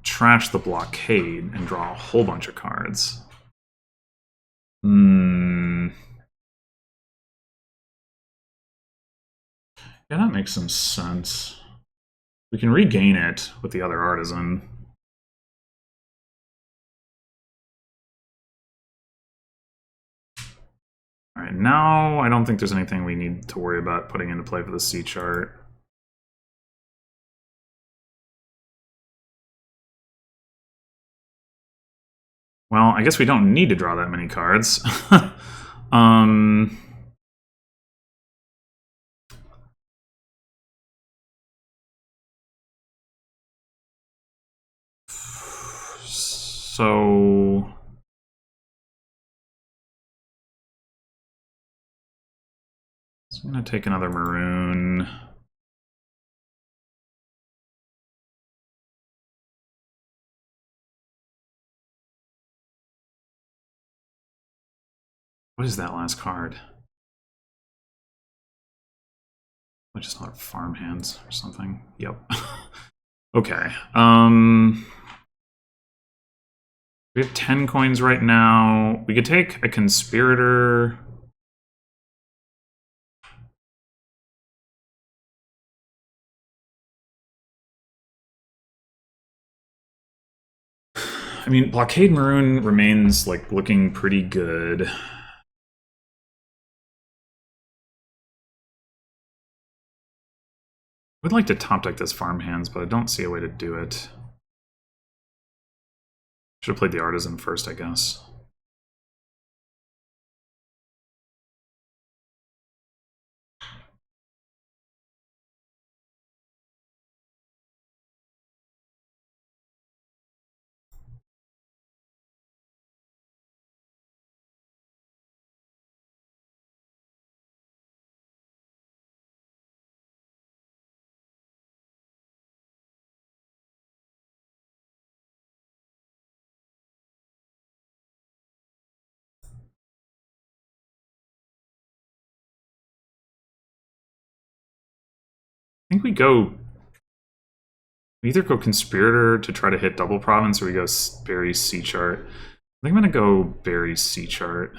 trash the blockade and draw a whole bunch of cards. Yeah, that makes some sense. We can regain it with the other artisan. Alright, now I don't think there's anything we need to worry about putting into play for the C chart. Well, I guess we don't need to draw that many cards. So... I'm going to take another maroon. What is that last card? I just not farmhands or something. Yep. Okay. We have 10 coins right now. We could take a conspirator. I mean, Blockade Maroon remains, like, looking pretty good. I'd like to top deck this farmhands, but I don't see a way to do it. Should have played the artisan first, I guess. I think we either go Conspirator to try to hit double province, or we go Barry C chart. I think I'm gonna go Barry C chart.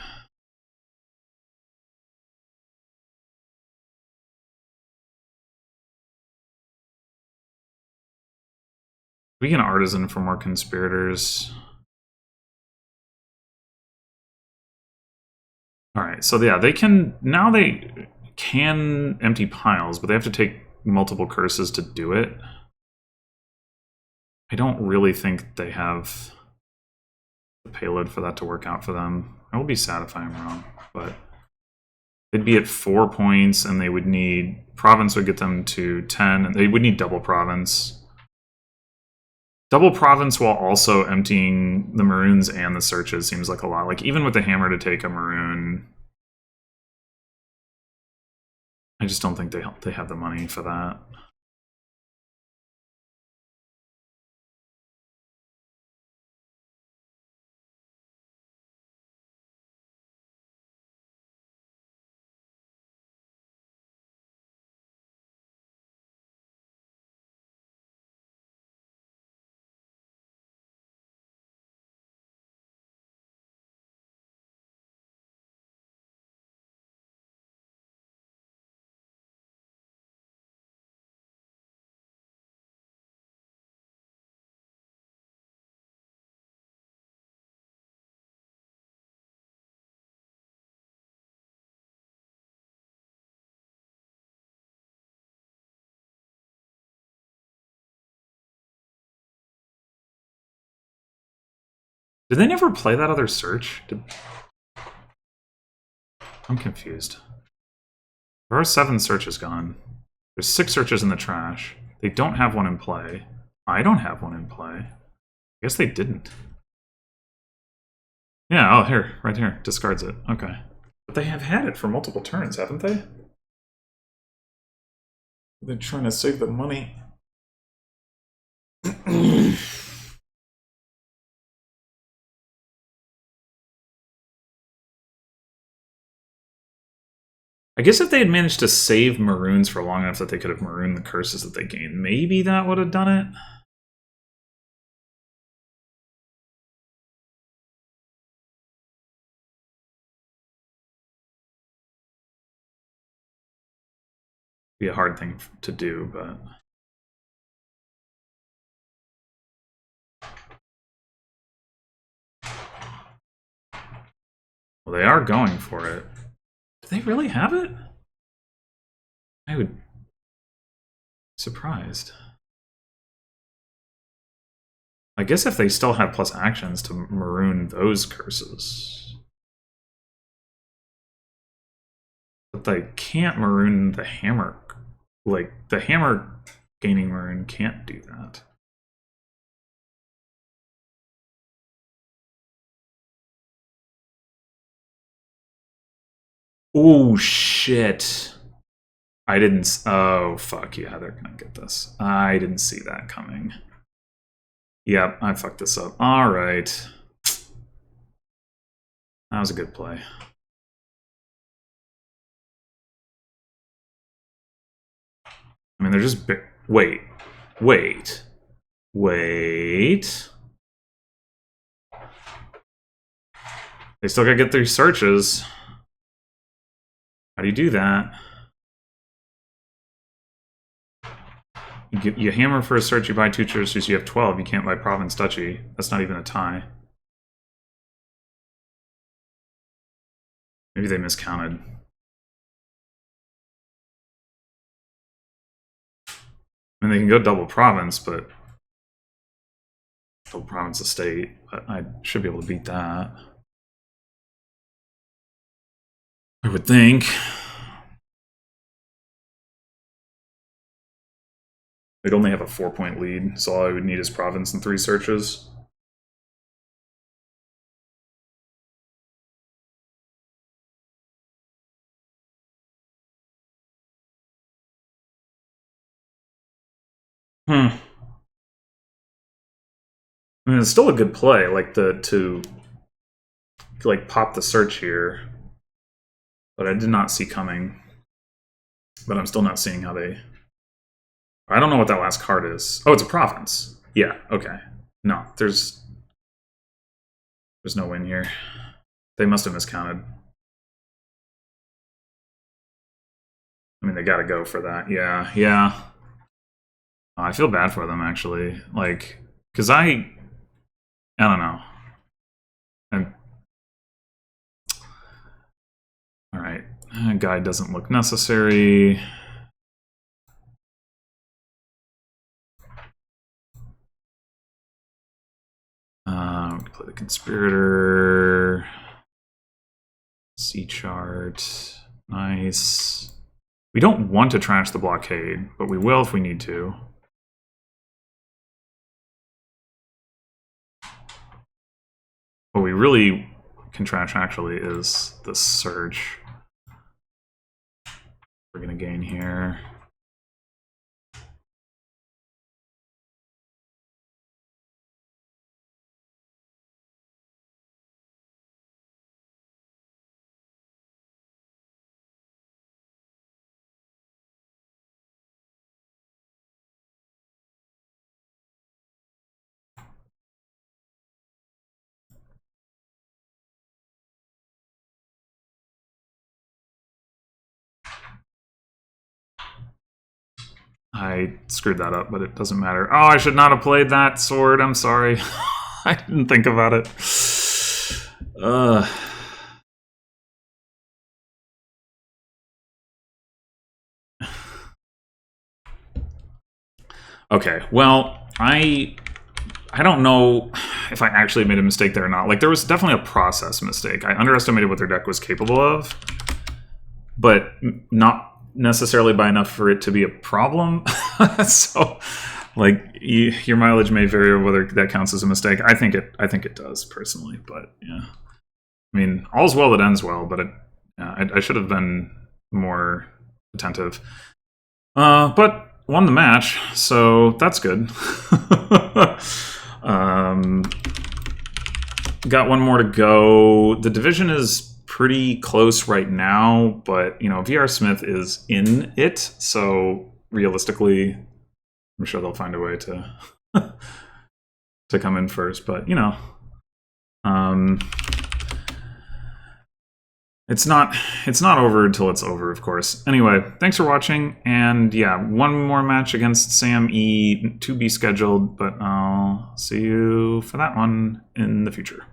We can artisan for more conspirators. Alright, so yeah, they can empty piles, but they have to take multiple curses to do it. I don't really think they have the payload for that to work out for them. I will be sad if I'm wrong, but they'd be at 4 points, and they would need... Province would get them to 10, and they would need double province. Double province while also emptying the maroons and the searches seems like a lot. Like, even with the hammer to take a maroon, I just don't think they have the money for that. Did they never play that other search? I'm confused. There are 7 searches gone. There's 6 searches in the trash. They don't have one in play. I don't have one in play. I guess they didn't. Yeah, oh, here, right here. Discards it. Okay. But they have had it for multiple turns, haven't they? They're trying to save the money. I guess if they had managed to save Maroons for long enough that they could have marooned the curses that they gained, maybe that would have done it. Be a hard thing to do, but... Well, they are going for it. Do they really have it? I would be surprised. I guess if they still have plus actions to maroon those curses. But they can't maroon the hammer. Like, the hammer gaining maroon can't do that. Oh, shit. I didn't... Oh, fuck, yeah, they're gonna get this. I didn't see that coming. Yep, I fucked this up. Alright. That was a good play. I mean, they're just... Wait. Wait. Wait. They still gotta get 3 searches. How do you do that? You hammer for a search, you buy 2 churches, you have 12. You can't buy Province Duchy. That's not even a tie. Maybe they miscounted. I mean, they can go double province, but... Double province estate, but I should be able to beat that. I would think. They'd only have a 4-point lead, so all I would need is province and 3 searches. I mean, it's still a good play, like to like pop the search here, but I did not see coming. But I'm still not seeing how they... I don't know what that last card is. Oh, it's a province. Yeah, okay. No, there's no win here. They must have miscounted. I mean, they gotta go for that. Yeah, yeah. Oh, I feel bad for them, actually. Like, because I don't know. Alright. Guide doesn't look necessary. We can play the Conspirator. Sea chart. Nice. We don't want to trash the blockade, but we will if we need to. What we really can trash, actually, is the search. We're going to gain here. I screwed that up, but it doesn't matter. Oh, I should not have played that sword. I'm sorry. I didn't think about it. Okay, well, I I don't know if I actually made a mistake there or not. Like, there was definitely a process mistake. I underestimated what their deck was capable of, but not necessarily by enough for it to be a problem. So, like, your mileage may vary over whether that counts as a mistake. I think it does personally, but yeah. I mean, all's well that ends well, but I should have been more attentive. But won the match, so that's good. Got one more to go. The division is pretty close right now, but you know, VR Smith is in it, so realistically, I'm sure they'll find a way to to come in first. But you know, it's not over until it's over, of course. Anyway, thanks for watching, and yeah, one more match against Sam E to be scheduled, but I'll see you for that one in the future.